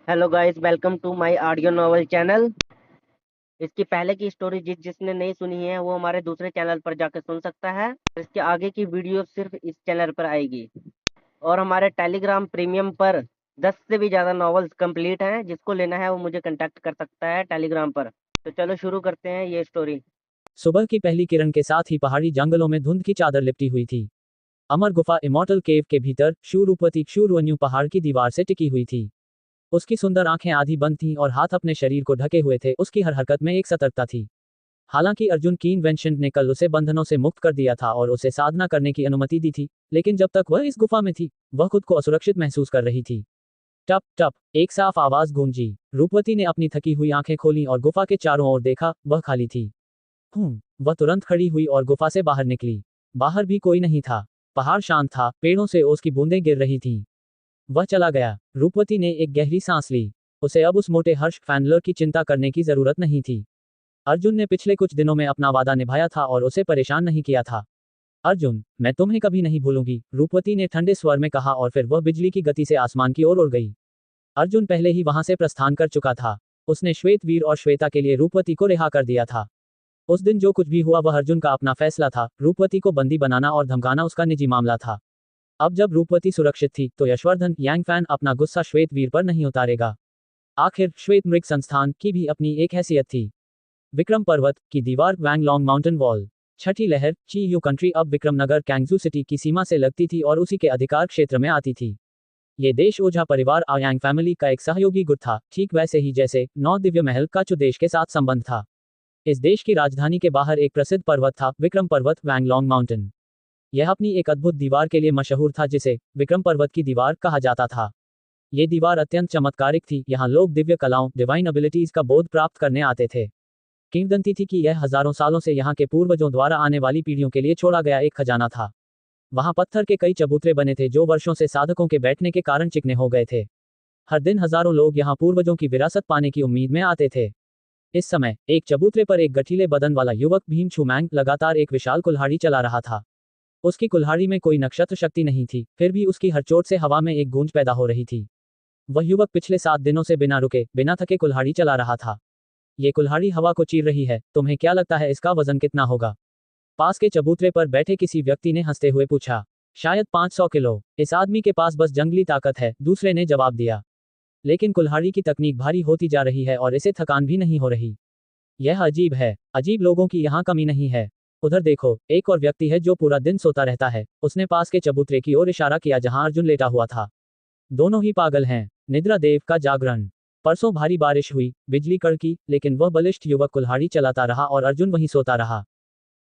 Hello guys, welcome to my audio novel channel. इसकी पहले की स्टोरी जिसने नहीं सुनी है वो हमारे दूसरे चैनल पर जाकर सुन सकता है। इसके आगे की वीडियो सिर्फ इस चैनल पर आएगी। और हमारे टेलीग्राम प्रीमियम पर 10 से भी ज़्यादा नॉवेल्स कंप्लीट हैं। जिसको लेना है वो मुझे कांटेक्ट कर सकता है टेलीग्राम पर। तो चलो शुरू करते हैं ये स्टोरी। सुबह की पहली किरण के साथ ही पहाड़ी जंगलों में धुंध की चादर लिपटी हुई थी। अमर गुफा इमॉर्टल केव के भीतर शूरूपति शूरवन्यू पहाड़ की दीवार से टिकी हुई थी। उसकी सुंदर आंखें आधी बंद थीं और हाथ अपने शरीर को ढके हुए थे। उसकी हर हरकत में एक सतर्कता थी। हालांकि अर्जुन कीन वेंशेंट ने कल उसे बंधनों से मुक्त कर दिया था और उसे साधना करने की अनुमति दी थी, लेकिन जब तक वह इस गुफा में थी वह खुद को असुरक्षित महसूस कर रही थी। टप टप एक साफ आवाज गूंजी। रूपवती ने अपनी थकी हुई आंखें खोलीं और गुफा के चारों ओर देखा। वह खाली थी। वह तुरंत खड़ी हुई और गुफा से बाहर निकली। बाहर भी कोई नहीं था। पहाड़ शांत था, पेड़ों से ओस की बूंदें गिर रही थीं। वह चला गया। रूपवती ने एक गहरी सांस ली। उसे अब उस मोटे हर्ष फैंडलर की चिंता करने की जरूरत नहीं थी। अर्जुन ने पिछले कुछ दिनों में अपना वादा निभाया था और उसे परेशान नहीं किया था। अर्जुन, मैं तुम्हें कभी नहीं भूलूंगी, रूपवती ने ठंडे स्वर में कहा और फिर वह बिजली की गति से आसमान की ओर उड़ गई। अर्जुन पहले ही वहां से प्रस्थान कर चुका था। उसने श्वेत वीर और श्वेता के लिए रूपवती को रिहा कर दिया था। उस दिन जो कुछ भी हुआ वह अर्जुन का अपना फैसला था। रूपवती को बंदी बनाना और धमकाना उसका निजी मामला था। अब जब रूपवती सुरक्षित थी तो यशवर्धन यांगफैन अपना गुस्सा श्वेत वीर पर नहीं उतारेगा। आखिर श्वेत मृग संस्थान की भी अपनी एक हैसियत थी। विक्रम पर्वत की दीवार वैंगलोंग माउंटेन वॉल। छठी लहर ची यू कंट्री अब विक्रमनगर कैंगजू सिटी की सीमा से लगती थी और उसी के अधिकार क्षेत्र में आती थी। ये देश ओझा परिवार आयांग फैमिली का एक सहयोगी गुट था, ठीक वैसे ही जैसे नौ दिव्य महल का चु देश के साथ संबंध था। इस देश की राजधानी के बाहर एक प्रसिद्ध पर्वत था, विक्रम पर्वत वैंगलोंग माउंटेन। यह अपनी एक अद्भुत दीवार के लिए मशहूर था जिसे विक्रम पर्वत की दीवार कहा जाता था। ये दीवार अत्यंत चमत्कारिक थी। यहाँ लोग दिव्य कलाओं डिवाइन एबिलिटीज का बोध प्राप्त करने आते थे। किंवदंती थी कि यह हजारों सालों से यहाँ के पूर्वजों द्वारा आने वाली पीढ़ियों के लिए छोड़ा गया एक खजाना था। वहाँ पत्थर के कई चबूतरे बने थे जो वर्षों से साधकों के बैठने के कारण चिकने हो गए थे। हर दिन हजारों लोग यहाँ पूर्वजों की विरासत पाने की उम्मीद में आते थे। इस समय एक चबूतरे पर एक गठीले बदन वाला युवक भीम छुमैंग लगातार एक विशाल कुल्हाड़ी चला रहा था। उसकी कुल्हाड़ी में कोई नक्षत्र शक्ति नहीं थी, फिर भी उसकी हर चोट से हवा में एक गूंज पैदा हो रही थी। वह युवक पिछले 7 दिनों से बिना रुके बिना थके कुल्हाड़ी चला रहा था। ये कुल्हाड़ी हवा को चीर रही है, तुम्हें क्या लगता है इसका वजन कितना होगा? पास के चबूतरे पर बैठे किसी व्यक्ति ने हंसते हुए पूछा। शायद 500 किलो। इस आदमी के पास बस जंगली ताकत है, दूसरे ने जवाब दिया। लेकिन कुल्हाड़ी की तकनीक भारी होती जा रही है और इसे थकान भी नहीं हो रही। यह अजीब है। अजीब लोगों की यहाँ कमी नहीं है। उधर देखो, एक और व्यक्ति है जो पूरा दिन सोता रहता है। उसने पास के चबूतरे की ओर इशारा किया जहां अर्जुन लेटा हुआ था। दोनों ही पागल हैं। निद्रा देव का जागरण। परसों भारी बारिश हुई, बिजली कड़की, लेकिन वह बलिष्ठ युवक कुल्हाड़ी चलाता रहा और अर्जुन वहीं सोता रहा।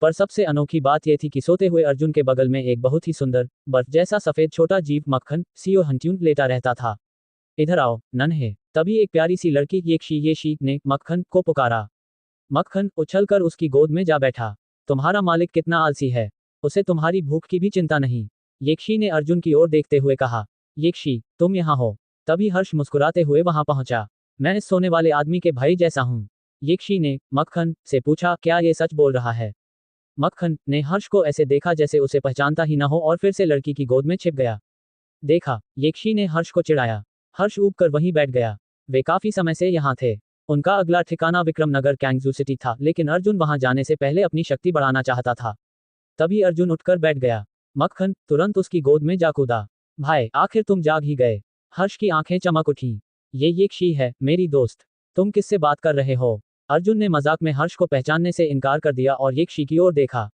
पर सबसे अनोखी बात यह थी कि सोते हुए अर्जुन के बगल में एक बहुत ही सुंदर बर्फ जैसा सफेद छोटा जीव मक्खन सीओ हंट्यून लेटा रहता था। इधर आओ नन्हे। तभी एक प्यारी सी लड़की ये शी ने मक्खन को पुकारा। मक्खन उछलकर उसकी गोद में जा बैठा। तुम्हारा मालिक कितना आलसी है, उसे तुम्हारी भूख की भी चिंता नहीं। येक्षी ने अर्जुन की ओर देखते हुए कहा। येक्षी, तुम यहाँ हो? तभी हर्ष मुस्कुराते हुए वहां पहुंचा। मैं इस सोने वाले आदमी के भाई जैसा हूँ। येक्षी ने मक्खन से पूछा, क्या ये सच बोल रहा है? मक्खन ने हर्ष को ऐसे देखा जैसे उसे पहचानता ही न हो और फिर से लड़की की गोद में छिप गया। देखा, येक्षी ने हर्ष को चिढ़ाया। हर्ष ऊब कर वहीं बैठ गया। वे काफी समय से यहाँ थे। उनका अगला ठिकाना विक्रमनगर कैंगजू सिटी था, लेकिन अर्जुन वहां जाने से पहले अपनी शक्ति बढ़ाना चाहता था। तभी अर्जुन उठकर बैठ गया। मक्खन तुरंत उसकी गोद में जा कूदा। भाई, आखिर तुम जाग ही गए। हर्ष की आंखें चमक उठीं। ये येक्षी है, मेरी दोस्त। तुम किससे बात कर रहे हो? अर्जुन ने मजाक में हर्ष को पहचानने से इनकार कर दिया और येक्षी की ओर देखा।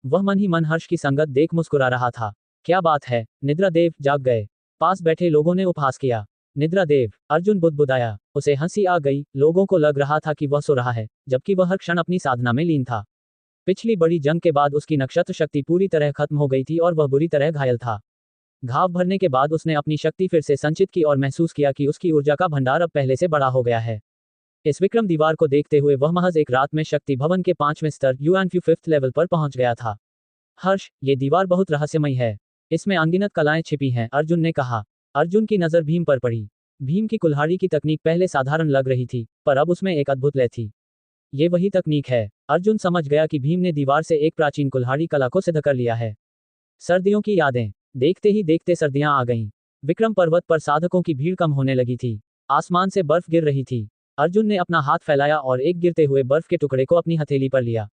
वह मन ही मन हर्ष की संगत देख मुस्कुरा रहा था। क्या बात है, निद्रा देव जाग गए? पास बैठे लोगों ने उपहास किया। निद्रा देव, अर्जुन बुदबुदाया। उसे हंसी आ गई। लोगों को लग रहा था कि वह सो रहा है, जबकि वह हर क्षण अपनी साधना में लीन था। पिछली बड़ी जंग के बाद उसकी नक्षत्र शक्ति पूरी तरह खत्म हो गई थी और वह बुरी तरह घायल था। घाव भरने के बाद उसने अपनी शक्ति फिर से संचित की और महसूस किया कि उसकी ऊर्जा का भंडार अब पहले से बड़ा हो गया है। इस विक्रम दीवार को देखते हुए वह महज एक रात में शक्ति भवन के 5वें स्तर यूएनफ्यू 5th लेवल पर पहुंच गया था। हर्ष, ये दीवार बहुत रहस्यमयी है। इसमें अनगिनत कलाएं छिपी हैं, अर्जुन ने कहा। अर्जुन की नजर भीम पर पड़ी। भीम की कुल्हाड़ी की तकनीक पहले साधारण लग रही थी, पर अब उसमें एक अद्भुत लय थी। ये वही तकनीक है। अर्जुन समझ गया कि भीम ने दीवार से एक प्राचीन कुल्हाड़ी कला को सिद्ध कर लिया है। सर्दियों की यादें। देखते ही देखते सर्दियां आ गईं। विक्रम पर्वत पर साधकों की भीड़ कम होने लगी थी। आसमान से बर्फ गिर रही थी। अर्जुन ने अपना हाथ फैलाया और एक गिरते हुए बर्फ के टुकड़े को अपनी हथेली पर लिया।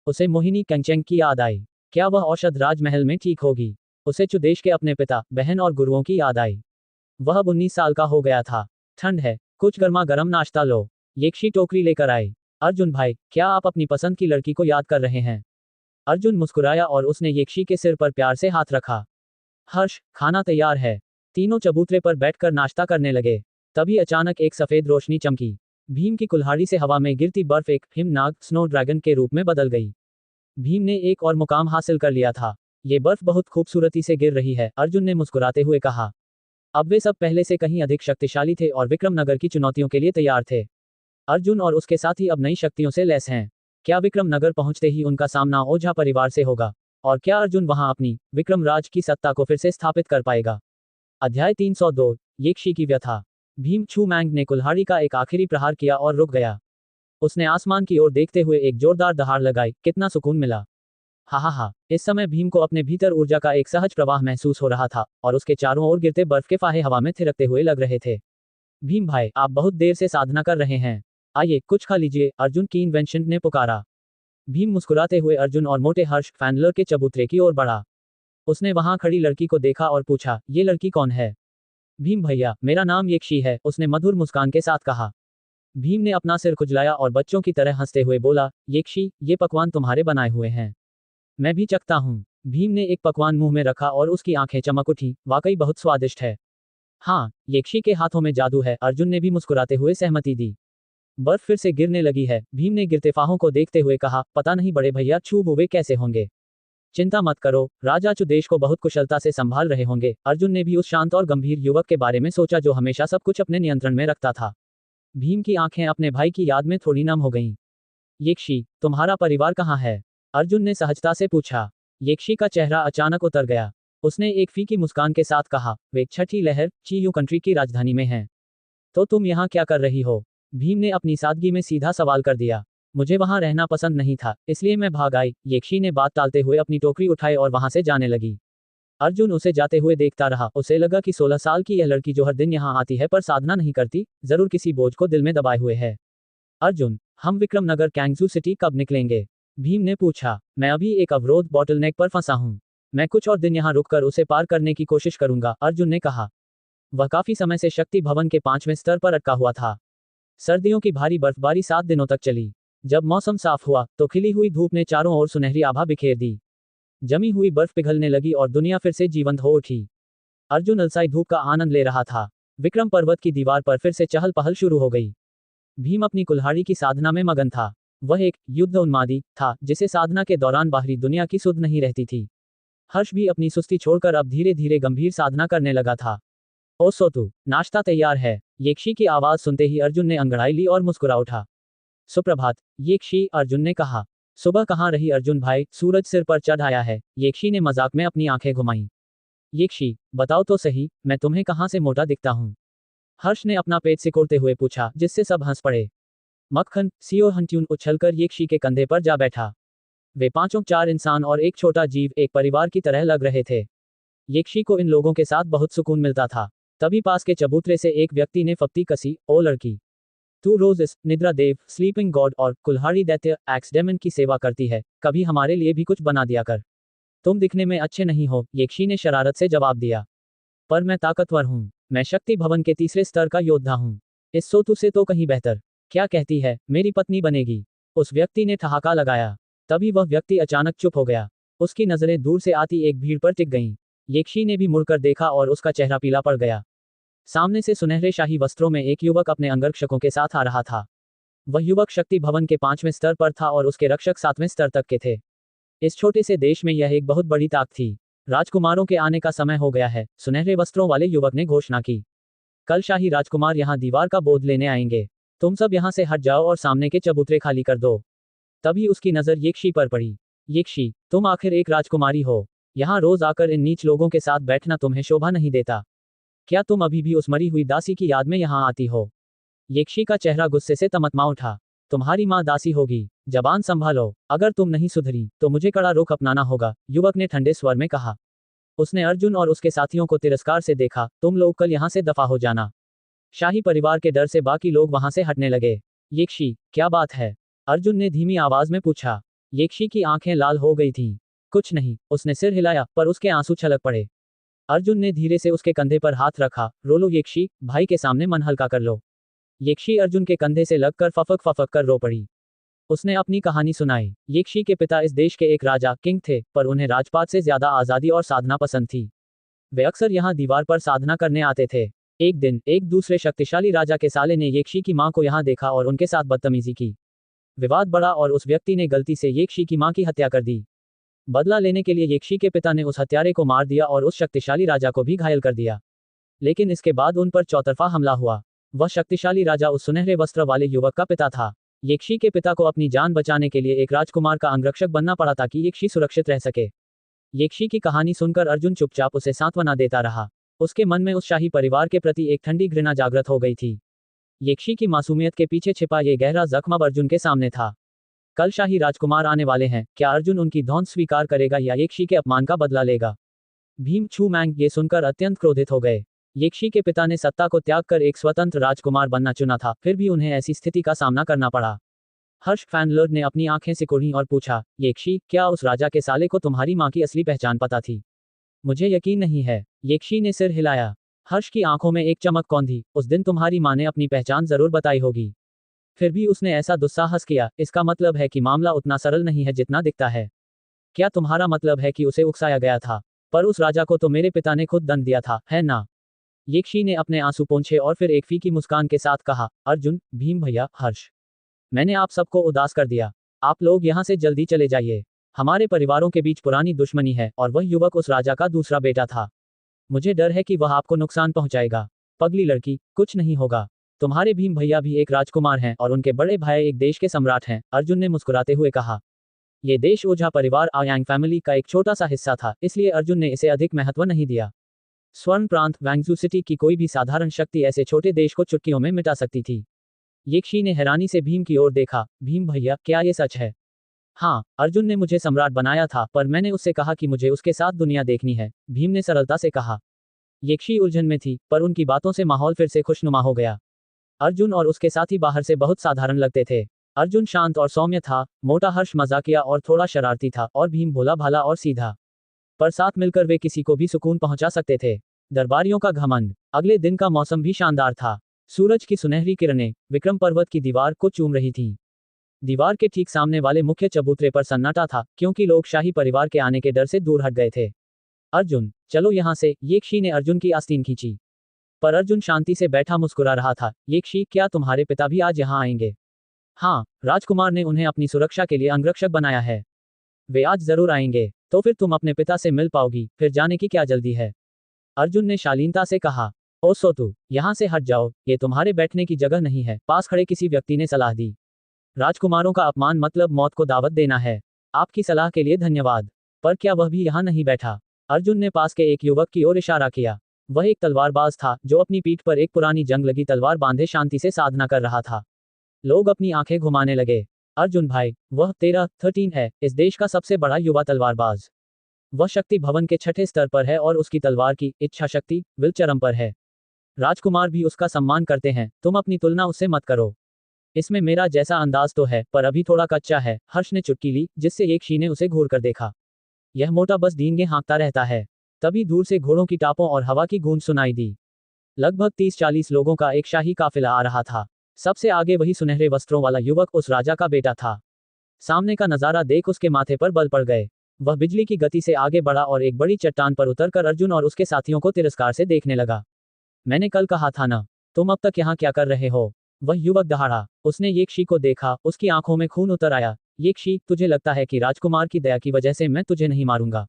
उसे मोहिनी कंचेंग की याद आई। क्या वह औषध राजमहल में ठीक होगी? उसे चुदेश के अपने पिता, बहन और गुरुओं की याद आई। वह अब 19 साल का हो गया था। ठंड है, कुछ गर्मा गर्म नाश्ता लो। येक्षी टोकरी लेकर आई। अर्जुन भाई, क्या आप अपनी पसंद की लड़की को याद कर रहे हैं? अर्जुन मुस्कुराया और उसने येक्षी के सिर पर प्यार से हाथ रखा। हर्ष, खाना तैयार है। तीनों चबूतरे पर बैठकर नाश्ता करने लगे। तभी अचानक एक सफेद रोशनी चमकी। भीम की कुल्हाड़ी से हवा में गिरती बर्फ एक हिमनाग स्नो ड्रैगन के रूप में बदल गई। भीम ने एक और मुकाम हासिल कर लिया था। ये बर्फ बहुत खूबसूरती से गिर रही है, अर्जुन ने मुस्कुराते हुए कहा। अब वे सब पहले से कहीं अधिक शक्तिशाली थे और विक्रमनगर की चुनौतियों के लिए तैयार थे। अर्जुन और उसके साथी अब नई शक्तियों से लैस हैं। क्या विक्रमनगर पहुंचते ही उनका सामना ओझा परिवार से होगा? और क्या अर्जुन वहां अपनी विक्रमराज की सत्ता को फिर से स्थापित कर पाएगा? अध्याय 302, येक्षी की व्यथा। भीम छू मैंग ने कुल्हाड़ी का एक आखिरी प्रहार किया और रुक गया। उसने आसमान की ओर देखते हुए एक जोरदार दहाड़ लगाई। कितना सुकून मिला। हा हा हा। इस समय भीम को अपने भीतर ऊर्जा का एक सहज प्रवाह महसूस हो रहा था और उसके चारों ओर गिरते बर्फ के फाहे हवा में थिरकते हुए लग रहे थे। भीम भाई, आप बहुत देर से साधना कर रहे हैं। आइए कुछ खा लीजिए, अर्जुन की इन्वेंशन ने पुकारा। भीम मुस्कुराते हुए अर्जुन और मोटे हर्ष फैंडलर के चबूतरे की ओर बढ़ा। उसने वहां खड़ी लड़की को देखा और पूछा, ये लड़की कौन है? भीम भैया, मेरा नाम येक्षी है, उसने मधुर मुस्कान के साथ कहा। भीम ने अपना सिर खुजलाया और बच्चों की तरह हंसते हुए बोला, येक्षी, ये पकवान तुम्हारे बनाए हुए हैं। मैं भी चखता हूँ। भीम ने एक पकवान मुंह में रखा और उसकी आंखें चमक उठी। वाकई बहुत स्वादिष्ट है। हाँ, येक्षी के हाथों में जादू है, अर्जुन ने भी मुस्कुराते हुए सहमति दी। बर्फ फिर से गिरने लगी है। भीम ने गिरते फाहों को देखते हुए कहा, पता नहीं बड़े भैया छू बुवे कैसे होंगे। चिंता मत करो, राजा चुदेश को बहुत कुशलता से संभाल रहे होंगे। अर्जुन ने भी उस शांत और गंभीर युवक के बारे में सोचा जो हमेशा सब कुछ अपने नियंत्रण में रखता था। भीम की आंखें अपने भाई की याद में थोड़ी नम हो गईं। येक्षी, तुम्हारा परिवार कहाँ है? अर्जुन ने सहजता से पूछा। येक्षी का चेहरा अचानक उतर गया। उसने एक फीकी मुस्कान के साथ कहा, वे छठी लहर चीयू कंट्री की राजधानी में हैं। तो तुम यहाँ क्या कर रही हो? भीम ने अपनी सादगी में सीधा सवाल कर दिया। मुझे वहां रहना पसंद नहीं था, इसलिए मैं भाग आई। येक्षी ने बात टालते हुए अपनी टोकरी उठाई और वहां से जाने लगी। अर्जुन उसे जाते हुए देखता रहा। उसे लगा कि 16 साल की यह लड़की जो हर दिन यहाँ आती है पर साधना नहीं करती, जरूर किसी बोझ को दिल में दबाए हुए है। अर्जुन, हम विक्रमनगर कैंगजू सिटी कब निकलेंगे? भीम ने पूछा। मैं अभी एक अवरोध बॉटलनेक पर फंसा हूँ। मैं कुछ और दिन यहाँ रुककर उसे पार करने की कोशिश करूंगा, अर्जुन ने कहा। वह काफी समय से शक्ति भवन के 5वें स्तर पर अटका हुआ था। सर्दियों की भारी बर्फबारी 7 दिनों तक चली। जब मौसम साफ हुआ तो खिली हुई धूप ने चारों ओर सुनहरी आभा बिखेर दी। जमी हुई बर्फ पिघलने लगी और दुनिया फिर से जीवंत हो उठी। अर्जुन अलसाई धूप का आनंद ले रहा था। विक्रम पर्वत की दीवार पर फिर से चहल पहल शुरू हो गई। भीम अपनी कुल्हाड़ी की साधना में मगन था। वह एक युद्ध उन्मादी था जिसे साधना के दौरान बाहरी दुनिया की सुध नहीं रहती थी। हर्ष भी अपनी सुस्ती छोड़कर अब धीरे धीरे गंभीर साधना करने लगा था। ओ सोतु, नाश्ता तैयार है। येक्षी की आवाज सुनते ही अर्जुन ने अंगड़ाई ली और मुस्कुरा उठा। सुप्रभात, येक्षी, अर्जुन ने कहा। सुबह कहाँ रही अर्जुन भाई, सूरज सिर पर चढ़ आया है। येक्षी ने मजाक में अपनी आंखें घुमाई। येक्षी, बताओ तो सही, मैं तुम्हें कहाँ से मोटा दिखता हूँ? हर्ष ने अपना पेट सिकोड़ते हुए पूछा, जिससे सब हंस पड़े। मक्खन सीओ हंट्यून उछलकर येक्षी के कंधे पर जा बैठा। वे पांचों 4 इंसान और एक छोटा जीव एक परिवार की तरह लग रहे थे। येक्षी को इन लोगों के साथ बहुत सुकून मिलता था। तभी पास के चबूतरे से एक व्यक्ति ने फप्ती कसी, ओ लड़की, तू रोज इस निद्रा देव, स्लीपिंग गॉड और कुल्हाड़ी दैत्य एक्स डेमन की सेवा करती है, कभी हमारे लिए भी कुछ बना दिया कर। तुम दिखने में अच्छे नहीं हो, येक्षी ने शरारत से जवाब दिया। पर मैं ताकतवर हूँ। मैं शक्ति भवन के 3रे स्तर का योद्धा हूँ। इस सोतु से तो कहीं बेहतर। क्या कहती है, मेरी पत्नी बनेगी? उस व्यक्ति ने ठहाका लगाया। तभी वह व्यक्ति अचानक चुप हो गया। उसकी नजरें दूर से आती एक भीड़ पर टिक गईं। येक्षी ने भी मुड़कर देखा और उसका चेहरा पीला पड़ गया। सामने से सुनहरे शाही वस्त्रों में एक युवक अपने अंगरक्षकों के साथ आ रहा था। वह युवक शक्ति भवन के 5वें स्तर पर था और उसके रक्षक 7वें स्तर तक के थे। इस छोटे से देश में यह एक बहुत बड़ी ताक थी। राजकुमारों के आने का समय हो गया है, सुनहरे वस्त्रों वाले युवक ने घोषणा की। कल शाही राजकुमार यहाँ दीवार का बोध लेने आएंगे। तुम सब यहाँ से हट जाओ और सामने के चबूतरे खाली कर दो। तभी उसकी नजर येक्षी पर पड़ी। येक्षी, तुम आखिर एक राजकुमारी हो। यहाँ रोज आकर इन नीच लोगों के साथ बैठना तुम्हें शोभा नहीं देता। क्या तुम अभी भी उस मरी हुई दासी की याद में यहाँ आती हो? येक्षी का चेहरा गुस्से से तमतमा उठा। तुम्हारी माँ दासी होगी, जबान संभालो। अगर तुम नहीं सुधरी तो मुझे कड़ा रुख अपनाना होगा, युवक ने ठंडे स्वर में कहा। उसने अर्जुन और उसके साथियों को तिरस्कार से देखा। तुम लोग कल यहाँ से दफा हो जाना। शाही परिवार के डर से बाकी लोग वहां से हटने लगे। येक्षी, क्या बात है? अर्जुन ने धीमी आवाज में पूछा। येक्षी की आंखें लाल हो गई थीं। कुछ नहीं, उसने सिर हिलाया, पर उसके आंसू छलक पड़े। अर्जुन ने धीरे से उसके कंधे पर हाथ रखा। रो लो येक्षी, भाई के सामने मन हल्का कर लो। येक्षी अर्जुन के कंधे से लगकर फफक फफक कर रो पड़ी। उसने अपनी कहानी सुनाई। येक्षी के पिता इस देश के एक राजा किंग थे, पर उन्हें राजपाट से ज्यादा आजादी और साधना पसंद थी। वे अक्सर यहाँ दीवार पर साधना करने आते थे। एक दिन एक दूसरे शक्तिशाली राजा के साले ने येक्षी की मां को यहाँ देखा और उनके साथ बदतमीजी की। विवाद बढ़ा और उस व्यक्ति ने गलती से येक्षी की मां की हत्या कर दी। बदला लेने के लिए येक्षी के पिता ने उस हत्यारे को मार दिया और उस शक्तिशाली राजा को भी घायल कर दिया। लेकिन इसके बाद उन पर चौतरफा हमला हुआ। वह शक्तिशाली राजा उस सुनहरे वस्त्र वाले युवक का पिता था। येक्षी के पिता को अपनी जान बचाने के लिए एक राजकुमार का अंगरक्षक बनना पड़ा ताकि येक्षी सुरक्षित रह सके। येक्षी की कहानी सुनकर अर्जुन चुपचाप उसे सांत्वना देता रहा। उसके मन में उस शाही परिवार के प्रति एक ठंडी घृणा जागृत हो गई थी। येक्षी की मासूमियत के पीछे छिपा ये गहरा जख्म अब अर्जुन के सामने था। कल शाही राजकुमार आने वाले हैं, क्या अर्जुन उनकी धौंस स्वीकार करेगा या येक्षी के अपमान का बदला लेगा? भीम छू मैंग ये सुनकर अत्यंत क्रोधित हो गए। येक्षी के पिता ने सत्ता को त्याग कर एक स्वतंत्र राजकुमार बनना चुना था, फिर भी उन्हें ऐसी स्थिति का सामना करना पड़ा। हर्ष फैनलर ने अपनी आंखें सिकुड़ी और पूछा, येक्षी, क्या उस राजा के साले को तुम्हारी मां की असली पहचान पता थी? मुझे यकीन नहीं है। येक्षी ने सिर हिलाया। हर्ष की आंखों में एक चमक कौंधी। उस दिन तुम्हारी मां ने अपनी पहचान जरूर बताई होगी। फिर भी उसने ऐसा दुस्साहस किया, इसका मतलब है कि मामला उतना सरल नहीं है जितना दिखता है। क्या तुम्हारा मतलब है कि उसे उकसाया गया था? पर उस राजा को तो मेरे पिता ने खुद दंड दिया था, है ना? येक्षी ने अपने आंसू पोंछे और फिर एक फीकी मुस्कान के साथ कहा, अर्जुन, भीम भैया, हर्ष, मैंने आप सबको उदास कर दिया। आप लोग यहाँ से जल्दी चले जाइए। हमारे परिवारों के बीच पुरानी दुश्मनी है और वह युवक उस राजा का दूसरा बेटा था। मुझे डर है कि वह आपको नुकसान पहुंचाएगा। पगली लड़की, कुछ नहीं होगा। तुम्हारे भीम भैया भी एक राजकुमार हैं और उनके बड़े भाई एक देश के सम्राट हैं, अर्जुन ने मुस्कुराते हुए कहा। ये देश ओझा परिवार आयांग फैमिली का एक छोटा सा हिस्सा था, इसलिए अर्जुन ने इसे अधिक महत्व नहीं दिया। स्वर्ण प्रांत वैंगजू सिटी की कोई भी साधारण शक्ति ऐसे छोटे देश को चुटकियों में मिटा सकती थी। येक्षी ने हैरानी से भीम की ओर देखा। भीम भैया, क्या ये सच है? हाँ, अर्जुन ने मुझे सम्राट बनाया था, पर मैंने उससे कहा कि मुझे उसके साथ दुनिया देखनी है, भीम ने सरलता से कहा। येक्षी उलझन में थी, पर उनकी बातों से माहौल फिर से खुशनुमा हो गया। अर्जुन और उसके साथी बाहर से बहुत साधारण लगते थे। अर्जुन शांत और सौम्य था, मोटा हर्ष मजाकिया और थोड़ा शरारती था, और भीम भोला भाला और सीधा। पर साथ मिलकर वे किसी को भी सुकून पहुंचा सकते थे। दरबारियों का घमंड। अगले दिन का मौसम भी शानदार था। सूरज की सुनहरी किरणें विक्रम पर्वत की दीवार को चूम रही थीं। दीवार के ठीक सामने वाले मुख्य चबूतरे पर सन्नाटा था, क्योंकि लोग शाही परिवार के आने के डर से दूर हट गए थे। अर्जुन, चलो यहाँ से, येक्षी ने अर्जुन की आस्तीन खींची। पर अर्जुन शांति से बैठा मुस्कुरा रहा था। येक्षी, क्या तुम्हारे पिता भी आज यहाँ आएंगे? हाँ, राजकुमार ने उन्हें अपनी सुरक्षा के लिए अंगरक्षक बनाया है। वे आज जरूर आएंगे। तो फिर तुम अपने पिता से मिल पाओगी, फिर जाने की क्या जल्दी है? अर्जुन ने शालीनता से कहा। ओ सोतू, यहाँ से हट जाओ, ये तुम्हारे बैठने की जगह नहीं है, पास खड़े किसी व्यक्ति ने सलाह दी। राजकुमारों का अपमान मतलब मौत को दावत देना है। आपकी सलाह के लिए धन्यवाद। पर क्या वह भी यहाँ नहीं बैठा? अर्जुन ने पास के एक युवक की ओर इशारा किया। वह एक तलवारबाज था, जो अपनी पीठ पर एक पुरानी जंग लगी तलवार बांधे शांति से साधना कर रहा था। लोग अपनी आंखें घुमाने लगे। अर्जुन भाई, वह 13 है, इस देश का सबसे बड़ा युवा तलवारबाज। वह शक्ति भवन के 6ठे स्तर पर है और उसकी तलवार की इच्छा शक्ति विल चरम पर है। राजकुमार भी उसका सम्मान करते हैं, तुम अपनी तुलना उससे मत करो। इसमें मेरा जैसा अंदाज तो है, पर अभी थोड़ा कच्चा है, हर्ष ने चुटकी ली, जिससे येक्षी ने उसे घूर कर देखा। यह मोटा बस डींगे हाँकता रहता है। तभी दूर से घोड़ों की टापों और हवा की गूंज सुनाई दी। लगभग 30-40 लोगों का एक शाही काफिला आ रहा था। सबसे आगे वही सुनहरे वस्त्रों वाला युवक उस राजा का बेटा था। सामने का नजारा देख उसके माथे पर बल पड़ गए। वह बिजली की गति से आगे बढ़ा और एक बड़ी चट्टान पर उतरकर अर्जुन और उसके साथियों को तिरस्कार से देखने लगा। मैंने कल कहा था ना, तुम अब तक यहाँ क्या कर रहे हो? वह युवक दहाड़ा। उसने येक्षी को देखा, उसकी आंखों में खून उतर आया। येक्षी, तुझे लगता है कि राजकुमार की दया की वजह से मैं तुझे नहीं मारूंगा?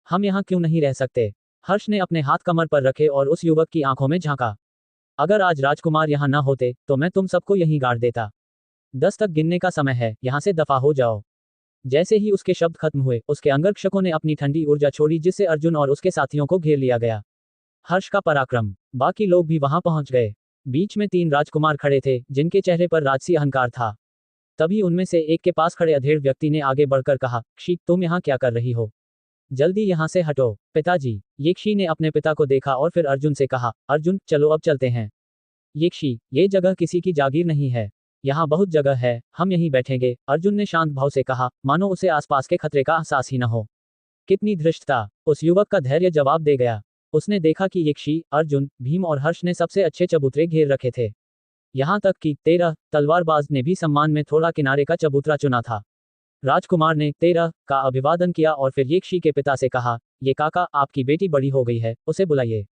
हम यहाँ क्यों नहीं रह सकते? हर्ष ने अपने हाथ कमर पर रखे और उस युवक की आंखों में झांका। अगर आज राजकुमार यहाँ न होते, तो मैं तुम सबको यहीं गाड़ देता। 10 तक गिनने का समय है, यहाँ से दफा हो जाओ। जैसे ही उसके शब्द खत्म हुए, उसके अंगरक्षकों ने अपनी ठंडी ऊर्जा छोड़ी, जिससे अर्जुन और उसके साथियों को घेर लिया गया। हर्ष का पराक्रम। बाकी लोग भी वहां पहुंच गए। बीच में 3 राजकुमार खड़े थे, जिनके चेहरे पर राजसी अहंकार था। तभी उनमें से एक के पास खड़े अधेड़ व्यक्ति ने आगे बढ़कर कहा, क्षी, तुम यहाँ क्या कर रही हो? जल्दी यहाँ से हटो। पिताजी। येक्षी ने अपने पिता को देखा और फिर अर्जुन से कहा, अर्जुन, चलो अब चलते हैं। येक्षी, ये जगह किसी की जागीर नहीं है। यहाँ बहुत जगह है, हम यहीं बैठेंगे, अर्जुन ने शांत भाव से कहा, मानो उसे आसपास के खतरे का एहसास ही न हो। कितनी धृष्टता, उस युवक का धैर्य जवाब दे गया। उसने देखा कि येक्षी, अर्जुन, भीम और हर्ष ने सबसे अच्छे चबूतरे घेर रखे थे। यहाँ तक कि 13 तलवारबाज ने भी सम्मान में थोड़ा किनारे का चबूतरा चुना था। राजकुमार ने 13 का अभिवादन किया और फिर येक्षी के पिता से कहा, ये काका, आपकी बेटी बड़ी हो गई है, उसे बुलाइए।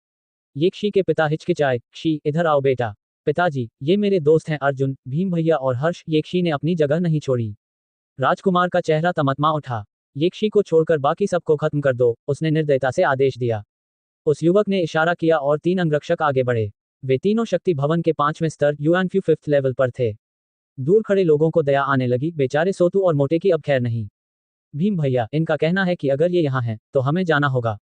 येक्षी के पिता हिचकिचाए, क्षी, इधर आओ बेटा। पिताजी, ये मेरे दोस्त हैं अर्जुन, भीम भैया और हर्ष। येक्षी ने अपनी जगह नहीं छोड़ी। राजकुमार का चेहरा तमतमा उठा। येक्षी को छोड़कर बाकी सबको खत्म कर दो, उसने निर्दयता से आदेश दिया। उस युवक ने इशारा किया और 3 अंगरक्षक आगे बढ़े। वे तीनों शक्ति भवन के 5वें स्तर युआनफ्यू 5th लेवल पर थे। दूर खड़े लोगों को दया आने लगी, बेचारे सोतू और मोटे की अब खैर नहीं। भीम भैया, इनका कहना है कि अगर ये यहाँ हैं, तो हमें जाना होगा।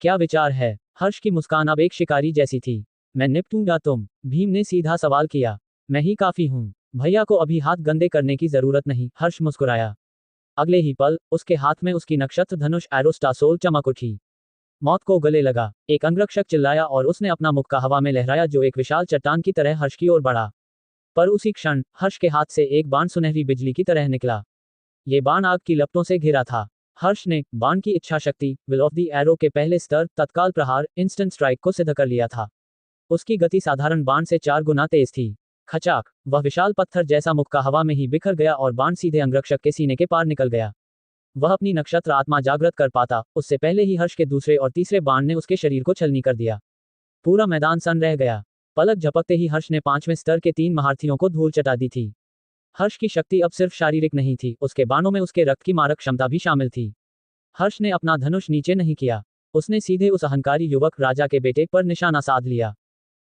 क्या विचार है? हर्ष की मुस्कान अब एक शिकारी जैसी थी। मैं निपटूंगा तुम, भीम ने सीधा सवाल किया। मैं ही काफी हूँ, भैया को अभी हाथ गंदे करने की जरूरत नहीं, हर्ष मुस्कुराया। अगले ही पल, उसके हाथ में उसकी नक्षत्र धनुष एरोस्टासोल चमक उठी। मौत को गले लगा, एक अंगरक्षक चिल्लाया और उसने अपना मुक्का हवा में लहराया जो एक विशाल चट्टान की तरह हर्ष की ओर बढ़ा। पर उसी क्षण, हर्ष के हाथ से एक बाण सुनहरी बिजली की तरह निकला। ये बाण आग की लपटों से घिरा था। हर्ष ने बाण की इच्छा शक्ति, विल ऑफ द एरो के पहले स्तर, तत्काल प्रहार, इंस्टेंट स्ट्राइक को सिद्ध कर लिया था। उसकी गति साधारण बाण से 4 गुना तेज थी। खचाक, वह विशाल पत्थर जैसा मुक्का हवा में ही बिखर गया और बाण सीधे अंगरक्षक के सीने के पार निकल गया। वह अपनी नक्षत्र आत्मा जागृत कर पाता, उससे पहले ही हर्ष के दूसरे और तीसरे बाण ने उसके शरीर को छलनी कर दिया। पूरा मैदान सन्न रह गया। पलक झपकते ही हर्ष ने 5वें स्तर के 3 महारथियों को धूल चटा दी थी। हर्ष की शक्ति अब सिर्फ शारीरिक नहीं थी, उसके बाणों में उसके रक्त की मारक क्षमता भी शामिल थी। हर्ष ने अपना धनुष नीचे नहीं किया, उसने सीधे उस अहंकारी युवक राजा के बेटे पर निशाना साध लिया।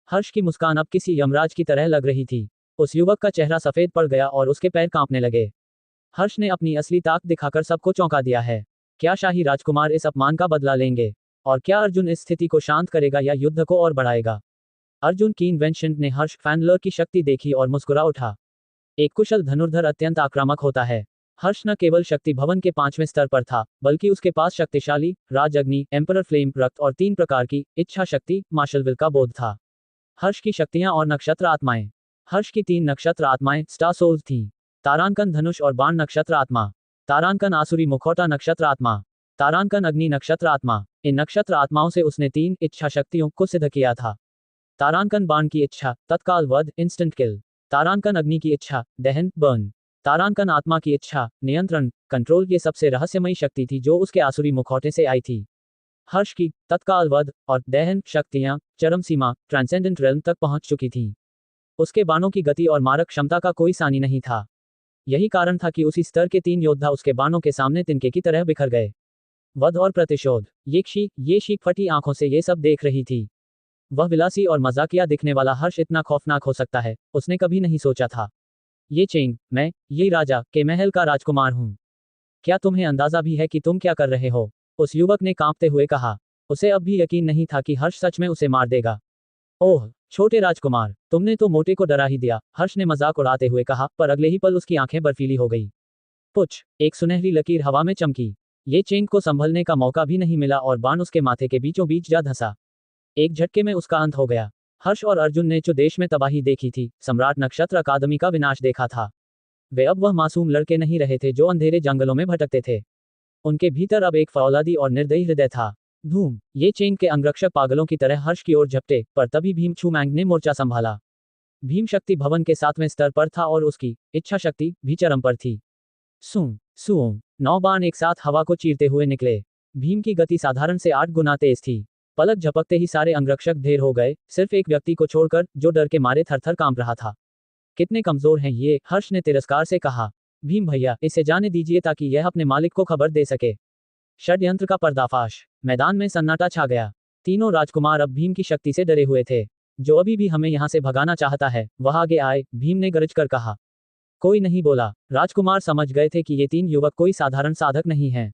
हर्ष की मुस्कान अब किसी यमराज की तरह लग रही थी। उस युवक का चेहरा सफेद पड़ गया और उसके पैर कांपने लगे। हर्ष ने अपनी असली ताकत दिखाकर सबको चौंका दिया है। क्या शाही राजकुमार इस अपमान का बदला लेंगे? और क्या अर्जुन इस स्थिति को शांत करेगा या युद्ध को और बढ़ाएगा? अर्जुन की इन्वेंशन ने हर्ष फैंडलर की शक्ति देखी और मुस्कुरा उठा। एक कुशल धनुर्धर अत्यंत आक्रामक होता है। हर्ष न केवल शक्ति भवन के 5वें स्तर पर था, बल्कि उसके पास शक्तिशाली राज अग्नि, एम्परर फ्लेम, रक्त और 3 प्रकार की इच्छा शक्ति, मार्शल विल का बोध था। हर्ष की शक्तियां और नक्षत्र आत्माएं। हर्ष की 3 नक्षत्र आत्माएं स्टार सोल्स थीं। तारांकन धनुष और बाण नक्षत्र आत्मा, तारांकन आसुरी मुखौटा नक्षत्र आत्मा, तारांकन अग्नि नक्षत्र आत्मा। इन नक्षत्र आत्माओं से उसने 3 इच्छा शक्तियों को सिद्ध किया था। तारांकन बाण की इच्छा, तत्काल वध, इंस्टेंट किल। तारांकन अग्नि की इच्छा, दहन, बर्न। तारांकन आत्मा की इच्छा, नियंत्रण, कंट्रोल। ये सबसे रहस्यमयी शक्ति थी जो उसके आसुरी मुखौटे से आई थी। हर्ष की तत्काल वध और दहन शक्तियां चरम सीमा, ट्रांसेंडेंट रेल्म तक पहुंच चुकी थीं। उसके बाणों की गति और मारक क्षमता का कोई सानी नहीं था। यही कारण था कि उसी स्तर के 3 योद्धा उसके बाणों के सामने तिनके की तरह बिखर गए। वध और प्रतिशोध। ये शीख फटी आंखों से ये सब देख रही थी। वह विलासी और मजाकिया दिखने वाला हर्ष इतना खौफनाक हो सकता है, उसने कभी नहीं सोचा था। ये चेंग, मैं ये राजा के महल का राजकुमार हूं। क्या तुम्हें अंदाजा भी है कि तुम क्या कर रहे हो? उस युवक ने कांपते हुए कहा। उसे अब भी यकीन नहीं था कि हर्ष सच में उसे मार देगा। ओह, छोटे राजकुमार, तुमने तो मोटे को डरा ही दिया, हर्ष ने मजाक उड़ाते हुए कहा, पर अगले ही पल उसकी आंखें बर्फीली हो गई। पुछ, एक सुनहरी लकीर हवा में चमकी। ये चेंग को संभलने का मौका भी नहीं मिला और बाण उसके माथे के बीचों बीच जा धंसा। एक झटके में उसका अंत हो गया। हर्ष और अर्जुन ने जो देश में तबाही देखी थी, सम्राट नक्षत्र अकादमी का विनाश देखा था। वे अब वह मासूम लड़के नहीं रहे थे जो अंधेरे जंगलों में भटकते थे। उनके भीतर अब एक फौलादी और निर्दयी हृदय था। धूम, ये चेंग के अंगरक्षक पागलों की तरह हर्ष की ओर झपटे, पर तभी भीम छूमैंग ने मोर्चा संभाला। भीम शक्ति भवन के 7वें स्तर पर था और उसकी इच्छा शक्ति भी चरम पर थी। सूं, सूं, 9 बाण एक साथ हवा को चीरते हुए निकले। भीम की गति साधारण से 8 गुना तेज थी। पलक झपकते ही सारे अंगरक्षक ढेर हो गए, सिर्फ एक व्यक्ति को छोड़कर, जो डर के मारे थरथर कांप रहा था। कितने कमजोर हैं ये, हर्ष ने तिरस्कार से कहा। भीम भैया, इसे जाने दीजिए ताकि यह अपने मालिक को खबर दे सके। षड्यंत्र का पर्दाफाश। मैदान में सन्नाटा छा गया। तीनों राजकुमार अब भीम की शक्ति से डरे हुए थे। जो अभी भी हमें यहां से भगाना चाहता है, वह आगे आए, भीम ने गरज कर कहा। कोई नहीं बोला। राजकुमार समझ गए थे कि ये 3 युवक कोई साधारण साधक नहीं हैं।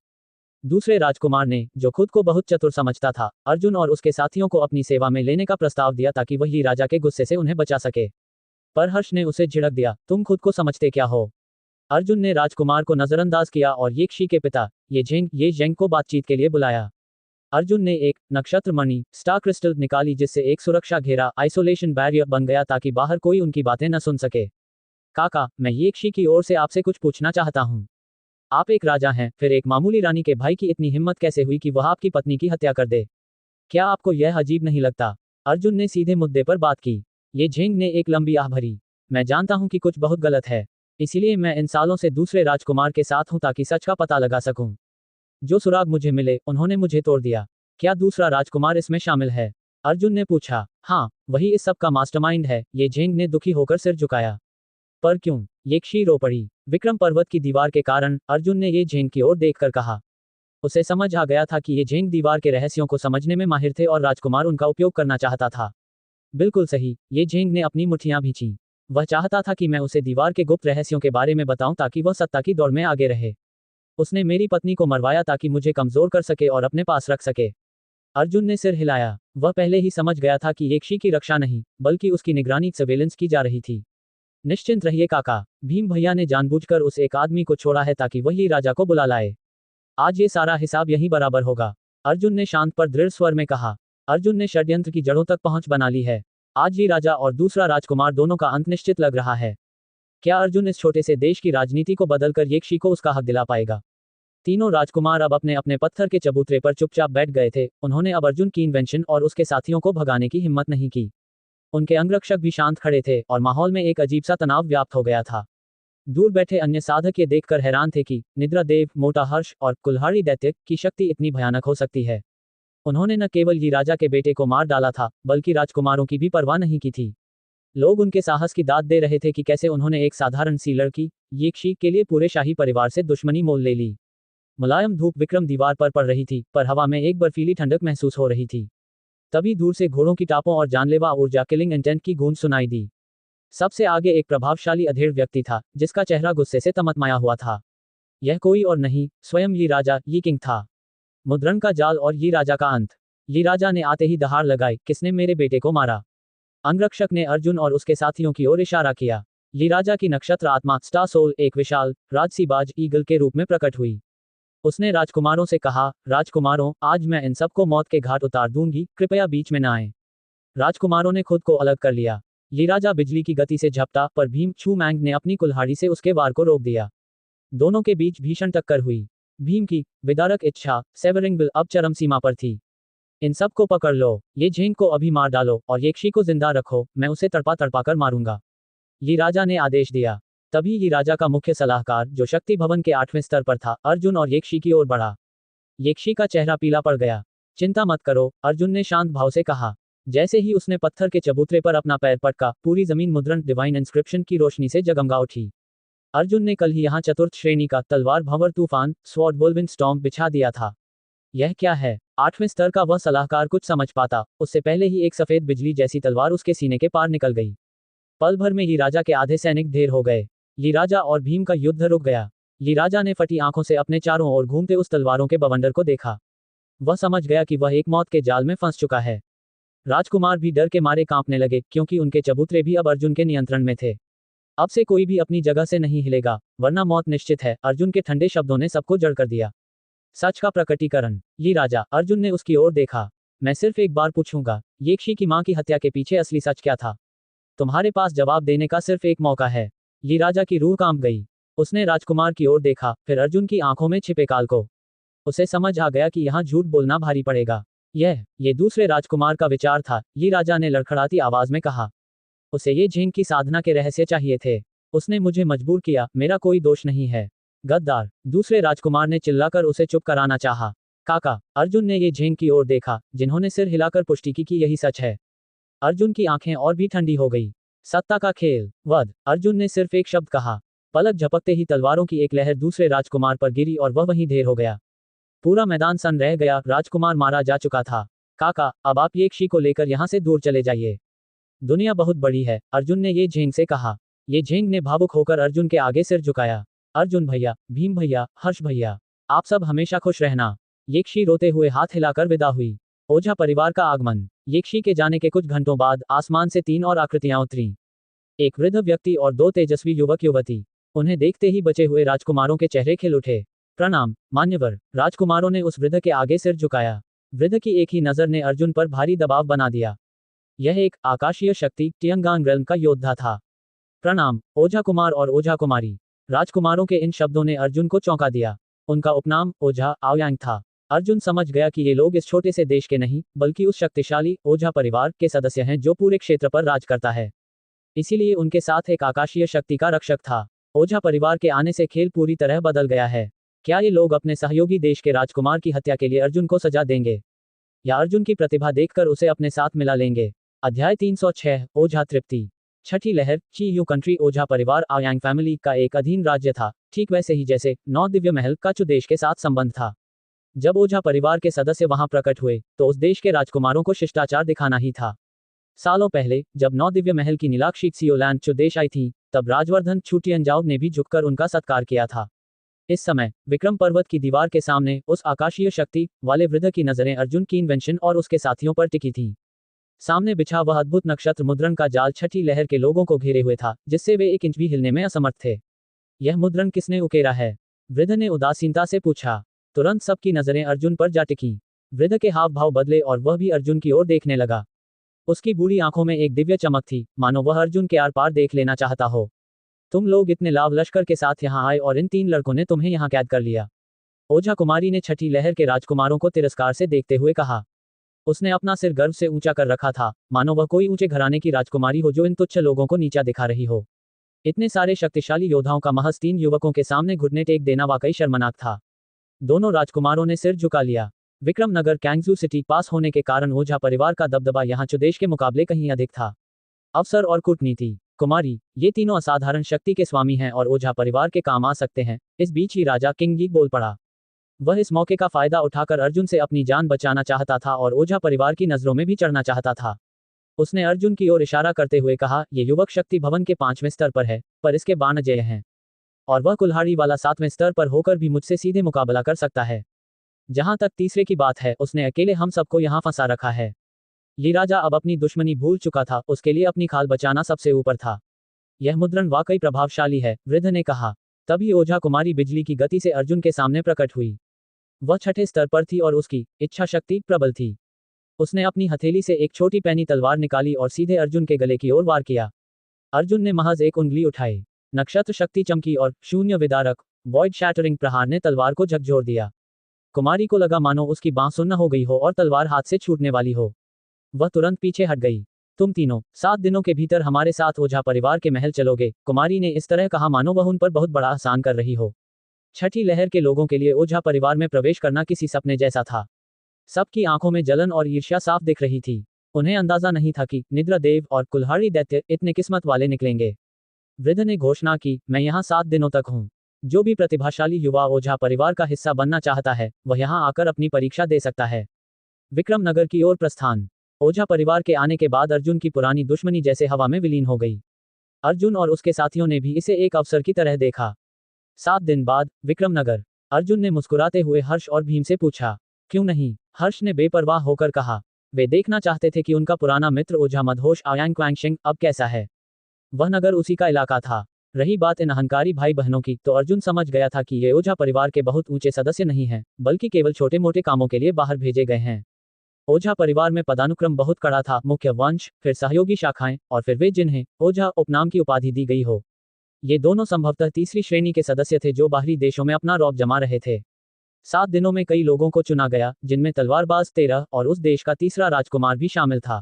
दूसरे राजकुमार ने, जो खुद को बहुत चतुर समझता था, अर्जुन और उसके साथियों को अपनी सेवा में लेने का प्रस्ताव दिया ताकि वही राजा के गुस्से से उन्हें बचा सके। पर हर्ष ने उसे झिड़क दिया, तुम खुद को समझते क्या हो? अर्जुन ने राजकुमार को नजरअंदाज किया और येक्षी के पिता ये जेंग को बातचीत के लिए बुलाया। अर्जुन ने एक नक्षत्र मणि स्टार क्रिस्टल निकाली जिससे एक सुरक्षा घेरा आइसोलेशन बैरियर बन गया ताकि बाहर कोई उनकी बातें न सुन सके। काका, मैं येक्षी की ओर से आपसे कुछ पूछना चाहता हूँ। आप एक राजा हैं, फिर एक मामूली रानी के भाई की इतनी हिम्मत कैसे हुई कि वह आपकी पत्नी की हत्या कर दे? क्या आपको यह अजीब नहीं लगता? अर्जुन ने सीधे मुद्दे पर बात की। ये झेंग ने एक लंबी आह भरी। मैं जानता हूं कि कुछ बहुत गलत है, इसीलिए मैं इन सालों से दूसरे राजकुमार के साथ हूं ताकि सच का पता लगा सकूं। जो सुराग मुझे मिले उन्होंने मुझे तोड़ दिया। क्या दूसरा राजकुमार इसमें शामिल है? अर्जुन ने पूछा। हाँ, वही इस सब का मास्टरमाइंड है। ये झेंग ने दुखी होकर सिर झुकाया। पर क्यों? येक्षी रो पड़ी। विक्रम पर्वत की दीवार के कारण, अर्जुन ने ये झेंग की ओर देखकर कहा। उसे समझ आ गया था कि ये झेंग दीवार के रहस्यों को समझने में माहिर थे और राजकुमार उनका उपयोग करना चाहता था। बिल्कुल सही, ये झेंग ने अपनी मुट्ठियां भींची। वह चाहता था कि मैं उसे दीवार के गुप्त रहस्यों के बारे में बताऊं ताकि वह सत्ता की दौड़ में आगे रहे। उसने मेरी पत्नी को मरवाया ताकि मुझे कमजोर कर सके और अपने पास रख सके। अर्जुन ने सिर हिलाया। वह पहले ही समझ गया था कि येक्षी की रक्षा नहीं, बल्कि उसकी निगरानी सर्वेलेंस की जा रही थी। निश्चिंत रहिए काका, भीम भैया ने जानबूझकर उस एक आदमी को छोड़ा है ताकि वही राजा को बुला लाए। आज ये सारा हिसाब यहीं बराबर होगा, अर्जुन ने शांत पर दृढ़ स्वर में कहा। अर्जुन ने षड्यंत्र की जड़ों तक पहुंच बना ली है। आज ये राजा और दूसरा राजकुमार दोनों का अंत निश्चित लग रहा है। क्या अर्जुन इस छोटे से देश की राजनीति को बदलकर येक्षी को उसका हक दिला पाएगा? तीनों राजकुमार अब अपने अपने पत्थर के चबूतरे पर चुपचाप बैठ गए थे। उन्होंने अब अर्जुन की इन्वेंशन और उसके साथियों को भगाने की हिम्मत नहीं की। उनके अंगरक्षक भी शांत खड़े थे और माहौल में एक अजीब सा तनाव व्याप्त हो गया था। दूर बैठे अन्य साधक ये देखकर हैरान थे कि निद्रा देव, मोटा हर्ष और कुल्हाड़ी दैत्य की शक्ति इतनी भयानक हो सकती है। उन्होंने न केवल ये राजा के बेटे को मार डाला था, बल्कि राजकुमारों की भी परवाह नहीं की थी। लोग उनके साहस की दाद दे रहे थे कि कैसे उन्होंने एक साधारण सी लड़की येक्षी के लिए पूरे शाही परिवार से दुश्मनी मोल ले ली। मुलायम धूप विक्रम दीवार पर पड़ रही थी, पर हवा में एक बर्फीली ठंडक महसूस हो रही थी। तभी दूर से घोड़ों की टापों और जानलेवा ऊर्जा किलिंग इंटेंट की गूंज सुनाई दी। सबसे आगे एक प्रभावशाली अधेड़ व्यक्ति था, जिसका चेहरा गुस्से से तमतमाया हुआ था। यह कोई और नहीं, स्वयं ये राजा, ये किंग था। मुद्रण का जाल और ये राजा का अंत। ये राजा ने आते ही दहाड़ लगाई, किसने मेरे बेटे को मारा? अंगरक्षक ने अर्जुन और उसके साथियों की ओर इशारा किया। ये राजा की नक्षत्र आत्मा स्टार सोल एक विशाल राजसी बाज ईगल के रूप में प्रकट हुई। उसने राजकुमारों से कहा, राजकुमारों, आज मैं इन सबको मौत के घाट उतार दूंगी, कृपया बीच में न आए। राजकुमारों ने खुद को अलग कर लिया। ये राजा बिजली की गति से झपटा, पर भीम छू मैंग ने अपनी कुल्हाड़ी से उसके वार को रोक दिया। दोनों के बीच भीषण टक्कर हुई। भीम की विदारक इच्छा सेवरिंग बिल अब चरम सीमा पर थी। इन सब को पकड़ लो, ये झेंग को अभी मार डालो और येक्षी को जिंदा रखो, मैं उसे तड़पा तड़पा कर मारूंगा। ये राजा ने आदेश दिया। तभी ये राजा का मुख्य सलाहकार, जो शक्ति भवन के 8वें स्तर पर था, अर्जुन और येक्षी की ओर बढ़ा। येक्षी का चेहरा पीला पड़ गया। चिंता मत करो, अर्जुन ने शांत भाव से कहा। जैसे ही उसने पत्थर के चबूतरे पर अपना पैर पटका, पूरी जमीन मुद्रण डिवाइन इंस्क्रिप्शन की रोशनी से जगमगा उठी। अर्जुन ने कल ही यहाँ चतुर्थ श्रेणी का तलवार भंवर तूफान स्वॉर्ड वुल्विन स्टॉर्म बिछा दिया था। यह क्या है? 8वें स्तर का वह सलाहकार कुछ समझ पाता, उससे पहले ही एक सफेद बिजली जैसी तलवार उसके सीने के पार निकल गई। पल भर में ये राजा के आधे सैनिक ढेर हो गए। ये राजा और भीम का युद्ध रुक गया। ये राजा ने फटी आंखों से अपने चारों ओर घूमते उस तलवारों के बवंडर को देखा। वह समझ गया कि वह एक मौत के जाल में फंस चुका है। राजकुमार भी डर के मारे कांपने लगे, क्योंकि उनके चबूतरे भी अब अर्जुन के नियंत्रण में थे। अब से कोई भी अपनी जगह से नहीं हिलेगा, वरना मौत निश्चित है, अर्जुन के ठंडे शब्दों ने सबको जड़ कर दिया। सच का प्रकटीकरण। ये राजा, अर्जुन ने उसकी ओर देखा। मैं सिर्फ एक बार पूछूंगा, येक्षी की मां की हत्या के पीछे असली सच क्या था? तुम्हारे पास जवाब देने का सिर्फ एक मौका है। ये राजा की रूह कांप गई। उसने राजकुमार की ओर देखा, फिर अर्जुन की आंखों में छिपे काल को। उसे समझ आ गया कि यहाँ झूठ बोलना भारी पड़ेगा। ये दूसरे राजकुमार का विचार था, ये राजा ने लड़खड़ाती आवाज में कहा। उसे ये झेंग की साधना के रहस्य चाहिए थे। उसने मुझे मजबूर किया, मेरा कोई दोष नहीं है। गद्दार, दूसरे राजकुमार ने चिल्लाकर उसे चुप कराना चाहा। काका, अर्जुन ने ये झेंग की ओर देखा, जिन्होंने सिर हिलाकर पुष्टि की कि यही सच है। अर्जुन की आंखें और भी ठंडी हो गई। सत्ता का खेल, वध। अर्जुन ने सिर्फ एक शब्द कहा। पलक झपकते ही तलवारों की एक लहर दूसरे राजकुमार पर गिरी और वह वहीं ढेर हो गया। पूरा मैदान सन रह गया, राजकुमार मारा जा चुका था। काका, अब आप येक्षी को लेकर यहाँ से दूर चले जाइए। दुनिया बहुत बड़ी है, अर्जुन ने ये झेंग से कहा। ये झेंग ने भावुक होकर अर्जुन के आगे सिर झुकाया। अर्जुन भैया, भीम भैया, हर्ष भैया, आप सब हमेशा खुश रहना। येक्षी रोते हुए हाथ हिलाकर विदा हुई। ओझा परिवार का आगमन। येक्षी के जाने के कुछ घंटों बाद आसमान से 3 और आकृतियां उतरी। एक वृद्ध व्यक्ति और 2 तेजस्वी युवक युवती। उन्हें देखते ही बचे हुए राजकुमारों के चेहरे खिल उठे। प्रणाम, मान्यवर। राजकुमारों ने उस वृद्ध के आगे सिर झुकाया। वृद्ध की एक ही नजर ने अर्जुन पर भारी दबाव बना दिया। यह एक आकाशीय शक्ति टियंगांग रेल्म का योद्धा था। प्रणाम ओझा कुमार और ओझा कुमारी। राजकुमारों के इन शब्दों ने अर्जुन को चौंका दिया। उनका उपनाम ओझा आओयांग था। अर्जुन समझ गया कि ये लोग इस छोटे से देश के नहीं बल्कि उस शक्तिशाली ओझा परिवार के सदस्य हैं जो पूरे क्षेत्र पर राज करता है। इसीलिए उनके साथ एक आकाशीय शक्ति का रक्षक था। ओझा परिवार के आने से खेल पूरी तरह बदल गया है। क्या ये लोग अपने सहयोगी देश के राजकुमार की हत्या के लिए अर्जुन को सजा देंगे, या अर्जुन की प्रतिभा देखकर उसे अपने साथ मिला लेंगे? अध्याय 306 ओझा तृप्ति। छठी लहर ची यू कंट्री ओझा परिवार आओयांग फैमिली का एक अधीन राज्य था, ठीक वैसे ही जैसे नौ दिव्य महल का चु देश के साथ संबंध था। जब ओझा परिवार के सदस्य वहां प्रकट हुए तो उस देश के राजकुमारों को शिष्टाचार दिखाना ही था। सालों पहले जब नौ दिव्य महल की नीलाक्षी सियोलैंड चु देश आई थी, तब राजवर्धन छुटियंजाओ ने भी झुककर उनका सत्कार किया था। इस समय विक्रम पर्वत की दीवार के सामने उस आकाशीय शक्ति वाले वृद्ध की नजरें अर्जुन की इन्वेंशन और उसके साथियों पर टिकी थी। सामने बिछा वह अद्भुत नक्षत्र मुद्रण का जाल छठी लहर के लोगों को घेरे हुए था, जिससे वे एक इंच भी हिलने में असमर्थ थे। यह मुद्रण किसने उकेरा है? वृद्ध ने उदासीनता से पूछा। तुरंत सबकी नजरें अर्जुन पर जा टिकी। वृद्ध के हाव भाव बदले और वह भी अर्जुन की ओर देखने लगा। उसकी बूढ़ी आंखों में एक दिव्य चमक थी, मानो वह अर्जुन के आर पार देख लेना चाहता हो। तुम लोग इतने लाभ लश्कर के साथ यहाँ आए और इन 3 लड़कों ने तुम्हें यहाँ कैद कर लिया। ओझा कुमारी ने छठी लहर के राजकुमारों को तिरस्कार से देखते हुए कहा। उसने अपना सिर गर्व से ऊंचा कर रखा था, मानो वह कोई ऊंचे घराने की राजकुमारी हो जो इन तुच्छ लोगों को नीचा दिखा रही हो। इतने सारे शक्तिशाली योद्धाओं का महज 3 युवकों के सामने घुटने टेक देना वाकई शर्मनाक था। दोनों राजकुमारों ने सिर झुका लिया। विक्रम नगर कैंगजू सिटी पास होने के कारण ओझा परिवार का दबदबा यहाँ चुदेश के मुकाबले कहीं अधिक था। अवसर और कूटनीति। कुमारी, ये तीनों असाधारण शक्ति के स्वामी हैं और ओझा परिवार के काम आ सकते हैं। इस बीच ही राजा किंग बोल पड़ा। वह इस मौके का फायदा उठाकर अर्जुन से अपनी जान बचाना चाहता था और ओझा परिवार की नजरों में भी चढ़ना चाहता था। उसने अर्जुन की ओर इशारा करते हुए कहा, ये युवक शक्ति भवन के 5वें स्तर पर है, पर इसके बाण अजेय हैं। और वह कुल्हाड़ी वाला 7वें स्तर पर होकर भी मुझसे सीधे मुकाबला कर सकता है। जहां तक तीसरे की बात है, उसने अकेले हम सबको यहाँ फंसा रखा है। ये राजा अब अपनी दुश्मनी भूल चुका था, उसके लिए अपनी खाल बचाना सबसे ऊपर था। यह मुद्रण वाकई प्रभावशाली है, वृद्ध ने कहा। तभी ओझा कुमारी बिजली की गति से अर्जुन के सामने प्रकट हुई। वह 6ठे स्तर पर थी और उसकी इच्छा शक्ति प्रबल थी। उसने अपनी हथेली से एक छोटी पैनी तलवार निकाली और सीधे अर्जुन के गले की ओर वार किया। अर्जुन ने महज एक उंगली उठाई, नक्षत्र शक्ति चमकी और शून्य विदारक वॉइड शैटरिंग प्रहार ने तलवार को झकझोर दिया। कुमारी को लगा मानो उसकी बांह सुन्न हो गई हो और तलवार हाथ से छूटने वाली हो। वह तुरंत पीछे हट गई। तुम तीनों 7 दिनों के भीतर हमारे साथ ओझा परिवार के महल चलोगे, कुमारी ने इस तरह कहा मानो वह उन पर बहुत बड़ा एहसान कर रही हो। छठी लहर के लोगों के लिए ओझा परिवार में प्रवेश करना किसी सपने जैसा था। सबकी आंखों में जलन और ईर्ष्या साफ दिख रही थी। उन्हें अंदाजा नहीं था कि निद्रा देव और कुल्हाड़ी दैत्य इतने किस्मत वाले निकलेंगे। वृद्ध ने घोषणा की, मैं यहाँ 7 दिनों तक हूँ। जो भी प्रतिभाशाली युवा ओझा परिवार का हिस्सा बनना चाहता है, वह यहाँ आकर अपनी परीक्षा दे सकता है। विक्रम नगर की ओर प्रस्थान। ओझा परिवार के आने के बाद अर्जुन की पुरानी दुश्मनी जैसे हवा में विलीन हो गई। अर्जुन और उसके साथियों ने भी इसे एक अवसर की तरह देखा। 7 दिन बाद विक्रम नगर। अर्जुन ने मुस्कुराते हुए हर्ष और भीम से पूछा, क्यों नहीं? हर्ष ने बेपरवाह होकर कहा। वे देखना चाहते थे कि उनका पुराना मित्र ओझा मदहोश आओयांग क्वांगशिंग अब कैसा है। वह नगर उसी का इलाका था। रही बात इन अहंकारी भाई बहनों की, तो अर्जुन समझ गया था कि ये ओझा परिवार के बहुत ऊंचे सदस्य नहीं हैं, बल्कि केवल छोटे मोटे कामों के लिए बाहर भेजे गए हैं। ओझा परिवार में पदानुक्रम बहुत कड़ा था, मुख्य वंश, फिर सहयोगी शाखाएं, और फिर वे जिन्हें ओझा उपनाम की उपाधि दी गई हो। ये दोनों संभवतः तीसरी श्रेणी के सदस्य थे जो बाहरी देशों में अपना रौब जमा रहे थे। 7 दिनों में कई लोगों को चुना गया, जिनमें तलवारबाज 13 और उस देश का तीसरा राजकुमार भी शामिल था।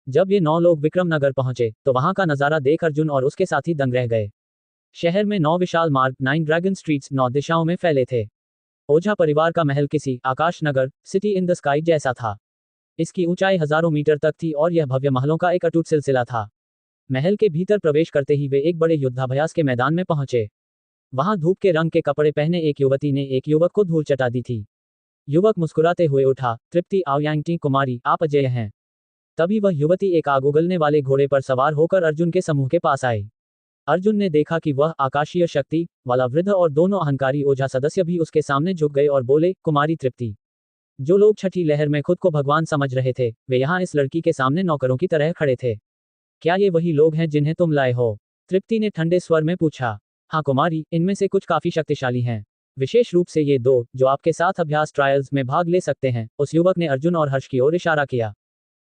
जब ये 9 लोग विक्रम नगर पहुंचे, तो वहां का नजारा देख अर्जुन और उसके साथी दंग रह गए। शहर में 9 विशाल मार्ग 9 ड्रैगन स्ट्रीट्स 9 दिशाओं में फैले थे। ओझा परिवार का महल किसी आकाश नगर सिटी इन द स्काई जैसा था। इसकी ऊंचाई हजारों मीटर तक थी और यह भव्य महलों का एक अटूट सिलसिला था। महल के भीतर प्रवेश करते ही वे एक बड़े युद्धाभ्यास के मैदान में पहुंचे। वहां धूप के रंग के कपड़े पहने एक युवती ने एक युवक को धूल चटा दी थी। युवक मुस्कुराते हुए उठा, तृप्ति आओयांग कुमारी, आप अजय हैं। तभी वह युवती एक आग उगलने वाले घोड़े पर सवार होकर अर्जुन के समूह के पास आई। अर्जुन ने देखा कि वह आकाशीय शक्ति वाला वृद्ध और दोनों अहंकारी ओझा सदस्य भी उसके सामने झुक गए और बोले, कुमारी तृप्ति। जो लोग छठी लहर में खुद को भगवान समझ रहे थे, वे यहाँ इस लड़की के सामने नौकरों की तरह खड़े थे। क्या ये वही लोग हैं जिन्हें तुम लाए हो? तृप्ति ने ठंडे स्वर में पूछा। हाँ कुमारी, इनमें से कुछ काफी शक्तिशाली हैं। विशेष रूप से ये दो जो आपके साथ अभ्यास ट्रायल्स में भाग ले सकते हैं। उस युवक ने अर्जुन और हर्ष की ओर इशारा किया।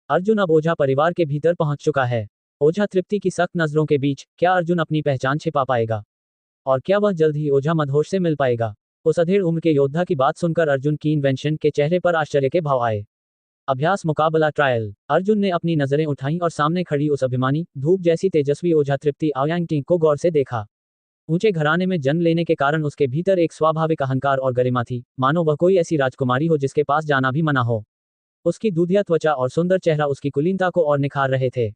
अर्जुन अब ओझा परिवार के भीतर पहुंच चुका है। ओझा तृप्ति की सख्त नजरों के बीच क्या अर्जुन अपनी पहचान छिपा पाएगा? और क्या वह जल्द ही ओझा मदहोश से मिल पाएगा? उस अधेड़ उम्र के योद्धा की बात सुनकर अर्जुन की इन्वेंशन के चेहरे पर आश्चर्य के भाव आए। अभ्यास मुकाबला ट्रायल। अर्जुन ने अपनी नजरें उठाईं और सामने खड़ी उस अभिमानी, धूप जैसी तेजस्वी ओझा तृप्ति आयांगटिंग को गौर से देखा। ऊंचे घराने में जन्म लेने के कारण उसके भीतर एक स्वाभाविक अहंकार और गरिमा थी, मानो वह कोई ऐसी राजकुमारी हो जिसके पास जाना भी मना हो। उसकी दूधिया त्वचा और सुंदर चेहरा उसकी कुलीनता को और निखार रहे थे।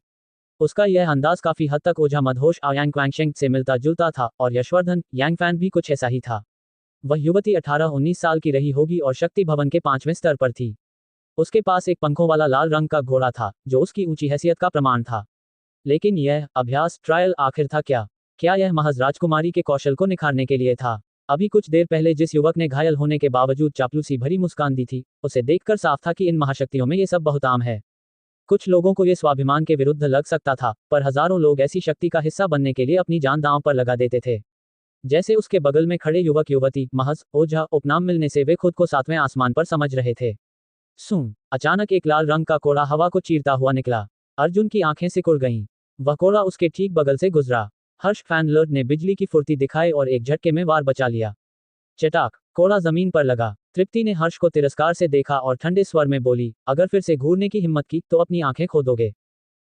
उसका यह अंदाज काफी हद तक ओझा मदहोश आयांग क्वैंगशेंग से मिलता जुलता था, और यशवर्धन यांगफैन भी कुछ ऐसा ही था। वह युवती 18-19 साल की रही होगी और शक्ति भवन के 5वें स्तर पर थी। उसके पास एक पंखों वाला लाल रंग का घोड़ा था, जो उसकी ऊंची हैसियत का प्रमाण था। लेकिन यह अभ्यास ट्रायल आखिर था क्या? क्या यह महज राजकुमारी के कौशल को निखारने के लिए था? अभी कुछ देर पहले जिस युवक ने घायल होने के बावजूद चापलूसी भरी मुस्कान दी थी, उसे देखकर साफ था कि इन महाशक्तियों में ये सब बहुत आम है। कुछ लोगों को ये स्वाभिमान के विरुद्ध लग सकता था, पर हजारों लोग ऐसी शक्ति का हिस्सा बनने के लिए अपनी जान दांव पर लगा देते थे। जैसे उसके बगल में खड़े युवक युवती, महज ओझा उपनाम मिलने से वे खुद को 7वें आसमान पर समझ रहे थे। अचानक एक लाल रंग का कोड़ा हवा को चीरता हुआ निकला। अर्जुन की आंखें सिकुड़ गईं। वह कोड़ा उसके ठीक बगल से गुजरा। हर्ष फैनलर्ड ने बिजली की फुर्ती दिखाई और एक झटके में वार बचा लिया। चटाक, कोड़ा जमीन पर लगा। तृप्ति ने हर्ष को तिरस्कार से देखा और ठंडे स्वर में बोली, अगर फिर से घूरने की हिम्मत की तो अपनी आंखें खो दोगे।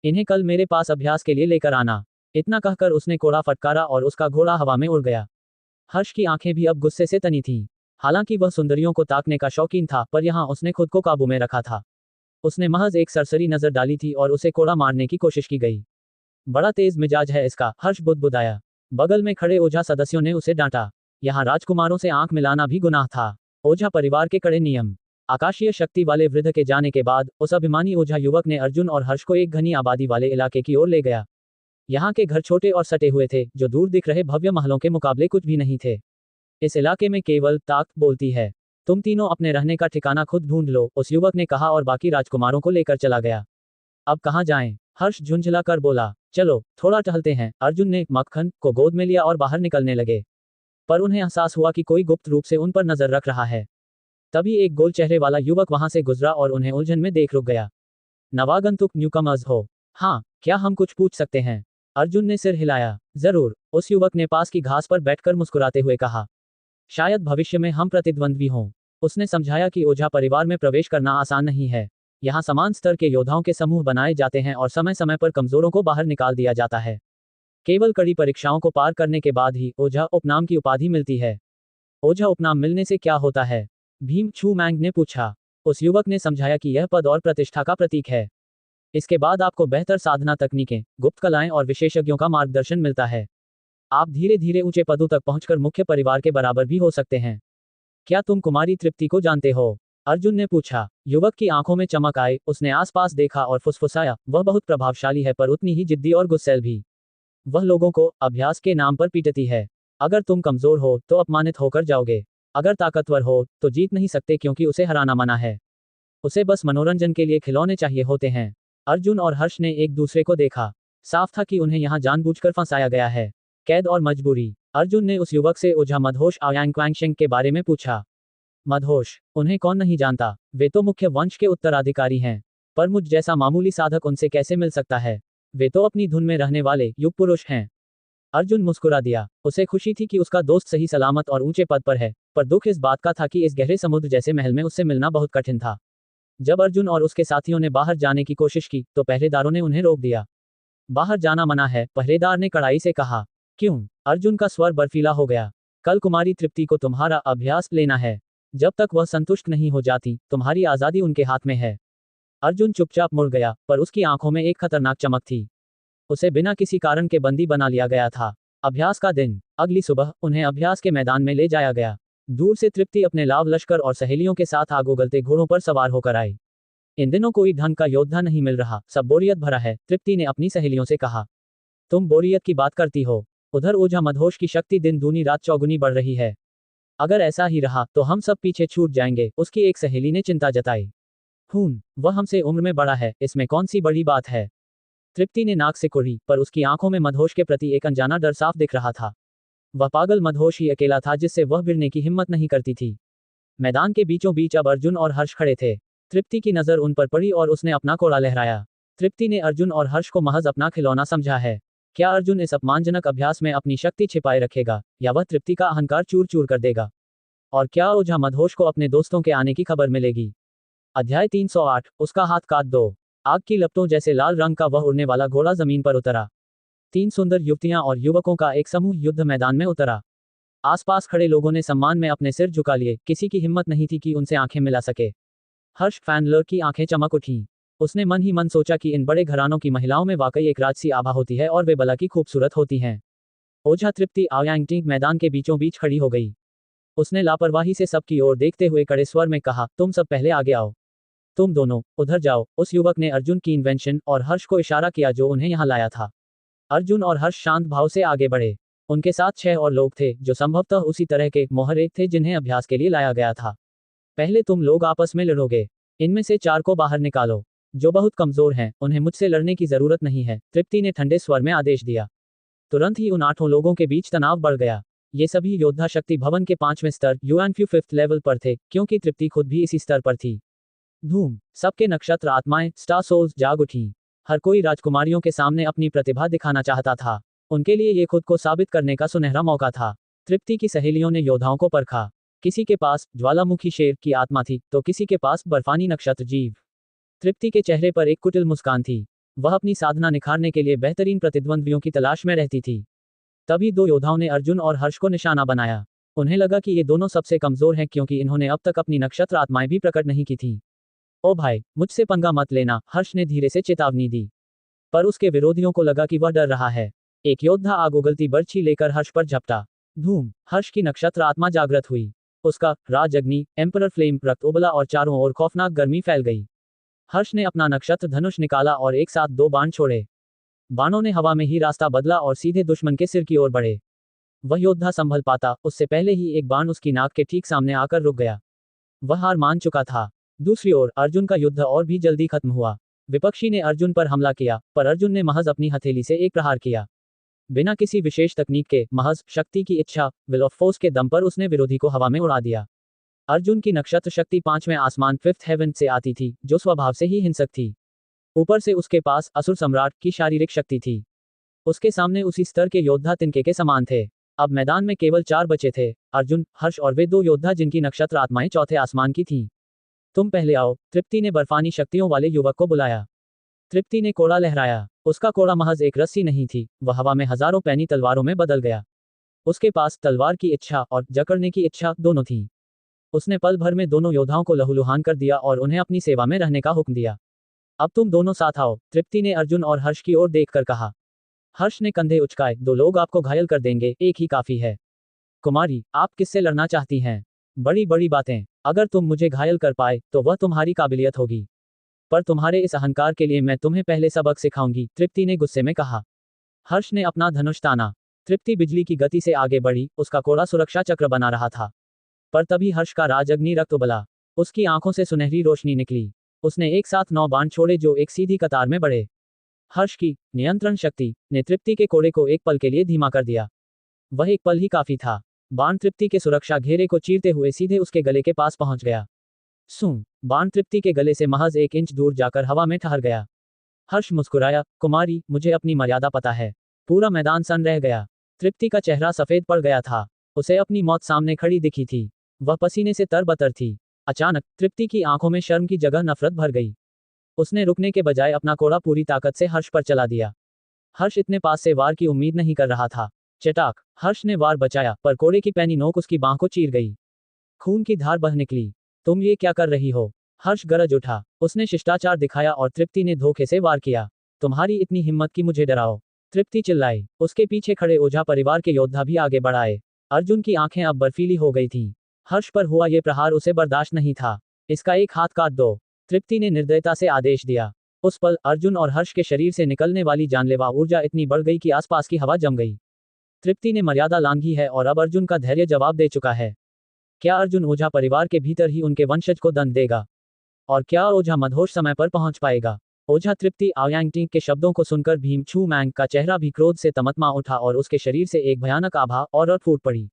इन्हें कल मेरे पास अभ्यास के लिए लेकर आना। इतना कहकर उसने कोड़ा फटकारा और उसका घोड़ा हवा में उड़ गया। हर्ष की आंखें भी अब गुस्से से तनी थीं। हालांकि वह सुंदरियों को ताकने का शौकीन था, पर यहां उसने खुद को काबू में रखा था। उसने महज एक सरसरी नजर डाली थी और उसे कोड़ा मारने की कोशिश की गई। बड़ा तेज मिजाज है इसका, हर्ष बुदबुदाया। बगल में खड़े ओझा सदस्यों ने उसे डांटा। यहाँ राजकुमारों से आंख मिलाना भी गुनाह था। ओझा परिवार के कड़े नियम। आकाशीय शक्ति वाले वृद्ध के जाने के बाद उस अभिमानी ओझा युवक ने अर्जुन और हर्ष को एक घनी आबादी वाले इलाके की ओर ले गया। यहाँ के घर छोटे और सटे हुए थे, जो दूर दिख रहे भव्य महलों के मुकाबले कुछ भी नहीं थे। इस इलाके में केवल ताकत बोलती है। तुम तीनों अपने रहने का ठिकाना खुद ढूंढ लो, उस युवक ने कहा और बाकी राजकुमारों को लेकर चला गया। अब कहाँ जाएं? हर्ष झुंझला कर बोला। चलो थोड़ा टहलते हैं। अर्जुन ने मक्खन को गोद में लिया और बाहर निकलने लगे, पर उन्हें एहसास हुआ कि कोई गुप्त रूप से उन पर नजर रख रहा है। तभी एक गोल चेहरे वाला युवक वहां से गुजरा और उन्हें उलझन में देख रुक गया। नवागंतुक न्यूकमर्स हो? हाँ, क्या हम कुछ पूछ सकते हैं? अर्जुन ने सिर हिलाया। जरूर, उस युवक ने पास की घास पर बैठकर मुस्कुराते हुए कहा। शायद भविष्य में हम प्रतिद्वंद्वी हों। उसने समझाया कि ओझा परिवार में प्रवेश करना आसान नहीं है। यहाँ समान स्तर के योद्धाओं के समूह बनाए जाते हैं और समय समय पर कमजोरों को बाहर निकाल दिया जाता है। केवल कड़ी परीक्षाओं को पार करने के बाद ही ओझा उपनाम की उपाधि मिलती है। ओझा उपनाम मिलने से क्या होता है? भीम छू मैंग ने पूछा। उस युवक ने समझाया कि यह पद और प्रतिष्ठा का प्रतीक है। इसके बाद आपको बेहतर साधना तकनीकें, गुप्त कलाएं और विशेषज्ञों का मार्गदर्शन मिलता है। आप धीरे धीरे ऊंचे पदों तक पहुंचकर मुख्य परिवार के बराबर भी हो सकते हैं। क्या तुम कुमारी तृप्ति को जानते हो? अर्जुन ने पूछा। युवक की आंखों में चमक आई। उसने आसपास देखा और फुसफुसाया, वह बहुत प्रभावशाली है, पर उतनी ही जिद्दी और गुस्सैल भी। वह लोगों को अभ्यास के नाम पर पीटती है। अगर तुम कमजोर हो तो अपमानित होकर जाओगे। अगर ताकतवर हो तो जीत नहीं सकते, क्योंकि उसे हराना मना है। उसे बस मनोरंजन के लिए खिलौने चाहिए होते हैं। अर्जुन और हर्ष ने एक दूसरे को देखा। साफ था कि उन्हें यहाँ जानबूझकर फंसाया गया है। कैद और मजबूरी। अर्जुन ने उस युवक से ओझा मदहोश आयांग क्वैंगशेंग के बारे में पूछा। मदहोश? उन्हें कौन नहीं जानता? वे तो मुख्य वंश के उत्तराधिकारी हैं। पर मुझ जैसा मामूली साधक उनसे कैसे मिल सकता है? वे तो अपनी धुन में रहने वाले युग पुरुष हैं। अर्जुन मुस्कुरा दिया। उसे खुशी थी कि उसका दोस्त सही सलामत और ऊंचे पद पर है, पर दुख इस बात का था कि इस गहरे समुद्र जैसे महल में उससे मिलना बहुत कठिन था। जब अर्जुन और उसके साथियों ने बाहर जाने की कोशिश की तो पहरेदारों ने उन्हें रोक दिया। बाहर जाना मना है, पहरेदार ने कड़ाई से कहा। क्यों? अर्जुन का स्वर बर्फीला हो गया। कल कुमारी तृप्ति को तुम्हारा अभ्यास लेना है। जब तक वह संतुष्ट नहीं हो जाती, तुम्हारी आजादी उनके हाथ में है। अर्जुन चुपचाप मुड़ गया, पर उसकी आंखों में एक खतरनाक चमक थी। उसे बिना किसी कारण के बंदी बना लिया गया था। अभ्यास का दिन। अगली सुबह उन्हें अभ्यास के मैदान में ले जाया गया। दूर से तृप्ति अपने लाव लश्कर और सहेलियों के साथ आग उगलते घोड़ों पर सवार होकर आई। इन दिनों कोई ढंग का योद्धा नहीं मिल रहा, सब बोरियत भरा है, तृप्ति ने अपनी सहेलियों से कहा। तुम बोरियत की बात करती हो? उधर ओझा मदहोश की शक्ति दिन दूनी रात चौगुनी बढ़ रही है। अगर ऐसा ही रहा तो हम सब पीछे छूट जाएंगे, उसकी एक सहेली ने चिंता जताई। वह हमसे उम्र में बड़ा है, इसमें कौन सी बड़ी बात है? तृप्ति ने नाक से कुड़ी, पर उसकी आंखों में मदहोश के प्रति एक अनजाना डर साफ दिख रहा था। वह पागल मदहोश ही अकेला था जिससे वह गिरने की हिम्मत नहीं करती थी। मैदान के बीचों बीच अब अर्जुन और हर्ष खड़े थे। तृप्ति की नजर उन पर पड़ी और उसने अपना कोड़ा लहराया। तृप्ति ने अर्जुन और हर्ष को महज अपना खिलौना समझा है। क्या अर्जुन इस अपमानजनक अभ्यास में अपनी शक्ति छिपाए रखेगा, या वह तृप्ति का अहंकार चूर चूर कर देगा? और क्या ओझा मदहोश को अपने दोस्तों के आने की खबर मिलेगी? अध्याय 308, उसका हाथ काट दो। आग की लपटों जैसे लाल रंग का वह उड़ने वाला घोड़ा जमीन पर उतरा। 3 सुंदर युवतियां और युवकों का एक समूह युद्ध मैदान में उतरा। आसपास खड़े लोगों ने सम्मान में अपने सिर झुका लिए, किसी की हिम्मत नहीं थी कि उनसे आंखें मिला सके। हर्ष फैंडलर की आंखें चमक उठीं। उसने मन ही मन सोचा कि इन बड़े घरानों की महिलाओं में वाकई एक राजसी आभा होती है और वे भला की खूबसूरत होती हैं। ओझा तृप्ति आयांगटिंग मैदान के बीचों बीच खड़ी हो गई। उसने लापरवाही से सबकी ओर देखते हुए कड़े स्वर में कहा, तुम सब पहले आगे आओ। तुम दोनों उधर जाओ। उस युवक ने अर्जुन की इन्वेंशन और हर्ष को इशारा किया जो उन्हें यहाँ लाया था। अर्जुन और हर्ष शांत भाव से आगे बढ़े। उनके साथ 6 और लोग थे जो संभवतः उसी तरह के मोहरे थे जिन्हें अभ्यास के लिए लाया गया था। पहले तुम लोग आपस में लड़ोगे। इनमें से 4 को बाहर निकालो। जो बहुत कमजोर हैं, उन्हें मुझसे लड़ने की जरूरत नहीं है, तृप्ति ने ठंडे स्वर में आदेश दिया। तुरंत ही उन 8 लोगों के बीच तनाव बढ़ गया। ये सभी योद्धा शक्ति भवन के 5वें स्तर यूएनफ्यू 5th लेवल पर थे, क्योंकि तृप्ति खुद भी इसी स्तर पर थी। धूम। सबके नक्षत्र आत्माएं स्टार सोल्स जाग उठी। हर कोई राजकुमारियों के सामने अपनी प्रतिभा दिखाना चाहता था। उनके लिए ये खुद को साबित करने का सुनहरा मौका था। तृप्ति की सहेलियों ने योद्धाओं को परखा। किसी के पास ज्वालामुखी शेर की आत्मा थी तो किसी के पास बर्फानी नक्षत्र जीव। तृप्ति के चेहरे पर एक कुटिल मुस्कान थी। वह अपनी साधना निखारने के लिए बेहतरीन प्रतिद्वंद्वियों की तलाश में रहती थी। तभी 2 योद्धाओं ने अर्जुन और हर्ष को निशाना बनाया। उन्हें लगा कि ये दोनों सबसे कमजोर हैं क्योंकि इन्होंने अब तक अपनी नक्षत्र आत्माएं भी प्रकट नहीं की थी। ओ भाई, मुझसे पंगा मत लेना, हर्ष ने धीरे से चेतावनी दी। पर उसके विरोधियों को लगा कि वह डर रहा है। एक योद्धा आग उगलती बर्छी लेकर हर्ष पर झपटा। धूम। हर्ष की नक्षत्र आत्मा जागृत हुई। उसका राज अग्नि एम्परर फ्लेम रक्त उबला और चारों ओर खौफनाक गर्मी फैल गई। हर्ष ने अपना नक्षत्र धनुष निकाला और एक साथ 2 बाण छोड़े। बाणों ने हवा में ही रास्ता बदला और सीधे दुश्मन के सिर की ओर बढ़े। वह योद्धा संभल पाता उससे पहले ही एक बाण उसकी नाक के ठीक सामने आकर रुक गया। वह हार मान चुका था। दूसरी ओर अर्जुन का युद्ध और भी जल्दी खत्म हुआ। विपक्षी ने अर्जुन पर हमला किया, पर अर्जुन ने महज अपनी हथेली से एक प्रहार किया। बिना किसी विशेष तकनीक के, महज शक्ति की इच्छा, विल ऑफ फोर्स के दम पर उसने विरोधी को हवा में उड़ा दिया। अर्जुन की नक्षत्र शक्ति 5वें आसमान 5th हेवन से आती थी, जो स्वभाव से ही हिंसक थी। ऊपर से उसके पास असुर सम्राट की शारीरिक शक्ति थी। उसके सामने उसी स्तर के योद्धा तिनके के समान थे। अब मैदान में केवल 4 बचे थे, अर्जुन, हर्ष और वे 2 योद्धा जिनकी नक्षत्र आत्माएं 4थे आसमान की थीं। तुम पहले आओ, तृप्ति ने बर्फानी शक्तियों वाले युवक को बुलाया। तृप्ति ने कोड़ा लहराया। उसका कोड़ा महज एक रस्सी नहीं थी, वह हवा में हजारों पैनी तलवारों में बदल गया। उसके पास तलवार की इच्छा और जकड़ने की इच्छा दोनों थी। उसने पल भर में दोनों योद्धाओं को लहूलुहान कर दिया और उन्हें अपनी सेवा में रहने का हुक्म दिया। अब तुम दोनों साथ आओ, तृप्ति ने अर्जुन और हर्ष की ओर देखकर कहा। हर्ष ने कंधे उचकाए, 2 लोग आपको घायल कर देंगे, एक ही काफी है। कुमारी, आप किससे लड़ना चाहती हैं? बड़ी बड़ी बातें। अगर तुम मुझे घायल कर पाए तो वह तुम्हारी काबिलियत होगी, पर तुम्हारे इस अहंकार के लिए मैं तुम्हें पहले सबक सिखाऊंगी, तृप्ति ने गुस्से में कहा। हर्ष ने अपना धनुष ताना। तृप्ति बिजली की गति से आगे बढ़ी, उसका कोड़ा सुरक्षा चक्र बना रहा था। पर तभी हर्ष का राज अग्नि रक्त उबला। उसकी आंखों से सुनहरी रोशनी निकली। उसने एक साथ 9 बाण छोड़े जो एक सीधी कतार में बढ़े। हर्ष की नियंत्रण शक्ति ने तृप्ति के कोड़े को एक पल के लिए धीमा कर दिया। वह एक पल ही काफी था। बाण तृप्ति के सुरक्षा घेरे को चीरते हुए सीधे उसके गले के पास पहुंच गया। सूं। बाण तृप्ति के गले से महज 1 इंच दूर जाकर हवा में ठहर गया। हर्ष मुस्कुराया, कुमारी, मुझे अपनी मर्यादा पता है। पूरा मैदान सन्न रह गया। तृप्ति का चेहरा सफेद पड़ गया था। उसे अपनी मौत सामने खड़ी दिखी थी। वह पसीने से तरबतर थी। अचानक तृप्ति की आंखों में शर्म की जगह नफरत भर गई। उसने रुकने के बजाय अपना कोड़ा पूरी ताकत से हर्ष पर चला दिया। हर्ष इतने पास से वार की उम्मीद नहीं कर रहा था। चटाक। हर्ष ने वार बचाया, पर कोड़े की पैनी नोक उसकी बांह को चीर गई। खून की धार बह निकली। तुम ये क्या कर रही हो? हर्ष गरज उठा। उसने शिष्टाचार दिखाया और तृप्ति ने धोखे से वार किया। तुम्हारी इतनी हिम्मत कि मुझे डराओ, तृप्ति चिल्लाई। उसके पीछे खड़े ओझा परिवार के योद्धा भी आगे बढ़ आए। अर्जुन की आंखें अब बर्फीली हो गई थीं। हर्ष पर हुआ ये प्रहार उसे बर्दाश्त नहीं था। इसका एक हाथ काट दो, तृप्ति ने निर्दयता से आदेश दिया। उस पल अर्जुन और हर्ष के शरीर से निकलने वाली जानलेवा ऊर्जा इतनी बढ़ गई कि आसपास की हवा जम गई। तृप्ति ने मर्यादा लांघी है और अब अर्जुन का धैर्य जवाब दे चुका है। क्या अर्जुन ओझा परिवार के भीतर ही उनके वंशज को दंड देगा? और क्या ओझा मदहोश समय पर पहुंच पाएगा? ओझा तृप्ति आयांगटिंग के शब्दों को सुनकर भीम छू मैंग का चेहरा भी क्रोध से तमतमा उठा और उसके शरीर से एक भयानक आभा और फूट पड़ी।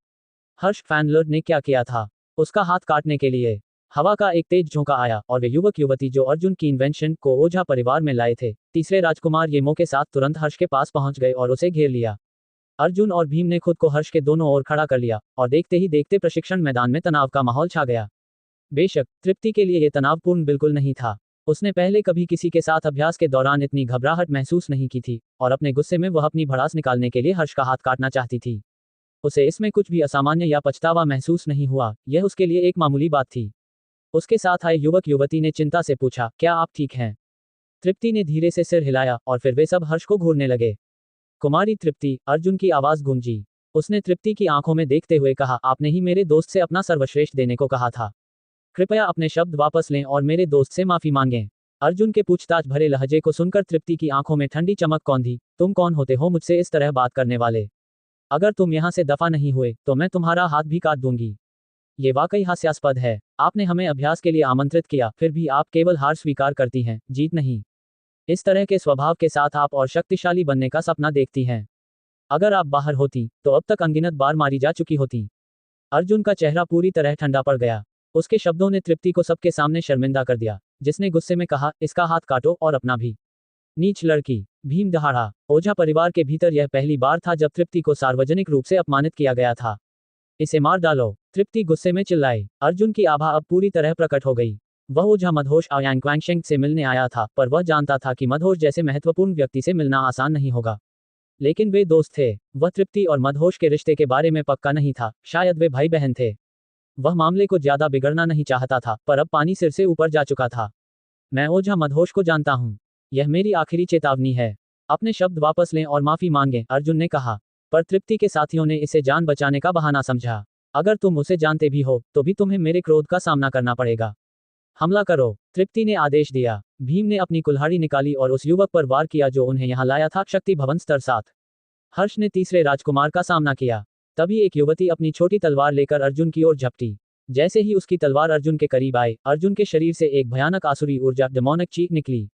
हर्ष फैंडलर ने क्या किया था? उसका हाथ काटने के लिए हवा का एक तेज झोंका आया और वे युवक युवती जो अर्जुन की इन्वेंशन को ओझा परिवार में लाए थे, तीसरे राजकुमार येमो के साथ तुरंत हर्ष के पास पहुंच गए और उसे घेर लिया। अर्जुन और भीम ने खुद को हर्ष के दोनों ओर खड़ा कर लिया और देखते ही देखते प्रशिक्षण मैदान में तनाव का माहौल छा गया। बेशक तृप्ति के लिए यह तनावपूर्ण बिल्कुल नहीं था। उसने पहले कभी किसी के साथ अभ्यास के दौरान इतनी घबराहट महसूस नहीं की थी और अपने गुस्से में वह अपनी भड़ास निकालने के लिए हर्ष का हाथ काटना चाहती थी। उसे इसमें कुछ भी असामान्य या पछतावा महसूस नहीं हुआ, यह उसके लिए एक मामूली बात थी। उसके साथ आए युवक युवती ने चिंता से पूछा, क्या आप ठीक हैं? तृप्ति ने धीरे से सिर हिलाया और फिर वे सब हर्ष को घूरने लगे। कुमारी तृप्ति, अर्जुन की आवाज गूंजी। उसने तृप्ति की आंखों में देखते हुए कहा, आपने ही मेरे दोस्त से अपना सर्वश्रेष्ठ देने को कहा था। कृपया अपने शब्द वापस लें और मेरे दोस्त से माफी मांगें। अर्जुन के पूछताछ भरे लहजे को सुनकर तृप्ति की आंखों में ठंडी चमक कौंधी। तुम कौन होते हो मुझसे इस तरह बात करने वाले? अगर तुम यहाँ से दफा नहीं हुए तो मैं तुम्हारा हाथ भी काट दूंगी। ये वाकई हास्यास्पद है। आपने हमें अभ्यास के लिए आमंत्रित किया, फिर भी आप केवल हार स्वीकार करती हैं, जीत नहीं। इस तरह के स्वभाव के साथ आप और शक्तिशाली बनने का सपना देखती हैं। अगर आप बाहर होती तो अब तक अनगिनत बार मारी जा चुकी होती। अर्जुन का चेहरा पूरी तरह ठंडा पड़ गया। उसके शब्दों ने तृप्ति को सबके सामने शर्मिंदा कर दिया, जिसने गुस्से में कहा, इसका हाथ काटो और अपना भी। नीच लड़की, भीम दहाड़ा। ओझा परिवार के भीतर यह पहली बार था जब तृप्ति को सार्वजनिक रूप से अपमानित किया गया था। इसे मार डालो, तृप्ति गुस्से में चिल्लाई। अर्जुन की आभा अब पूरी तरह प्रकट हो गई। वह ओझा मदहोश आयांग क्वैंगशेंग से मिलने आया था, पर वह जानता था कि मदहोश जैसे महत्वपूर्ण व्यक्ति से मिलना आसान नहीं होगा। लेकिन वे दोस्त थे। वह तृप्ति और मदहोश के रिश्ते के बारे में पक्का नहीं था, शायद वे भाई बहन थे। वह मामले को ज्यादा बिगड़ना नहीं चाहता था, पर अब पानी सिर से ऊपर जा चुका था। मैं ओझा मदहोश को जानता हूँ। यह मेरी आखिरी चेतावनी है। अपने शब्द वापस लें और माफी मांगें, अर्जुन ने कहा। पर तृप्ति के साथियों ने इसे जान बचाने का बहाना समझा। अगर तुम उसे जानते भी हो तो भी तुम्हें मेरे क्रोध का सामना करना पड़ेगा। हमला करो, तृप्ति ने आदेश दिया। भीम ने अपनी कुल्हाड़ी निकाली और उस युवक पर वार किया जो उन्हें यहाँ लाया था, शक्ति भवन स्तर 7। हर्ष ने तीसरे राजकुमार का सामना किया। तभी एक युवती अपनी छोटी तलवार लेकर अर्जुन की ओर झपटी। जैसे ही उसकी तलवार अर्जुन के करीब आई, अर्जुन के शरीर से एक भयानक आसुरी ऊर्जा डेमोनिक चीख निकली।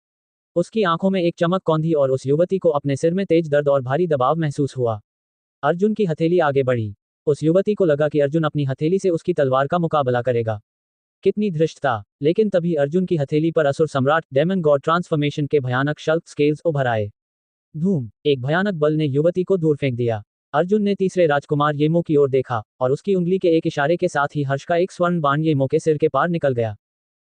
उसकी आंखों में एक चमक कौंधी और उस युवती को अपने सिर में तेज दर्द और भारी दबाव महसूस हुआ। अर्जुन की हथेली आगे बढ़ी। उस युवती को लगा कि अर्जुन अपनी हथेली से उसकी तलवार का मुकाबला करेगा। कितनी धृष्टता! लेकिन तभी अर्जुन की हथेली पर असुर सम्राट डेमन गॉड ट्रांसफॉर्मेशन के भयानक शल्क स्केल्स उभर आए। धूम! एक भयानक बल ने युवती को दूर फेंक दिया। अर्जुन ने तीसरे राजकुमार येमो की ओर देखा और उसकी उंगली के एक इशारे के साथ ही हर्ष का एक स्वर्ण बाण येमो के सिर के पार निकल गया।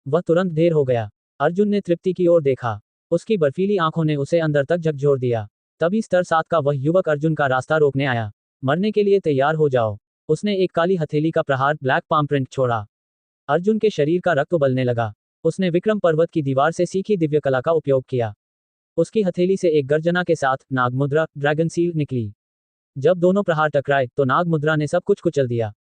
वह तुरंत ढेर हो गया। अर्जुन ने तृप्ति की ओर देखा। उसकी बर्फीली आंखों ने उसे अंदर तक झकझोर दिया। तभी स्तर 7 का वह युवक अर्जुन का रास्ता रोकने आया। मरने के लिए तैयार हो जाओ। उसने एक काली हथेली का प्रहार ब्लैक पाम प्रिंट छोड़ा। अर्जुन के शरीर का रक्त उबलने लगा। उसने विक्रम पर्वत की दीवार से सीखी दिव्य कला का उपयोग किया। उसकी हथेली से एक गर्जना के साथ नाग मुद्रा ड्रैगन सील निकली। जब दोनों प्रहार टकराए तो नाग मुद्रा ने सब कुछ कुचल दिया।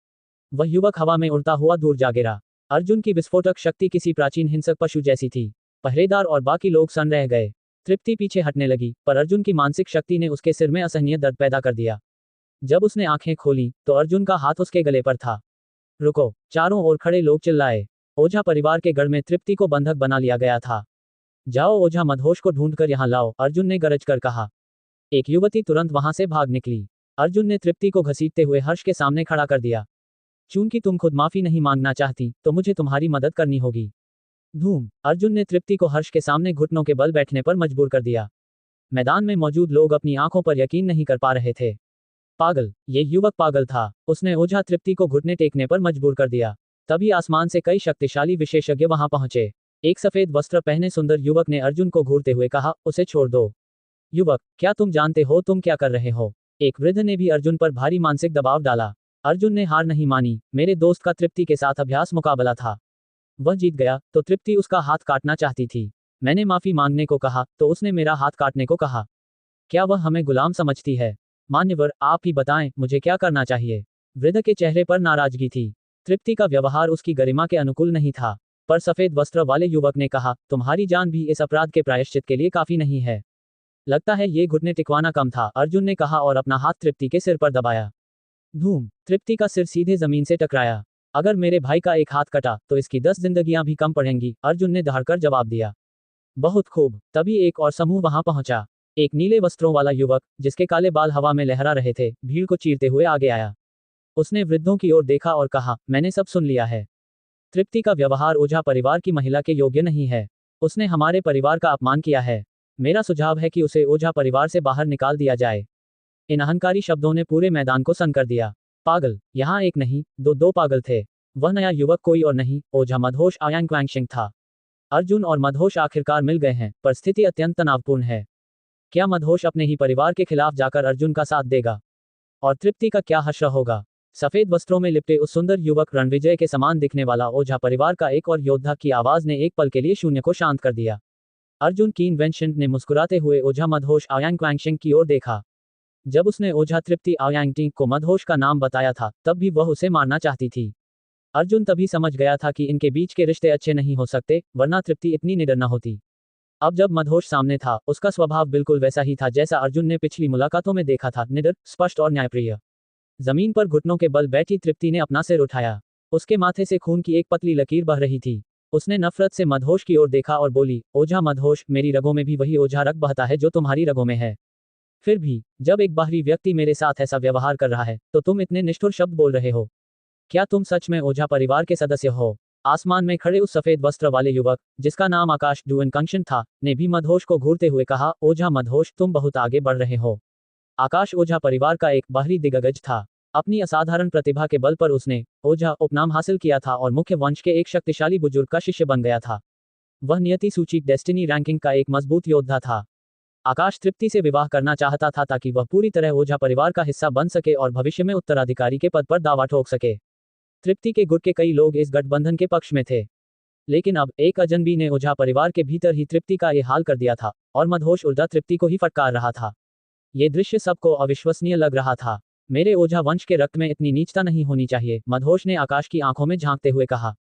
वह युवक हवा में उड़ता हुआ दूर जा गिरा। अर्जुन की विस्फोटक शक्ति किसी प्राचीन हिंसक पशु जैसी थी। पहरेदार और बाकी लोग सन्न रह गए। तृप्ति पीछे हटने लगी, पर अर्जुन की मानसिक शक्ति ने उसके सिर में असहनीय दर्द पैदा कर दिया। जब उसने आंखें खोली तो अर्जुन का हाथ उसके गले पर था। रुको! चारों ओर खड़े लोग चिल्लाए। ओझा परिवार के गढ़ में तृप्ति को बंधक बना लिया गया था। जाओ ओझा मदहोश को ढूंढकर यहाँ लाओ, अर्जुन ने गरज कर कहा। एक युवती तुरंत वहां से भाग निकली। अर्जुन ने तृप्ति को घसीटते हुए हर्ष के सामने खड़ा कर दिया। चूंकि तुम खुद माफी नहीं मांगना चाहती तो मुझे तुम्हारी मदद करनी होगी। धूम! अर्जुन ने तृप्ति को हर्ष के सामने घुटनों के बल बैठने पर मजबूर कर दिया। मैदान में मौजूद लोग अपनी आंखों पर यकीन नहीं कर पा रहे थे। पागल! ये युवक पागल था। उसने ओझा तृप्ति को घुटने टेकने पर मजबूर कर दिया। तभी आसमान से कई शक्तिशाली विशेषज्ञ वहां पहुंचे। एक सफेद वस्त्र पहने सुंदर युवक ने अर्जुन को घूरते हुए कहा, उसे छोड़ दो। युवक, क्या तुम जानते हो तुम क्या कर रहे हो? एक वृद्ध ने भी अर्जुन पर भारी मानसिक दबाव डाला। अर्जुन ने हार नहीं मानी। मेरे दोस्त का तृप्ति के साथ अभ्यास मुकाबला था। वह जीत गया तो तृप्ति उसका हाथ काटना चाहती थी। मैंने माफी मांगने को कहा तो उसने मेरा हाथ काटने को कहा। क्या वह हमें गुलाम समझती है? मान्यवर, आप ही बताएं, मुझे क्या करना चाहिए? वृद्ध के चेहरे पर नाराजगी थी। तृप्ति का व्यवहार उसकी गरिमा के अनुकूल नहीं था। पर सफेद वस्त्र वाले युवक ने कहा, तुम्हारी जान भी इस अपराध के प्रायश्चित के लिए काफी नहीं है। लगता है ये घुटने टिकवाना कम था, अर्जुन ने कहा और अपना हाथ तृप्ति के सिर पर दबाया। धूम! तृप्ति का सिर सीधे जमीन से टकराया। अगर मेरे भाई का एक हाथ कटा तो इसकी 10 जिंदगियां भी कम पड़ेंगी, अर्जुन ने दहाड़कर जवाब दिया। बहुत खूब। तभी एक और समूह वहां पहुंचा। एक नीले वस्त्रों वाला युवक, जिसके काले बाल हवा में लहरा रहे थे, भीड़ को चीरते हुए आगे आया। उसने वृद्धों की ओर देखा और कहा, मैंने सब सुन लिया है। तृप्ति का व्यवहार ओझा परिवार की महिला के योग्य नहीं है। उसने हमारे परिवार का अपमान किया है। मेरा सुझाव है कि उसे ओझा परिवार से बाहर निकाल दिया जाए। इन अहंकारी शब्दों ने पूरे मैदान को सन्न कर दिया। पागल, यहाँ एक नहीं, दो पागल थे। वह नया युवक कोई और नहीं, ओझा मदहोश आयांग क्वैंगशिंग था। अर्जुन और मदहोश आखिरकार मिल गए हैं, पर स्थिति अत्यंत तनावपूर्ण है। क्या मदहोश अपने ही परिवार के खिलाफ जाकर अर्जुन का साथ देगा? और तृप्ति का क्या हश्र होगा? सफेद वस्त्रों में लिपटे उस सुंदर युवक, रणविजय के समान दिखने वाला ओझा परिवार का एक और योद्धा की आवाज ने एक पल के लिए शून्य को शांत कर दिया। अर्जुन कीन वेंशेंट ने मुस्कुराते हुए ओझा मदहोश आयांग क्वैंगशिंग की ओर देखा। जब उसने ओझा तृप्ति आयांगटिंग को मदहोश का नाम बताया था, तब भी वह उसे मारना चाहती थी। अर्जुन तभी समझ गया था कि इनके बीच के रिश्ते अच्छे नहीं हो सकते, वरना तृप्ति इतनी निडर न होती। अब जब मदहोश सामने था, उसका स्वभाव बिल्कुल वैसा ही था जैसा अर्जुन ने पिछली मुलाकातों में देखा था, निडर, स्पष्ट और न्यायप्रिय। जमीन पर घुटनों के बल बैठी तृप्ति ने अपना सिर उठाया। उसके माथे से खून की एक पतली लकीर बह रही थी। उसने नफरत से मदहोश की ओर देखा और बोली, ओझा मदहोश, मेरी रगों में भी वही ओझा रग बहता है जो तुम्हारी रगों में है। फिर भी, जब एक बाहरी व्यक्ति मेरे साथ ऐसा व्यवहार कर रहा है, तो तुम इतने निष्ठुर शब्द बोल रहे हो। क्या तुम सच में ओझा परिवार के सदस्य हो? आसमान में खड़े उस सफेद वस्त्र वाले युवक, जिसका नाम आकाश डुएन कंशन था, ने भी मदहोश को घूरते हुए कहा, ओझा मदहोश, तुम बहुत आगे बढ़ रहे हो। आकाश ओझा परिवार का एक बाहरी दिग्गज था। अपनी असाधारण प्रतिभा के बल पर उसने ओझा उपनाम हासिल किया था और मुख्य वंश के एक शक्तिशाली बुजुर्ग का शिष्य बन गया था। वह नियति सूची डेस्टिनी रैंकिंग का एक मजबूत योद्धा था। आकाश तृप्ति से विवाह करना चाहता था ताकि वह पूरी तरह ओझा परिवार का हिस्सा बन सके और भविष्य में उत्तराधिकारी के पद पर दावा ठोक सके। तृप्ति के गुट के कई लोग इस गठबंधन के पक्ष में थे। लेकिन अब एक अजनबी ने ओझा परिवार के भीतर ही तृप्ति का ये हाल कर दिया था, और मदहोश उल्टा तृप्ति को ही फटकार रहा था। ये दृश्य सबको अविश्वसनीय लग रहा था। मेरे ओझा वंश के रक्त में इतनी नीचता नहीं होनी चाहिए, मदहोश ने आकाश की आंखों में झांकते हुए कहा।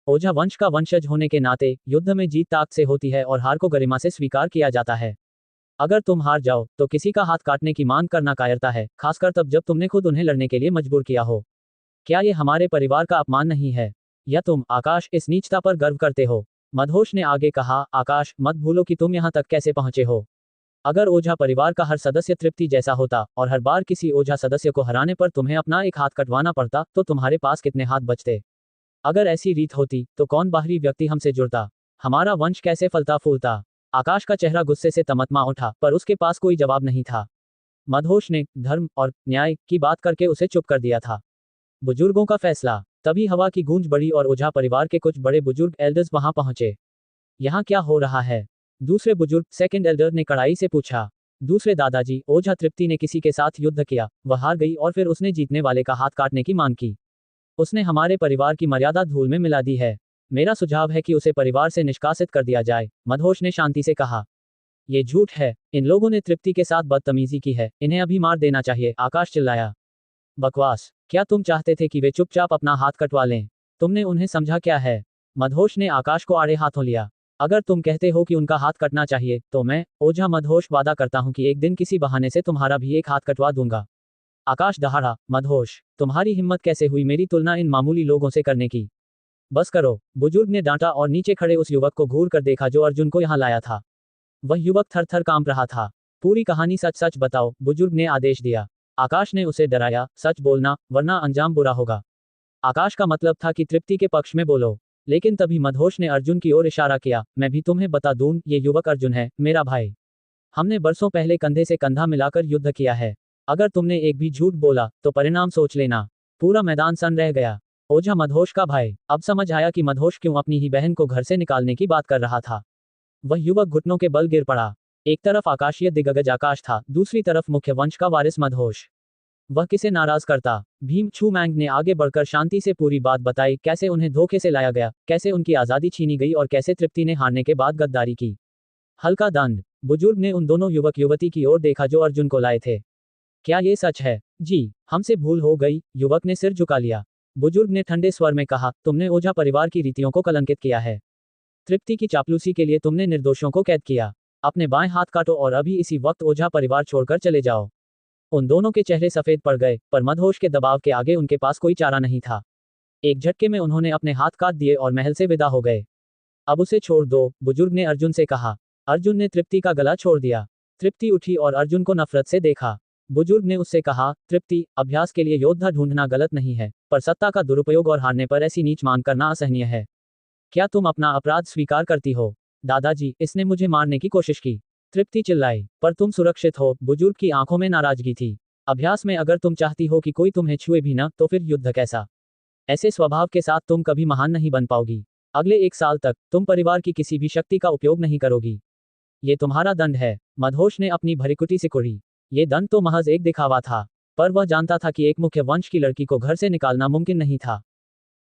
ओझा वंश का वंशज होने के नाते, युद्ध में जीत ताकत से होती है और हार को गरिमा से स्वीकार किया जाता है। अगर तुम हार जाओ, तो किसी का हाथ काटने की मांग करना कायरता है, खासकर तब जब तुमने खुद उन्हें लड़ने के लिए मजबूर किया हो। क्या ये हमारे परिवार का अपमान नहीं है? या तुम, आकाश, इस नीचता पर गर्व करते हो? मदहोश ने आगे कहा, आकाश, मत भूलो कि तुम यहाँ तक कैसे पहुंचे हो। अगर ओझा परिवार का हर सदस्य तृप्ति जैसा होता, और हर बार किसी ओझा सदस्य को हराने पर तुम्हें अपना एक हाथ कटवाना पड़ता, तो तुम्हारे पास कितने हाथ बचते? अगर ऐसी रीत होती, तो कौन बाहरी व्यक्ति हमसे जुड़ता? हमारा वंश कैसे फलता फूलता? आकाश का चेहरा गुस्से से तमतमा उठा, पर उसके पास कोई जवाब नहीं था। मदहोश ने धर्म और न्याय की बात करके उसे चुप कर दिया था। बुजुर्गों का फैसला। तभी हवा की गूंज बढ़ी और ओझा परिवार के कुछ बड़े बुजुर्ग एल्डर्स वहां पहुंचे। यहाँ क्या हो रहा है? दूसरे बुजुर्ग, सेकंड एल्डर, ने कड़ाई से पूछा। दूसरे दादाजी, ओझा तृप्ति ने किसी के साथ युद्ध किया, वह हार गई और फिर उसने जीतने वाले का हाथ काटने की मांग की। उसने हमारे परिवार की मर्यादा धूल में मिला दी है। मेरा सुझाव है कि उसे परिवार से निष्कासित कर दिया जाए, मदहोश ने शांति से कहा। ये झूठ है। इन लोगों ने तृप्ति के साथ बदतमीजी की है, इन्हें अभी मार देना चाहिए, आकाश चिल्लाया। बकवास। क्या तुम चाहते थे कि वे चुपचाप अपना हाथ कटवा लें? तुमने उन्हें समझा क्या है? मदहोश ने आकाश को आड़े हाथों लिया। अगर तुम कहते हो कि उनका हाथ कटना चाहिए, तो मैं, ओझा मदहोश, वादा करता हूं कि एक दिन किसी बहाने से तुम्हारा भी एक हाथ कटवा दूंगा। आकाश दहाड़ा, मदहोश, तुम्हारी हिम्मत कैसे हुई मेरी तुलना इन मामूली लोगों से करने की? बस करो, बुजुर्ग ने डांटा और नीचे खड़े उस युवक को घूर कर देखा जो अर्जुन को यहाँ लाया था। वह युवक थर थर कांप रहा था। पूरी कहानी सच सच बताओ, बुजुर्ग ने आदेश दिया। आकाश ने उसे डराया, सच बोलना, वरना अंजाम बुरा होगा। आकाश का मतलब था कि तृप्ति के पक्ष में बोलो। लेकिन तभी मदहोश ने अर्जुन की ओर इशारा किया, मैं भी तुम्हें बता दूं, ये युवक अर्जुन है, मेरा भाई। हमने बरसों पहले कंधे से कंधा मिलाकर युद्ध किया है। अगर तुमने एक भी झूठ बोला, तो परिणाम सोच लेना। पूरा मैदान सन्न रह गया। ओझा मदहोश का भाई। अब समझ आया कि मदहोश क्यों अपनी ही बहन को घर से निकालने की बात कर रहा था। वह युवक घुटनों के बल गिर पड़ा। एक तरफ आकाशीय दिग्गज आकाश था, दूसरी तरफ मुख्य वंश का वारिस मदहोश। वह किसे नाराज करता? भीम छू मैंग ने आगे बढ़कर शांति से पूरी बात बताई, कैसे उन्हें धोखे से लाया गया, कैसे उनकी आजादी छीनी गई और कैसे तृप्ति ने हारने के बाद गद्दारी की। हल्का दंड। बुजुर्ग ने उन दोनों युवक युवती की ओर देखा जो अर्जुन को लाए थे। क्या ये सच है? जी, हमसे भूल हो गई, युवक ने सिर झुका लिया। बुजुर्ग ने ठंडे स्वर में कहा, तुमने ओझा परिवार की रीतियों को कलंकित किया है। तृप्ति की चापलूसी के लिए तुमने निर्दोषों को कैद किया। अपने बाएं हाथ काटो और अभी इसी वक्त ओझा परिवार छोड़कर चले जाओ। उन दोनों के चेहरे सफेद पड़ गए, पर मदहोश के दबाव के आगे उनके पास कोई चारा नहीं था। एक झटके में उन्होंने अपने हाथ काट दिए और महल से विदा हो गए। अब उसे छोड़ दो, बुजुर्ग ने अर्जुन से कहा। अर्जुन ने तृप्ति का गला छोड़ दिया। तृप्ति उठी और अर्जुन को नफरत से देखा। बुजुर्ग ने उससे कहा, तृप्ति, अभ्यास के लिए योद्धा ढूंढना गलत नहीं है, पर सत्ता का दुरुपयोग और हारने पर ऐसी नीच मांग करना असहनीय है। क्या तुम अपना अपराध स्वीकार करती हो? दादाजी, इसने मुझे मारने की कोशिश की। तृप्ति चिल्लाई। पर तुम सुरक्षित हो, बुजुर्ग की आंखों में नाराजगी थी। अभ्यास में अगर तुम चाहती हो कि कोई तुम्हें छुए भी न, तो फिर युद्ध कैसा? ऐसे स्वभाव के साथ तुम कभी महान नहीं बन पाओगी। अगले 1 साल तक तुम परिवार की किसी भी शक्ति का उपयोग नहीं करोगी। ये तुम्हारा दंड है। मदहोश ने अपनी भरिकुटी सिकुड़ी। ये दंड तो महज एक दिखावा था, पर वह जानता था कि एक मुख्य वंश की लड़की को घर से निकालना मुमकिन नहीं था।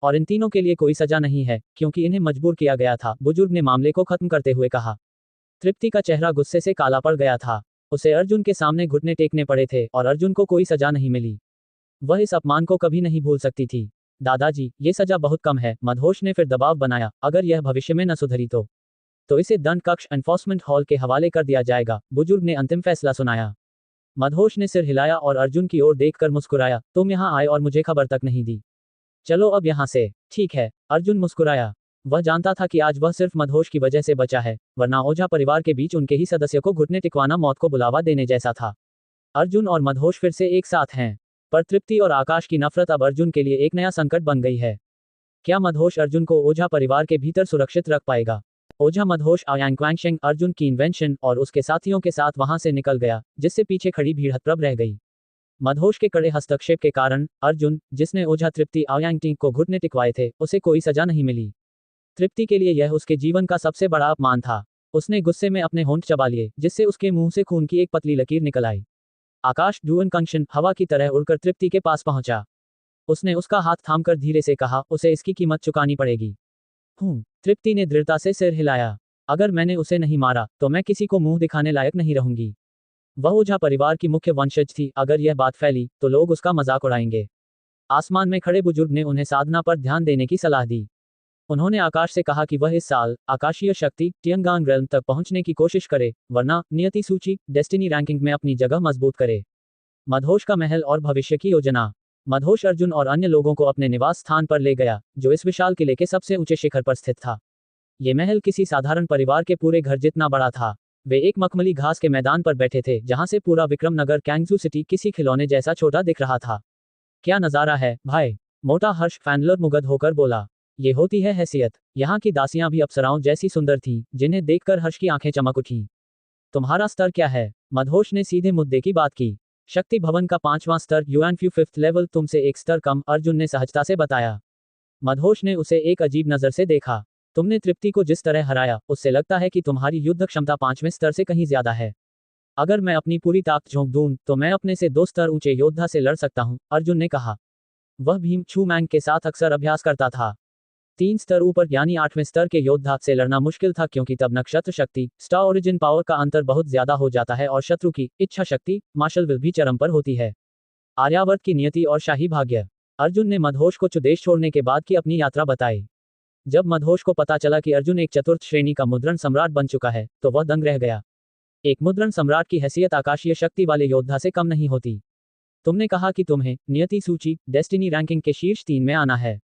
और इन तीनों के लिए कोई सजा नहीं है, क्योंकि इन्हें मजबूर किया गया था, बुजुर्ग ने मामले को खत्म करते हुए कहा। तृप्ति का चेहरा गुस्से से काला पड़ गया था। उसे अर्जुन के सामने घुटने टेकने पड़े थे और अर्जुन को कोई सजा नहीं मिली। वह इस अपमान को कभी नहीं भूल सकती थी। दादाजी, ये सजा बहुत कम है, मदहोश ने फिर दबाव बनाया। अगर यह भविष्य में न सुधरी तो इसे दंड कक्ष एनफोर्समेंट हॉल के हवाले कर दिया जाएगा, बुजुर्ग ने अंतिम फैसला सुनाया। मदहोश ने सिर हिलाया और अर्जुन की ओर देखकर मुस्कुराया। तुम यहाँ आए और मुझे खबर तक नहीं दी। चलो अब यहाँ से। ठीक है, अर्जुन मुस्कुराया। वह जानता था कि आज वह सिर्फ मदहोश की वजह से बचा है, वरना ओझा परिवार के बीच उनके ही सदस्य को घुटने टिकवाना मौत को बुलावा देने जैसा था। अर्जुन और मदहोश फिर से एक साथ हैं, पर तृप्ति और आकाश की नफरत अब अर्जुन के लिए एक नया संकट बन गई है। क्या मदहोश अर्जुन को ओझा परिवार के भीतर सुरक्षित रख पाएगा? ओझा मदहोश आयांक्वांगशेंग अर्जुन की इन्वेंशन और उसके साथियों के साथ वहां से निकल गया, जिससे पीछे खड़ी भीड़ हतप्रभ रह गई। मदहोश के कड़े हस्तक्षेप के कारण अर्जुन, जिसने ओझा तृप्ति आयांगटिंग को घुटने टिकवाए थे, उसे कोई सजा नहीं मिली। तृप्ति के लिए यह उसके जीवन का सबसे बड़ा अपमान था। उसने गुस्से में अपने होंठ चबा लिए, जिससे उसके मुंह से खून की एक पतली लकीर निकल आई। आकाश ड्यूअन कंशन हवा की तरह उड़कर तृप्ति के पास पहुंचा। उसने उसका हाथ थामकर धीरे से कहा, उसे इसकी कीमत चुकानी पड़ेगी। तृप्ति ने दृढ़ता से सिर हिलाया। अगर मैंने उसे नहीं मारा, तो मैं किसी को मुंह दिखाने लायक नहीं रहूंगी। वह ओझा परिवार की मुख्य वंशज थी। अगर यह बात फैली, तो लोग उसका मजाक उड़ाएंगे। आसमान में खड़े बुजुर्ग ने उन्हें साधना पर ध्यान देने की सलाह दी। उन्होंने आकाश से कहा कि वह इस साल आकाशीय शक्ति टियंगांग रेल्म तक पहुंचने की कोशिश करे, वरना नियति सूची डेस्टिनी रैंकिंग में अपनी जगह मजबूत करे। मदहोश का महल और भविष्य की योजना। मदहोश अर्जुन और अन्य लोगों को अपने निवास स्थान पर ले गया, जो इस विशाल किले के सबसे ऊंचे शिखर पर स्थित था। ये महल किसी साधारण परिवार के पूरे घर जितना बड़ा था। वे एक मखमली घास के मैदान पर बैठे थे, जहां से पूरा विक्रम नगर कैंगजू सिटी किसी खिलौने जैसा छोटा दिख रहा था। क्या नजारा है, भाई, मोटा हर्ष फैंडलर मुग्ध होकर बोला। ये होती है हैसियत। यहाँ की दासियां भी अप्सराओं जैसी सुंदर थीं, जिन्हें देखकर हर्ष की आंखें चमक उठीं। तुम्हारा स्तर क्या है? मदहोश ने सीधे मुद्दे की बात की। शक्ति भवन का 5वां स्तर, यूएनफ्यू 5th लेवल, तुमसे एक स्तर कम, अर्जुन ने सहजता से बताया। मदहोश ने उसे एक अजीब नजर से देखा। तुमने तृप्ति को जिस तरह हराया, उससे लगता है कि तुम्हारी युद्ध क्षमता 5वें स्तर से कहीं ज्यादा है। अगर मैं अपनी पूरी ताकत झोंक दूं, तो मैं अपने से 2 स्तर ऊंचे योद्धा से लड़ सकता हूं, अर्जुन ने कहा। वह भीम छू मैंग के साथ अक्सर अभ्यास करता था। 3 स्तर ऊपर यानी 8वें स्तर के योद्धा से लड़ना मुश्किल था, क्योंकि तब नक्षत्र शक्ति स्टार ओरिजिन पावर का अंतर बहुत ज्यादा हो जाता है और शत्रु की इच्छा शक्ति मार्शल विल भी चरम पर होती है। आर्यावर्त की नियति और शाही भाग्य। अर्जुन ने मदहोश को देश छोड़ने के बाद की अपनी यात्रा बताई। जब मदहोश को पता चला कि अर्जुन एक चतुर्थ श्रेणी का मुद्रण सम्राट बन चुका है, तो वह दंग रह गया। एक मुद्रण सम्राट की हैसियत आकाशीय शक्ति वाले योद्धा से कम नहीं होती। तुमने कहा कि तुम्हें नियति सूची डेस्टिनी रैंकिंग के शीर्ष 3 में आना है,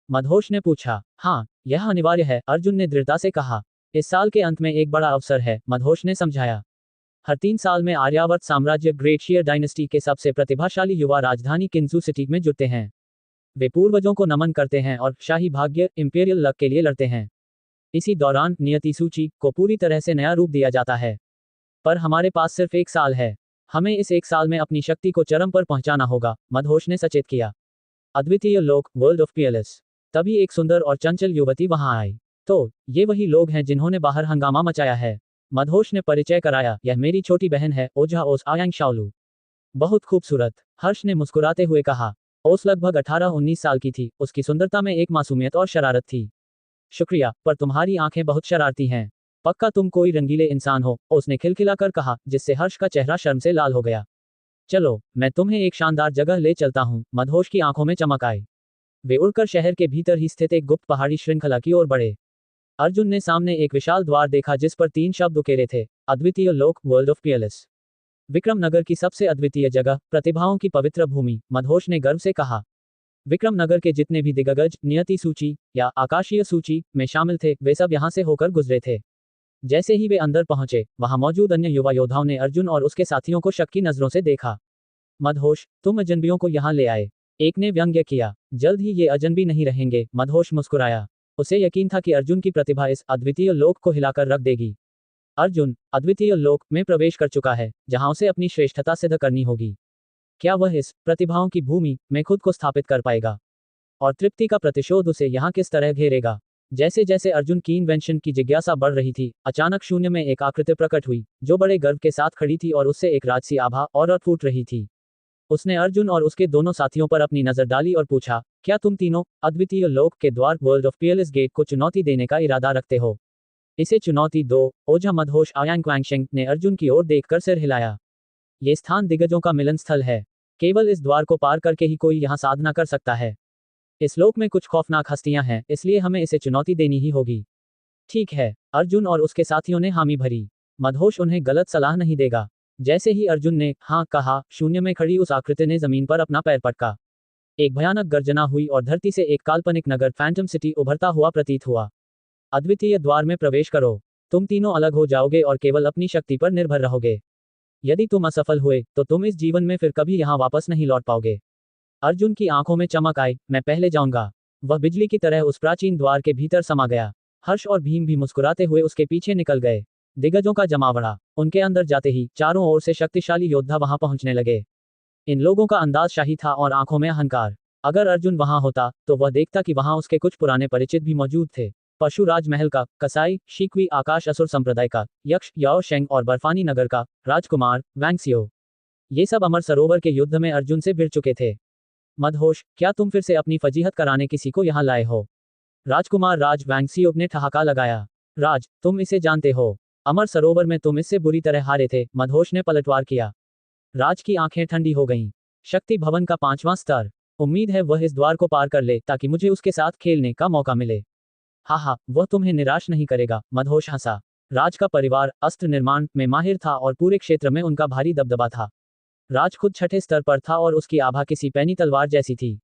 मदहोश ने पूछा। हाँ, यह अनिवार्य है, अर्जुन ने दृढ़ता से कहा। इस साल के अंत में एक बड़ा अवसर है, मदहोश ने समझाया। हर 3 साल में आर्यावर्त साम्राज्य ग्रेट शियर डायनेस्टी के सबसे प्रतिभाशाली युवा राजधानी किंजू सिटी में जुटते हैं। वे पूर्वजों को नमन करते हैं और शाही भाग्य इंपीरियल लक के लिए लड़ते हैं। इसी दौरान नियति सूची को पूरी तरह से नया रूप दिया जाता है। पर हमारे पास सिर्फ 1 साल है। हमें इस 1 साल में अपनी शक्ति को चरम पर पहुंचाना होगा, मदहोश ने सचेत किया। अद्वितीय लोक, वर्ल्ड ऑफ पीएलएस। तभी एक सुंदर और चंचल युवती वहां आई। तो ये वही लोग हैं जिन्होंने बाहर हंगामा मचाया है, मदहोश ने परिचय कराया। यह मेरी छोटी बहन है, ओझा ओस आयांग शाओलू। बहुत खूबसूरत, हर्ष ने मुस्कुराते हुए कहा। ओस लगभग 18-19 साल की थी। उसकी सुंदरता में एक मासूमियत और शरारत थी। शुक्रिया, पर तुम्हारी आंखें बहुत शरारती हैं। पक्का तुम कोई रंगीले इंसान हो, उसने खिलखिलाकर कहा, जिससे हर्ष का चेहरा शर्म से लाल हो गया। चलो, मैं तुम्हें एक शानदार जगह ले चलता हूं, मदहोश की आंखों में चमक आई। वे उड़कर शहर के भीतर ही स्थित एक गुप्त पहाड़ी श्रृंखला की ओर बढ़े। अर्जुन ने सामने एक विशाल द्वार देखा, जिस पर 3 शब्द उकेरे थे, अद्वितीय लोक, वर्ल्ड ऑफ पीएलएस। विक्रम नगर की सबसे अद्वितीय जगह, प्रतिभाओं की पवित्र भूमि, मदहोश ने गर्व से कहा। विक्रम नगर के जितने भी दिग्गज नियति सूची या आकाशीय सूची में शामिल थे वे सब यहाँ से होकर गुजरे थे। जैसे ही वे अंदर पहुंचे वहां मौजूद अन्य युवा योद्धाओं ने अर्जुन और उसके साथियों को शक की नजरों से देखा। मदहोश, तुम अजनबियों को यहाँ ले आए, एक ने व्यंग्य किया। जल्द ही ये अजनबी नहीं रहेंगे, मदहोश मुस्कुराया। उसे यकीन था कि अर्जुन की प्रतिभा इस अद्वितीय लोक को हिलाकर रख देगी। अर्जुन अद्वितीय लोक में प्रवेश कर चुका है जहां उसे अपनी श्रेष्ठता सिद्ध करनी होगी। क्या वह इस प्रतिभाओं की भूमि में खुद को स्थापित कर पाएगा? और तृप्ति का प्रतिशोध उसे यहाँ किस तरह घेरेगा? जैसे जैसे अर्जुन की इन्वेंशन की जिज्ञासा बढ़ रही थी, अचानक शून्य में एक आकृति प्रकट हुई जो बड़े गर्व के साथ खड़ी थी और उससे एक राजसी आभा और फूट रही थी। उसने अर्जुन और उसके दोनों साथियों पर अपनी नजर डाली और पूछा, क्या तुम तीनों अद्वितीय लोक के द्वार वर्ल्ड ऑफ पीयरलेस गेट को चुनौती देने का इरादा रखते हो? इसे चुनौती दो, ओझा मदहोश आयांग क्वांगशेंग ने अर्जुन की ओर देखकर सिर हिलाया। ये स्थान दिग्गजों का मिलन स्थल है। केवल इस द्वार को पार करके ही कोई यहाँ साधना कर सकता है। इस लोक में कुछ खौफनाक हस्तियां हैं, इसलिए हमें इसे चुनौती देनी ही होगी। ठीक है, अर्जुन और उसके साथियों ने हामी भरी। मदहोश उन्हें गलत सलाह नहीं देगा। जैसे ही अर्जुन ने हाँ कहा, शून्य में खड़ी उस आकृति ने जमीन पर अपना पैर पटका। एक भयानक गर्जना हुई और धरती से एक काल्पनिक नगर फैंटम सिटी उभरता हुआ प्रतीत हुआ। अद्वितीय द्वार में प्रवेश करो। तुम तीनों अलग हो जाओगे और केवल अपनी शक्ति पर निर्भर रहोगे। यदि तुम असफल हुए तो तुम इस जीवन में फिर कभी यहाँ वापस नहीं लौट पाओगे। अर्जुन की आंखों में चमक आई। मैं पहले जाऊंगा। वह बिजली की तरह उस प्राचीन द्वार के भीतर समा गया। हर्ष और भीम भी मुस्कुराते हुए उसके पीछे निकल गए। दिग्गजों का जमावड़ा। उनके अंदर जाते ही चारों ओर से शक्तिशाली योद्धा वहां पहुंचने लगे। इन लोगों का अंदाज शाही था और आंखों में अहंकार। अगर अर्जुन वहां होता तो वह देखता कि वहां उसके कुछ पुराने परिचित भी मौजूद थे। पशु राजमहल का कसाई, शीक्वी आकाश असुर संप्रदाय का यक्ष याओ शेंग और बर्फानी नगर का राजकुमार वैंगसियो, ये सब अमर सरोवर के युद्ध में अर्जुन से भिड़ चुके थे। मदहोश, क्या तुम फिर से अपनी फजीहत कराने किसी को यहाँ लाए हो? राजकुमार राज वैंगसियो ने ठहाका लगाया। राज, तुम इसे जानते हो? अमर सरोवर में तुम इससे बुरी तरह हारे थे। मदहोश ने पलटवार किया। राज की आंखें ठंडी हो गईं। शक्ति भवन का 5वां स्तर। उम्मीद है वह इस द्वार को पार कर ले ताकि मुझे उसके साथ खेलने का मौका मिले। हाँ, वह तुम्हें निराश नहीं करेगा। मदहोश हंसा। राज का परिवार अस्त्र निर्माण में माहिर था और पूरे क्षेत्र में उनका भारी दबदबा था। राज खुद 6ठे स्तर पर था और उसकी आभा किसी पैनी तलवार जैसी थी।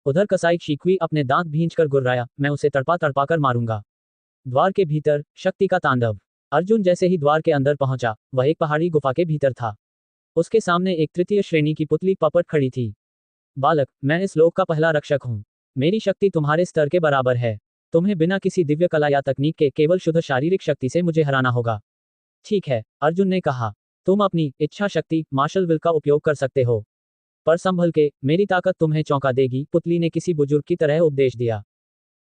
उधर कसाई शीक्वी अपने दांत भींचकर गुर्राया, मैं उसे तड़पा तड़पा कर मारूंगा। द्वार के भीतर शक्ति का तांडव। अर्जुन जैसे ही द्वार के अंदर पहुंचा, वह एक पहाड़ी गुफा के भीतर था। उसके सामने एक तृतीय श्रेणी की पुतली पपट खड़ी थी। बालक, मैं इस लोक का पहला रक्षक हूँ। मेरी शक्ति तुम्हारे स्तर के बराबर है। तुम्हें बिना किसी दिव्य कला या तकनीक के केवल शुद्ध शारीरिक शक्ति से मुझे हराना होगा। ठीक है, अर्जुन ने कहा। तुम अपनी इच्छा शक्ति मार्शल विल का उपयोग कर सकते हो, पर संभल के, मेरी ताकत तुम्हें चौंका देगी। पुतली ने किसी बुजुर्ग की तरह उपदेश दिया।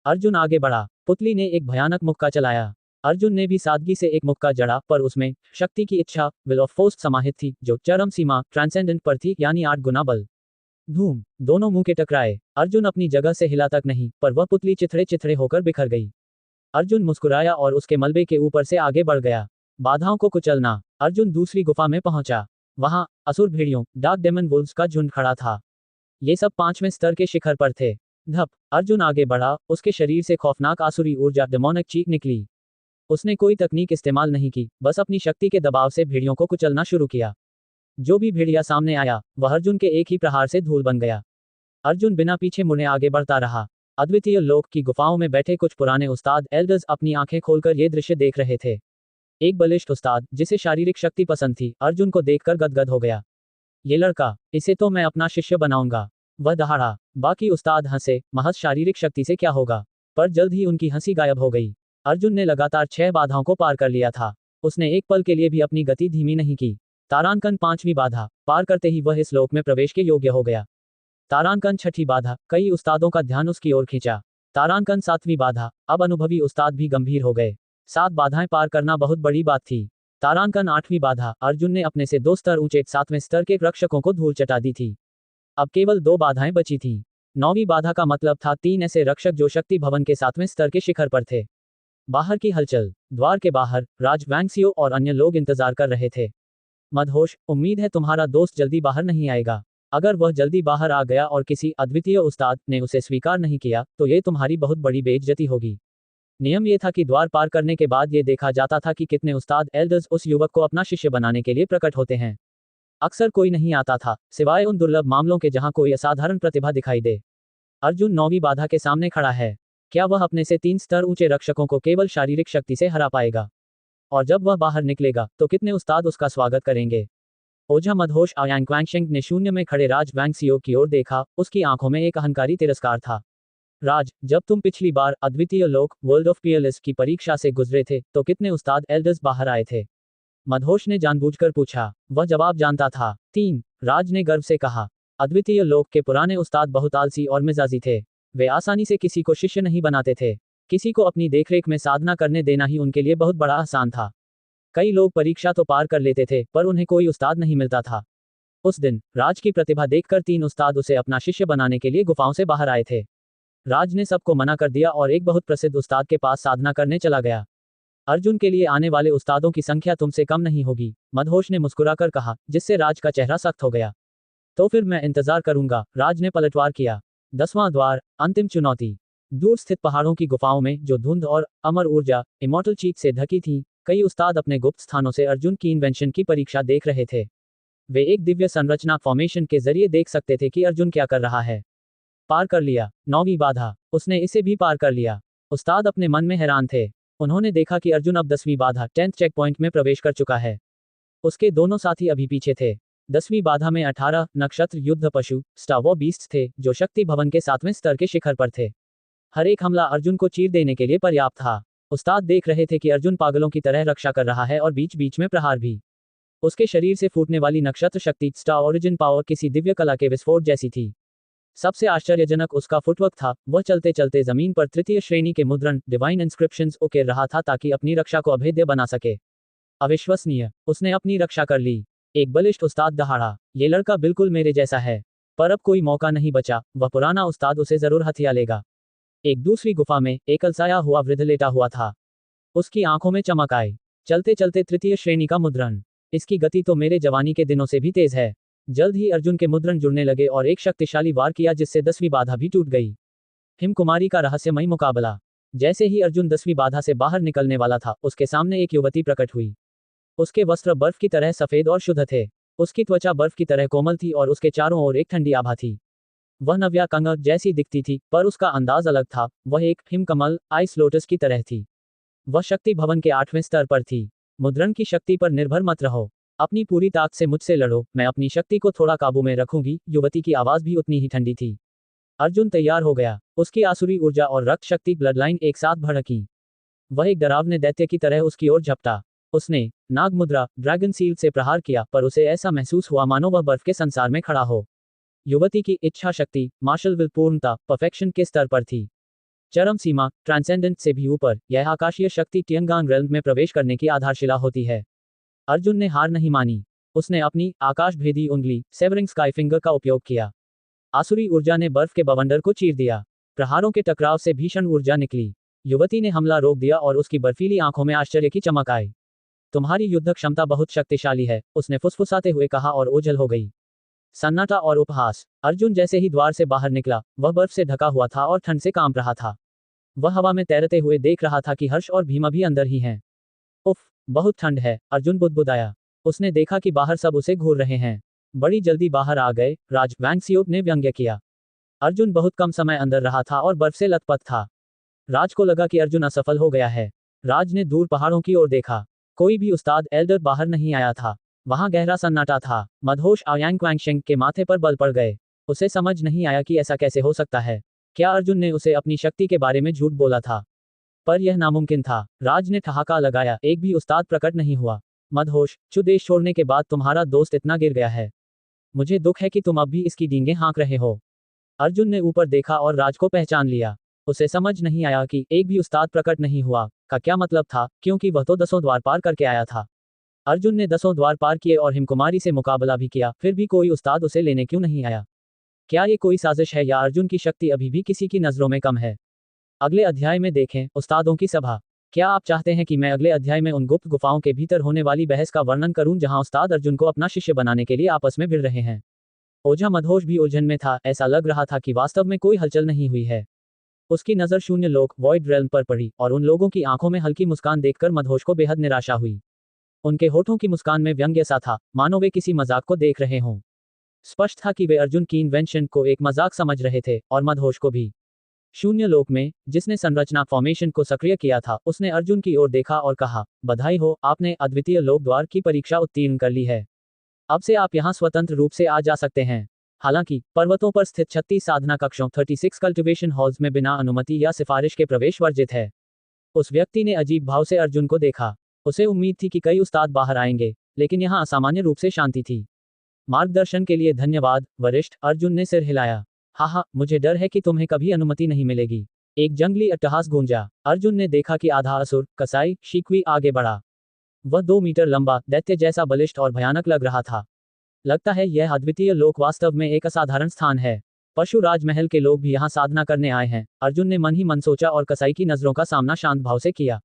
अर्जुन आगे बढ़ा। पुतली ने एक भयानक मुक्का चलाया। अर्जुन ने भी सादगी से एक मुक्का जड़ा, पर उसमें शक्ति की इच्छा विल ऑफ फोर्स समाहित थी जो चरम सीमा ट्रांसेंडेंट पर थी, यानी 8 गुना बल। धूम, दोनों मुंह के टकराए। अर्जुन अपनी जगह से हिला तक नहीं, पर वह पुतली चिथड़े चिथड़े होकर बिखर गई। अर्जुन मुस्कुराया और उसके मलबे के ऊपर से आगे बढ़ गया। बाधाओं को कुचलना। अर्जुन दूसरी गुफा में पहुंचा। वहां असुर भेड़ियों डार्क डेमन वुल्व्स का झुंड खड़ा था। ये सब 5वें स्तर के शिखर पर थे। धप, अर्जुन आगे बढ़ा। उसके शरीर से खौफनाक आसुरी ऊर्जा डेमोनिक चीख निकली। उसने कोई तकनीक इस्तेमाल नहीं की, बस अपनी शक्ति के दबाव से भेड़ियों को कुचलना शुरू किया। जो भी भेड़िया सामने आया वह अर्जुन के एक ही प्रहार से धूल बन गया। अर्जुन बिना पीछे मुड़े आगे बढ़ता रहा। अद्वितीय लोक की गुफाओं में बैठे कुछ पुराने उस्ताद एल्डर्स अपनी आंखें खोलकर ये दृश्य देख रहे थे। एक बलिष्ठ उस्ताद जिसे शारीरिक शक्ति पसंद थी, अर्जुन को देखकर गदगद हो गया। ये लड़का, इसे तो मैं अपना शिष्य बनाऊंगा। वह दहाड़ा। बाकी उस्ताद हंसे, महज शारीरिक शक्ति से क्या होगा? पर जल्द ही उनकी हंसी गायब हो गई। अर्जुन ने लगातार 6 बाधाओं को पार कर लिया था। उसने एक पल के लिए भी अपनी गति धीमी नहीं की। तारांकन 5वीं बाधा पार करते ही वह इस लोक में प्रवेश के योग्य हो गया। तारांकन 6ठी बाधा, कई उस्तादों का ध्यान उसकी ओर खींचा। तारांकन 7वीं बाधा, अब अनुभवी उस्ताद भी गंभीर हो गए। 7 बाधाएं पार करना बहुत बड़ी बात थी। तारांकन 8वीं बाधा, अर्जुन ने अपने से 2 स्तर ऊंचे 7वें स्तर के रक्षकों को धूल चटा दी थी। अब केवल 2 बाधाएं बची थीं। 9वीं बाधा का मतलब था 3 ऐसे रक्षक जो शक्ति भवन के 7वें स्तर के शिखर पर थे। बाहर की हलचल। द्वार के बाहर राज वैंगसियो और अन्य लोग इंतजार कर रहे थे। मदहोश, उम्मीद है तुम्हारा दोस्त जल्दी बाहर नहीं आएगा। अगर वह जल्दी बाहर आ गया और किसी अद्वितीय उस्ताद ने उसे स्वीकार नहीं किया तो ये तुम्हारी बहुत बड़ी बेइज्जती होगी। नियम ये था कि द्वार पार करने के बाद ये देखा जाता था कि कितने उस्ताद एल्डर्स उस युवक को अपना शिष्य बनाने के लिए प्रकट होते हैं। अक्सर कोई नहीं आता था, सिवाय उन दुर्लभ मामलों के जहां कोई असाधारण प्रतिभा दिखाई दे। अर्जुन 9वीं बाधा के सामने खड़ा है। क्या वह अपने से 3 स्तर ऊंचे रक्षकों को केवल शारीरिक शक्ति से हरा पाएगा? और जब वह बाहर निकलेगा तो कितने उस्ताद उसका स्वागत करेंगे? ओझा मदहोश आयांग क्वैंगशेंग ने शून्य में खड़े राज वैंगसियो की ओर देखा, उसकी आंखों में एक अहंकारी तिरस्कार था। राज, जब तुम पिछली बार अद्वितीय लोक वर्ल्ड ऑफ पीएलएस की परीक्षा से गुजरे थे तो कितने उस्ताद एल्डर्स बाहर आए थे? मदहोश ने जानबूझकर पूछा। वह जवाब जानता था। 3। राज ने गर्व से कहा। अद्वितीय लोक के पुराने उस्ताद बहुत आलसी और मिजाजी थे। वे आसानी से किसी को शिष्य नहीं बनाते थे। किसी को अपनी देखरेख में साधना करने देना ही उनके लिए बहुत बड़ा आसान था। कई लोग परीक्षा तो पार कर लेते थे पर उन्हें कोई उस्ताद नहीं मिलता था। उस दिन राज की प्रतिभा देखकर 3 उस्ताद उसे अपना शिष्य बनाने के लिए गुफाओं से बाहर आए थे। राज ने सबको मना कर दिया और एक बहुत प्रसिद्ध उस्ताद के पास साधना करने चला गया। अर्जुन के लिए आने वाले उस्तादों की संख्या तुमसे कम नहीं होगी, मदहोश ने मुस्कुराकर कहा, जिससे राज का चेहरा सख्त हो गया। तो फिर मैं इंतजार करूंगा, राज ने पलटवार किया। 10वां द्वार, अंतिम चुनौती। दूर स्थित पहाड़ों की गुफाओं में जो धुंध और अमर ऊर्जा इमॉर्टल चीक से ढकी थी, कई उस्ताद अपने गुप्त स्थानों से अर्जुन की इन्वेंशन की परीक्षा देख रहे थे। वे एक दिव्य संरचना फॉर्मेशन के जरिए देख सकते थे कि अर्जुन क्या कर रहा है। पार कर लिया। 9वीं बाधा, उसने इसे भी पार कर लिया। उस्ताद अपने मन में हैरान थे। उन्होंने देखा कि अर्जुन अब 10वीं बाधा 10th चेक पॉइंट में प्रवेश कर चुका है। उसके दोनों साथी अभी पीछे थे। 10वीं बाधा में 18 नक्षत्र युद्ध पशु स्टावो बीस्ट थे जो शक्ति भवन के 7वें स्तर के शिखर पर थे। हर एक हमला अर्जुन को चीर देने के लिए पर्याप्त था। उस्ताद देख रहे थे कि अर्जुन पागलों की तरह रक्षा कर रहा है और बीच बीच में प्रहार भी। उसके शरीर से फूटने वाली नक्षत्र शक्ति स्टार ओरिजिन पावर किसी दिव्य कला के विस्फोट जैसी थी। सबसे आश्चर्यजनक उसका फुटवर्क था। वह चलते चलते जमीन पर तृतीय श्रेणी के मुद्रण डिवाइन इंस्क्रिप्शंस उकेर रहा था ताकि अपनी रक्षा को अभेद्य बना सके। अविश्वसनीय, उसने अपनी रक्षा कर ली। एक बलिष्ठ उस्ताद दहाड़ा, ये लड़का बिल्कुल मेरे जैसा है। पर अब कोई मौका नहीं बचा, वह पुराना उस्ताद उसे जरूर हथिया लेगा। एक दूसरी गुफा में एक अलसाया हुआ वृद्ध लेटा हुआ था। उसकी आंखों में चमक आई। चलते चलते तृतीय श्रेणी का मुद्रण, इसकी गति तो मेरे जवानी के दिनों से भी तेज है। जल्द ही अर्जुन के मुद्रण जुड़ने लगे और एक शक्तिशाली वार किया जिससे 10वीं बाधा भी टूट गई। हिमकुमारी का रहस्यमयी मुकाबला। जैसे ही अर्जुन 10वीं बाधा से बाहर निकलने वाला था, उसके सामने एक युवती प्रकट हुई। उसके वस्त्र बर्फ की तरह सफेद और शुद्ध थे। उसकी त्वचा बर्फ की तरह कोमल थी और उसके चारों ओर एक ठंडी आभा थी। वह नव्या कंगक जैसी दिखती थी, पर उसका अंदाज अलग था। वह एक हिमकमल आइस लोटस की तरह थी। वह शक्ति भवन के 8वें स्तर पर थी। मुद्रण की शक्ति पर निर्भर मत रहो, अपनी पूरी ताकत से मुझसे लड़ो, मैं अपनी शक्ति को थोड़ा काबू में रखूंगी। युवती की आवाज भी उतनी ही ठंडी थी। अर्जुन तैयार हो गया। उसकी आसुरी ऊर्जा और रक्त शक्ति ब्लडलाइन एक साथ भड़की। वह एक डरावने दैत्य की तरह उसकी ओर झपटा। उसने नाग मुद्रा ड्रैगन सील से प्रहार किया, पर उसे ऐसा महसूस हुआ मानो वह बर्फ के संसार में खड़ा हो। युवती की इच्छा शक्ति मार्शल विल पूर्णता परफेक्शन के स्तर पर थी। चरम सीमा ट्रांसेंडेंट से भी ऊपर, यह आकाशीय शक्ति टियंगांग रेल्म में प्रवेश करने की आधारशिला होती है। अर्जुन ने हार नहीं मानी। उसने अपनी आकाश भेदी उंगली सेवरिंग स्काई फिंगर का उपयोग किया। आसुरी ऊर्जा ने बर्फ के बवंडर को चीर दिया। प्रहारों के टकराव से भीषण ऊर्जा निकली। युवती ने हमला रोक दिया और उसकी बर्फीली आंखों में आश्चर्य की चमक आई। तुम्हारी युद्ध क्षमता बहुत शक्तिशाली है, उसने फुसफुसाते हुए कहा और ओझल हो गई। सन्नाटा और उपहास। अर्जुन जैसे ही द्वार से बाहर निकला, वह बर्फ से ढका हुआ था और ठंड से कांप रहा था। वह हवा में तैरते हुए देख रहा था कि हर्ष और भीमा भी अंदर ही हैं। उफ, बहुत ठंड है, अर्जुन बुदबुदाया। उसने देखा कि बाहर सब उसे घूर रहे हैं। बड़ी जल्दी बाहर आ गए, राज वैंगसियोक ने व्यंग्य किया। अर्जुन बहुत कम समय अंदर रहा था और बर्फ से लथपथ था। राज को लगा कि अर्जुन असफल हो गया है। राज ने दूर पहाड़ों की ओर देखा। कोई भी उस्ताद एल्डर बाहर नहीं आया था। वहां गहरा सन्नाटा था। मदहोश आयांग क्वैंगशेंग के माथे पर बल पड़ गए। उसे समझ नहीं आया कि ऐसा कैसे हो सकता है। क्या अर्जुन ने उसे अपनी शक्ति के बारे में झूठ बोला था? पर यह नामुमकिन था। राज ने ठहाका लगाया, एक भी उस्ताद प्रकट नहीं हुआ। मदहोश, देश छोड़ने के बाद तुम्हारा दोस्त इतना गिर गया है। मुझे दुख है कि तुम अब भी इसकी डींगे हाँक रहे हो। अर्जुन ने ऊपर देखा और राज को पहचान लिया। उसे समझ नहीं आया कि एक भी उस्ताद प्रकट नहीं हुआ का क्या मतलब था, क्योंकि वह तो 10 द्वार पार करके आया था। अर्जुन ने 10 द्वार पार किए और हिमकुमारी से मुकाबला भी किया, फिर भी कोई उस्ताद उसे लेने क्यों नहीं आया? क्या ये कोई साजिश है या अर्जुन की शक्ति अभी भी किसी की नजरों में कम है? अगले अध्याय में देखें उस्तादों की सभा। क्या आप चाहते हैं कि मैं अगले अध्याय में उन गुप्त गुफाओं के भीतर होने वाली बहस का वर्णन करूं जहां उस्ताद अर्जुन को अपना शिष्य बनाने के लिए आपस में भिड़ रहे हैं? ओझा मदहोश भी उलझन में था। ऐसा लग रहा था कि वास्तव में कोई हलचल नहीं हुई है। उसकी नजर शून्य लोक वॉइड रेल्म पर पड़ी और उन लोगों की आंखों में हल्की मुस्कान देखकर मदहोश को बेहद निराशा हुई। उनके होठों की मुस्कान में व्यंग्य सा था, मानो वे किसी मजाक को देख रहे हों। स्पष्ट था कि वे अर्जुन की इन्वेंशन को एक मजाक समझ रहे थे, और मदहोश को भी। शून्य लोक में, जिसने संरचना फॉर्मेशन को सक्रिय किया था, उसने अर्जुन की ओर देखा और कहा, बधाई हो, आपने अद्वितीय लोक द्वार की परीक्षा उत्तीर्ण कर ली है। अब से आप यहाँ स्वतंत्र रूप से आ जा सकते हैं। हालांकि पर्वतों पर स्थित 36 साधना कक्षों 36 कल्टिवेशन हॉल्स में बिना अनुमति या सिफारिश के प्रवेश वर्जित है। उस व्यक्ति ने अजीब भाव से अर्जुन को देखा। उसे उम्मीद थी कि कई उस्ताद बाहर आएंगे, लेकिन यहाँ असामान्य रूप से शांति थी। मार्गदर्शन के लिए धन्यवाद, वरिष्ठ, अर्जुन ने सिर हिलाया। हाँ, मुझे डर है कि तुम्हें कभी अनुमति नहीं मिलेगी। एक जंगली अट्टहास गूंजा। अर्जुन ने देखा कि आधा असुर, कसाई शिकवी आगे बढ़ा। वह 2 मीटर लंबा, दैत्य जैसा बलिष्ठ और भयानक लग रहा था। लगता है यह अद्वितीय लोक वास्तव में एक असाधारण स्थान है। पशु राजमहल के लोग भी यहाँ साधना करने आए हैं, अर्जुन ने मन ही मन सोचा और कसाई की नजरों का सामना शांत भाव से किया।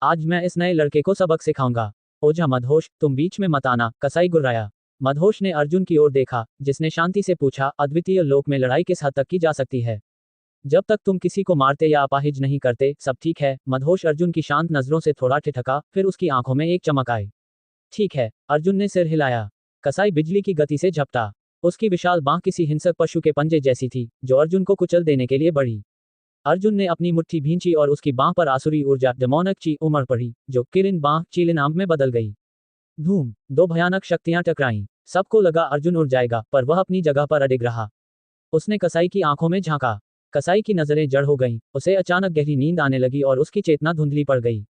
आज मैं इस नए लड़के को सबक सिखाऊंगा। ओझा मदहोश, तुम बीच में मत आना, कसाई गुर्राया। मदहोश ने अर्जुन की ओर देखा, जिसने शांति से पूछा, अद्वितीय लोक में लड़ाई किस हद तक की जा सकती है? जब तक तुम किसी को मारते या अपाहिज नहीं करते, सब ठीक है। मदहोश अर्जुन की शांत नजरों से थोड़ा ठिठका, फिर उसकी आंखों में एक चमक आई। ठीक है, अर्जुन ने सिर हिलाया। कसाई बिजली की गति से झपटा। उसकी विशाल बांह किसी हिंसक पशु के पंजे जैसी थी, जो अर्जुन को कुचल देने के लिए बढ़ी। अर्जुन ने अपनी मुट्ठी भींची और उसकी बांह पर आसुरी ऊर्जा डेमोनिक ची उमड़ पड़ी, जो किरिन बांह चीलिनाम में बदल गई। धूम, दो भयानक शक्तियां टकराईं। सबको लगा अर्जुन उड़ जाएगा, पर वह अपनी जगह पर अडिग रहा। उसने कसाई की आंखों में झांका। कसाई की नजरें जड़ हो गईं, उसे अचानक गहरी नींद आने लगी और उसकी चेतना धुंधली पड़ गई।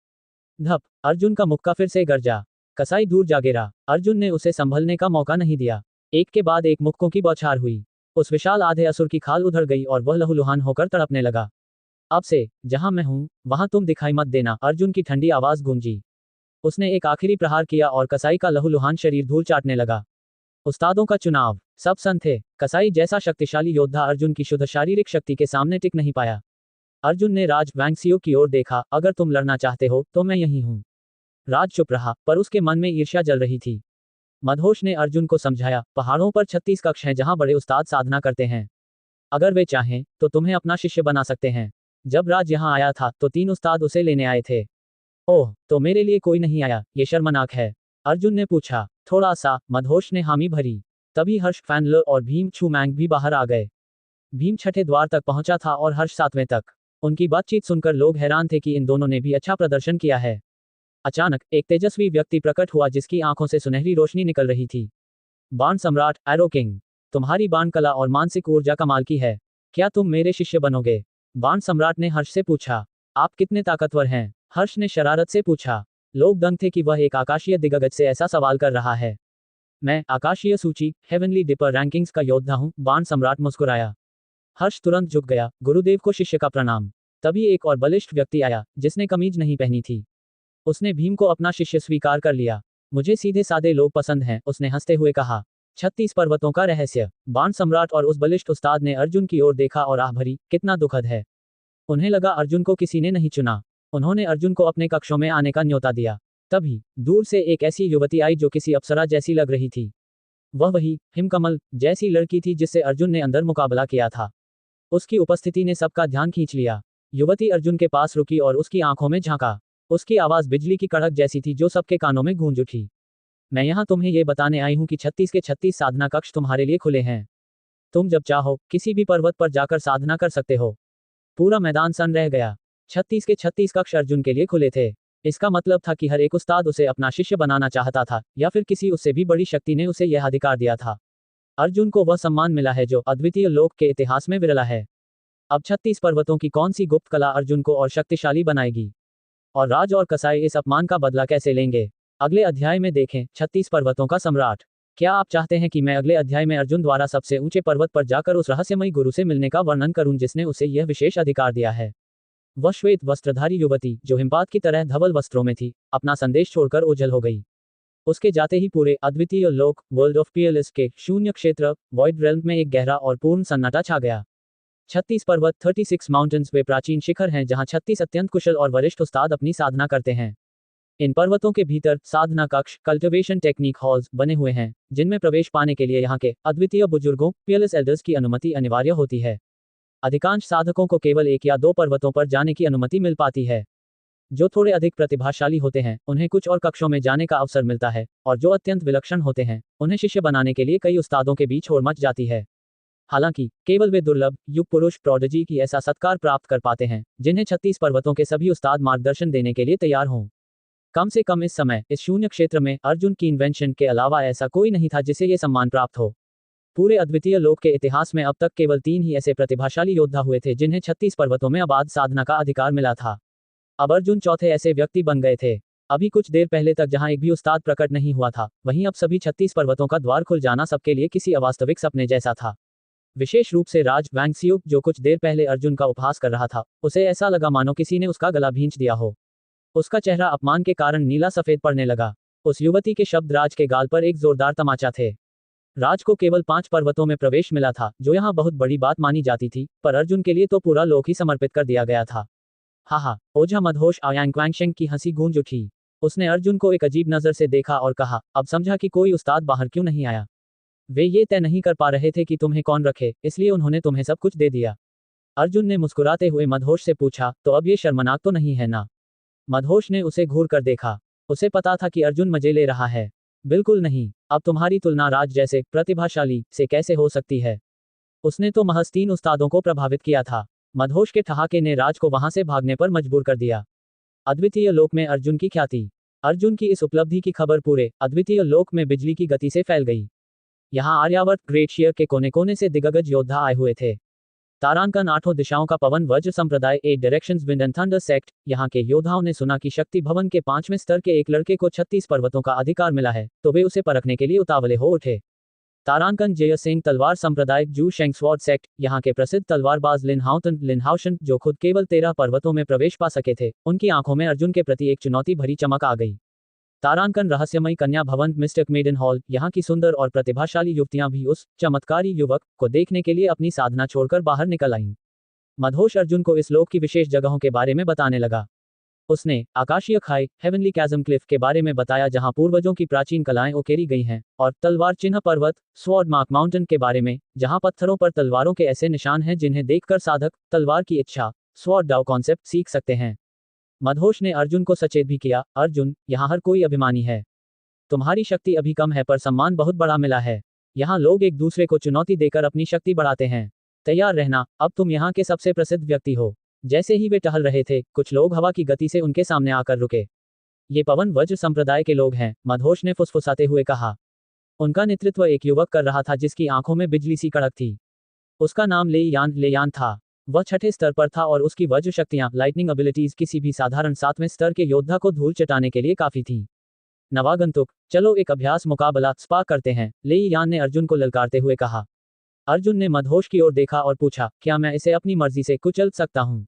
धप, अर्जुन का मुक्का फिर से गरजा। कसाई दूर जा गिरा। अर्जुन ने उसे संभलने का मौका नहीं दिया। एक के बाद एक मुक्कों की बौछार हुई। उस विशाल आधे असुर की खाल उधड़ गई और वह लहूलुहान होकर तड़पने लगा। अब से, जहां मैं हूं, वहां तुम दिखाई मत देना, अर्जुन की ठंडी आवाज गूंजी। उसने एक आखिरी प्रहार किया और कसाई का लहूलुहान शरीर धूल चाटने लगा। उस्तादों का चुनाव। सब सन थे। कसाई जैसा शक्तिशाली योद्धा अर्जुन की शुद्ध शारीरिक शक्ति के सामने टिक नहीं पाया। अर्जुन ने राज वैंगसियो की ओर देखा, अगर तुम लड़ना चाहते हो, तो मैं यहीं हूं। राज चुप रहा, पर उसके मन में ईर्ष्या जल रही थी। मदहोश ने अर्जुन को समझाया, पहाड़ों पर 36 कक्ष हैं जहां बड़े उस्ताद साधना करते हैं। अगर वे चाहें, तो तुम्हें अपना शिष्य बना सकते हैं। जब राज यहां आया था, तो 3 उस्ताद उसे लेने आए थे। ओह, तो मेरे लिए कोई नहीं आया, ये शर्मनाक है, अर्जुन ने पूछा। थोड़ा सा, मदहोश ने हामी भरी। तभी हर्ष फैनल और भीम छूमैंग भी बाहर आ गए। भीम 6ठे द्वार तक पहुंचा था और हर्ष 7वें तक। उनकी बातचीत सुनकर लोग हैरान थे कि इन दोनों ने भी अच्छा प्रदर्शन किया है। अचानक एक तेजस्वी व्यक्ति प्रकट हुआ जिसकी आंखों से सुनहरी रोशनी निकल रही थी। बाण सम्राट एरो किंग, तुम्हारी बाण कला और मानसिक ऊर्जा कमाल की है। क्या तुम मेरे शिष्य बनोगे? बाण सम्राट ने हर्ष से पूछा। आप कितने ताकतवर हैं? हर्ष ने शरारत से पूछा। लोग दंग थे कि वह एक आकाशीय दिग्गज से ऐसा सवाल कर रहा है। मैं आकाशीय सूची हेवनली डिपर रैंकिंग्स का योद्धा हूं, बाण सम्राट मुस्कुराया। हर्ष तुरंत झुक गया, गुरुदेव को शिष्य का प्रणाम। तभी एक और बलिष्ठ व्यक्ति आया, जिसने कमीज नहीं पहनी थी। उसने भीम को अपना शिष्य स्वीकार कर लिया। मुझे सीधे सादे लोग पसंद हैं, उसने हंसते हुए कहा। 36 पर्वतों का रहस्य। बाण सम्राट और उस बलिष्ठ उस्ताद ने अर्जुन की ओर देखा और आह भरी, कितना दुखद है। उन्हें लगा अर्जुन को किसी ने नहीं चुना। उन्होंने अर्जुन को अपने कक्षों में आने का न्योता दिया। तभी दूर से एक ऐसी युवती आई जो किसी अप्सरा जैसी लग रही थी। वह वही हिमकमल जैसी लड़की थी जिससे अर्जुन ने अंदर मुकाबला किया था। उसकी उपस्थिति ने सबका ध्यान खींच लिया। युवती अर्जुन के पास रुकी और उसकी आंखों में झांका। उसकी आवाज बिजली की कड़क जैसी थी जो सबके कानों में गूंज उठी। मैं यहाँ तुम्हें ये बताने आई हूँ कि 36 के 36 साधना कक्ष तुम्हारे लिए खुले हैं। तुम जब चाहो किसी भी पर्वत पर जाकर साधना कर सकते हो। पूरा मैदान सन रह गया। 36 के 36 कक्ष अर्जुन के लिए खुले थे। इसका मतलब था कि हर एक उस्ताद उसे अपना शिष्य बनाना चाहता था, या फिर किसी उससे भी बड़ी शक्ति ने उसे यह अधिकार दिया था। अर्जुन को वह सम्मान मिला है जो अद्वितीय लोक के इतिहास में विरला है। अब 36 पर्वतों की कौन सी गुप्त कला अर्जुन को और शक्तिशाली बनाएगी? और राज और कसाई इस अपमान का बदला कैसे लेंगे? अगले अध्याय में देखें, 36 पर्वतों का सम्राट। क्या आप चाहते हैं कि मैं अगले अध्याय में अर्जुन द्वारा सबसे ऊंचे पर्वत पर जाकर उस रहस्यमयी गुरु से मिलने का वर्णन करूं जिसने उसे यह विशेष अधिकार दिया है? वह श्वेत वस्त्रधारी युवती, जो हिमपात की तरह धवल वस्त्रों में थी, अपना संदेश छोड़कर ओझल हो गई। उसके जाते ही पूरे अद्वितीय लोक, वर्ल्ड ऑफ पीएलएस के शून्य क्षेत्र, वॉइड रेल्म में एक गहरा और पूर्ण सन्नाटा छा गया। 36 पर्वत 36 माउंटेन्स वे प्राचीन शिखर हैं जहां 36 अत्यंत कुशल और वरिष्ठ उस्ताद अपनी साधना करते हैं। इन पर्वतों के भीतर साधना कक्ष, कल्टिवेशन टेक्निक हॉल्स बने हुए हैं, जिनमें प्रवेश पाने के लिए यहाँ के अद्वितीय बुजुर्गों, पीएलएस एल्डर्स की अनुमति अनिवार्य होती है। अधिकांश साधकों को केवल 1 या 2 पर्वतों पर जाने की अनुमति मिल पाती है। जो थोड़े अधिक प्रतिभाशाली होते हैं उन्हें कुछ और कक्षों में जाने का अवसर मिलता है, और जो अत्यंत विलक्षण होते हैं उन्हें शिष्य बनाने के लिए कई उस्तादों के बीच होड़ मच जाती है। हालांकि केवल वे दुर्लभ युग पुरुष प्रोडिजी की ऐसा सत्कार प्राप्त कर पाते हैं जिन्हें 36 पर्वतों के सभी उस्ताद मार्गदर्शन देने के लिए तैयार हों। कम से कम इस समय इस शून्य क्षेत्र में अर्जुन की इन्वेंशन के अलावा ऐसा कोई नहीं था जिसे ये सम्मान प्राप्त हो। पूरे अद्वितीय लोक के इतिहास में अब तक केवल 3 ही ऐसे प्रतिभाशाली योद्धा हुए थे जिन्हें 36 पर्वतों में आबाद साधना का अधिकार मिला था। अब अर्जुन चौथे ऐसे व्यक्ति बन गए थे। अभी कुछ देर पहले तक जहां एक भी उस्ताद प्रकट नहीं हुआ था, वहीं अब सभी 36 पर्वतों का द्वार खुल जाना सबके लिए किसी अवास्तविक सपने जैसा था। विशेष रूप से राज वैंगसियो, जो कुछ देर पहले अर्जुन का उपहास कर रहा था, उसे ऐसा लगा मानो किसी ने उसका गला भींच दिया हो। उसका चेहरा अपमान के कारण नीला सफेद पड़ने लगा। उस युवती के शब्द राज के गाल पर एक जोरदार तमाचा थे। राज को केवल 5 पर्वतों में प्रवेश मिला था, जो यहाँ बहुत बड़ी बात मानी जाती थी, पर अर्जुन के लिए तो पूरा लोक ही समर्पित कर दिया गया था। हा, ओझा मदहोश आयांक्वांगशेंग की हंसी गूंज उठी। उसने अर्जुन को एक अजीब नजर से देखा और कहा, अब समझा कि कोई उस्ताद बाहर क्यों नहीं आया। वे ये तय नहीं कर पा रहे थे कि तुम्हें कौन रखे, इसलिए उन्होंने तुम्हें सब कुछ दे दिया। अर्जुन ने मुस्कुराते हुए मदहोश से पूछा, तो अब ये शर्मनाक तो नहीं है ना? मदहोश ने उसे घूर कर देखा। उसे पता था कि अर्जुन मजे ले रहा है। बिल्कुल नहीं, अब तुम्हारी तुलना राज जैसे प्रतिभाशाली से कैसे हो सकती है? उसने तो महज 3 उस्तादों को प्रभावित किया था। मदहोश के ठहाके ने राज को वहां से भागने पर मजबूर कर दिया। अद्वितीय लोक में अर्जुन की ख्याति। अर्जुन की इस उपलब्धि की खबर पूरे अद्वितीय लोक में बिजली की गति से फैल गई। यहाँ आर्यावर्त ग्रेशियर के कोने कोने से दिग्गज योद्धा आए हुए थे। तारांकन 8 दिशाओं का पवन वज्र संप्रदाय 8 directions wind and thunder sect. यहाँ के योद्धाओं ने सुना कि शक्ति भवन के 5वें स्तर के एक लड़के को 36 पर्वतों का अधिकार मिला है, तो वे उसे परखने के लिए उतावले हो उठे। तारांकन जयसिंह तलवार संप्रदाय जू शेंग स्वॉर्ड सेक्ट। यहाँ के प्रसिद्ध तलवारबाज लिनहाउशन, जो खुद केवल 13 पर्वतों में प्रवेश पा सके थे, उनकी आंखों में अर्जुन के प्रति एक चुनौती भरी चमक आ गई। तारांकन रहस्यमयी कन्या भवन मिस्टिक मेडन हॉल। यहाँ की सुंदर और प्रतिभाशाली युवतियां भी उस चमत्कारी युवक को देखने के लिए अपनी साधना छोड़कर बाहर निकल आईं। मदहोश अर्जुन को इस लोक की विशेष जगहों के बारे में बताने लगा। उसने आकाशीय खाई हेवनली कैज़म क्लिफ के बारे में बताया, जहां पूर्वजों की प्राचीन कलाएं उकेरी गई हैं, और तलवार चिन्ह पर्वत स्वॉर्ड मार्क माउंटेन के बारे में, जहां पत्थरों पर तलवारों के ऐसे निशान हैं जिन्हें देखकर साधक तलवार की इच्छा स्वॉर्ड डाउ कॉन्सेप्ट सीख सकते हैं। मदहोश ने अर्जुन को सचेत भी किया, अर्जुन, यहाँ हर कोई अभिमानी है। तुम्हारी शक्ति अभी कम है पर सम्मान बहुत बड़ा मिला है। यहाँ लोग एक दूसरे को चुनौती देकर अपनी शक्ति बढ़ाते हैं। तैयार रहना, अब तुम यहाँ के सबसे प्रसिद्ध व्यक्ति हो। जैसे ही वे टहल रहे थे, कुछ लोग हवा की गति से उनके सामने आकर रुके। ये पवन वज्र संप्रदाय के लोग हैं, मदहोश ने फुसफुसाते हुए कहा। उनका नेतृत्व एक युवक कर रहा था जिसकी आंखों में बिजली सी कड़क थी। उसका नाम लेयान था। वह 6ठे स्तर पर था और उसकी वज्र शक्तियां लाइटनिंग एबिलिटीज किसी भी साधारण 7वें स्तर के योद्धा को धूल चटाने के लिए काफी थीं। नवागंतुक, चलो एक अभ्यास मुकाबला स्पा करते हैं, लेयान ने अर्जुन को ललकारते हुए कहा। अर्जुन ने मदहोश की ओर देखा और पूछा, क्या मैं इसे अपनी मर्जी से कुचल सकता हूं?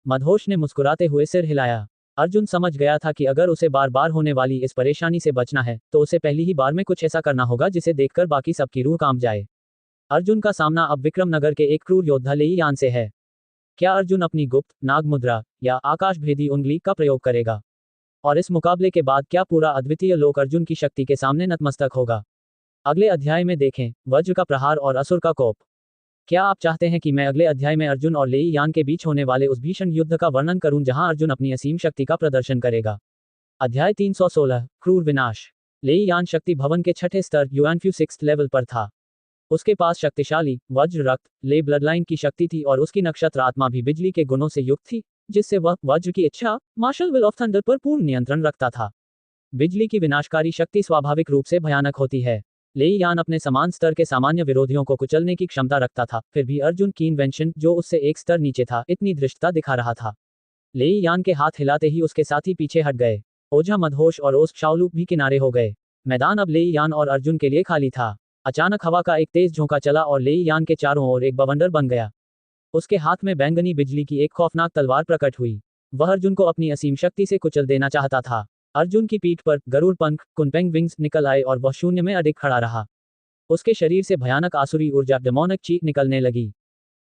मदहोश ने मुस्कुराते हुए सिर हिलाया। अर्जुन समझ गया था कि अगर उसे बार बार होने वाली इस परेशानी से बचना है, तो उसे पहली ही बार में कुछ ऐसा करना होगा जिसे देखकर बाकी सबकी रूह कांप जाए। अर्जुन का सामना अब विक्रम नगर के एक क्रूर योद्धा लेयान से है। क्या अर्जुन अपनी गुप्त नाग मुद्रा या आकाश भेदी उंगली का प्रयोग करेगा? और इस मुकाबले के बाद क्या पूरा अद्वितीय लोक अर्जुन की शक्ति के सामने नतमस्तक होगा? अगले अध्याय में देखें, वज्र का प्रहार और असुर का कोप। क्या आप चाहते हैं कि मैं अगले अध्याय में अर्जुन और लेयान के बीच होने वाले उस भीषण युद्ध का वर्णन करूं जहां अर्जुन अपनी असीम शक्ति का प्रदर्शन करेगा? अध्याय 316, क्रूर विनाश। लेयान शक्ति भवन के 6ठे स्तर युआनफ्यू 6th लेवल पर था। उसके पास शक्तिशाली वज्र रक्त ले ब्लडलाइन की शक्ति थी और उसकी नक्षत्र आत्मा भी बिजली के गुणों से युक्त थी, जिससे वह वज्र की इच्छा मार्शल विल ऑफ थंडर पर पूर्ण नियंत्रण रखता था। बिजली की विनाशकारी शक्ति स्वाभाविक रूप से भयानक होती है। लेयान अपने समान स्तर के सामान्य विरोधियों को कुचलने की क्षमता रखता था, फिर भी अर्जुन की इन्वेंशन, जो उससे एक स्तर नीचे था, इतनी धृष्टता दिखा रहा था। लेयान के हाथ हिलाते ही उसके साथी पीछे हट गए। ओझा मदहोश और ओस शाओलूक भी किनारे हो गए। मैदान अब लेयान और अर्जुन के लिए खाली था। अचानक हवा का एक तेज झोंका चला और लेयान के चारों ओर एक बवंडर बन गया। उसके हाथ में बैंगनी बिजली की एक खौफनाक तलवार प्रकट हुई। वह अर्जुन को अपनी असीम शक्ति से कुचल देना चाहता था। अर्जुन की पीठ पर गरुड़ पंख कुनपेंग विंग्स निकल आए और वह शून्य में अडिग खड़ा रहा। उसके शरीर से भयानक आसुरी ऊर्जा डेमोनिक चीख निकलने लगी।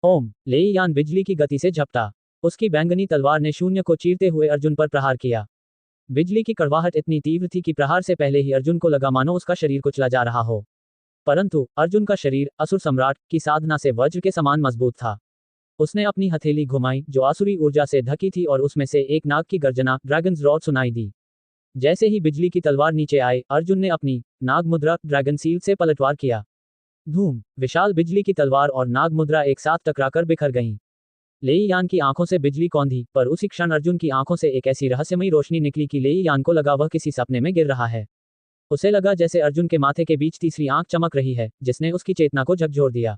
ओम! लेयान बिजली की गति से झपटा। उसकी बैंगनी तलवार ने शून्य को चीरते हुए अर्जुन पर प्रहार किया। बिजली की कड़वाहट इतनी तीव्र थी कि प्रहार से पहले ही अर्जुन को लगा मानो उसका शरीर कुचला जा रहा हो। परंतु अर्जुन का शरीर असुर सम्राट की साधना से वज्र के समान मजबूत था। उसने अपनी हथेली घुमाई जो आसुरी ऊर्जा से ढकी थी और उसमें से एक नाग की गर्जना ड्रैगन्स रॉड सुनाई दी। जैसे ही बिजली की तलवार नीचे आए अर्जुन ने अपनी नाग मुद्रा ड्रैगन सील से पलटवार किया। धूम, विशाल बिजली की तलवार और नाग मुद्रा एक साथ टकराकर बिखर गईं। लेई यान की आंखों से बिजली कौंधी, पर उसी क्षण अर्जुन की आंखों से एक ऐसी रहस्यमयी रोशनी निकली कि लेई यान को लगा वह किसी सपने में गिर रहा है। उसे लगा जैसे अर्जुन के माथे के बीच तीसरी आंख चमक रही है, जिसने उसकी चेतना को झकझोर दिया।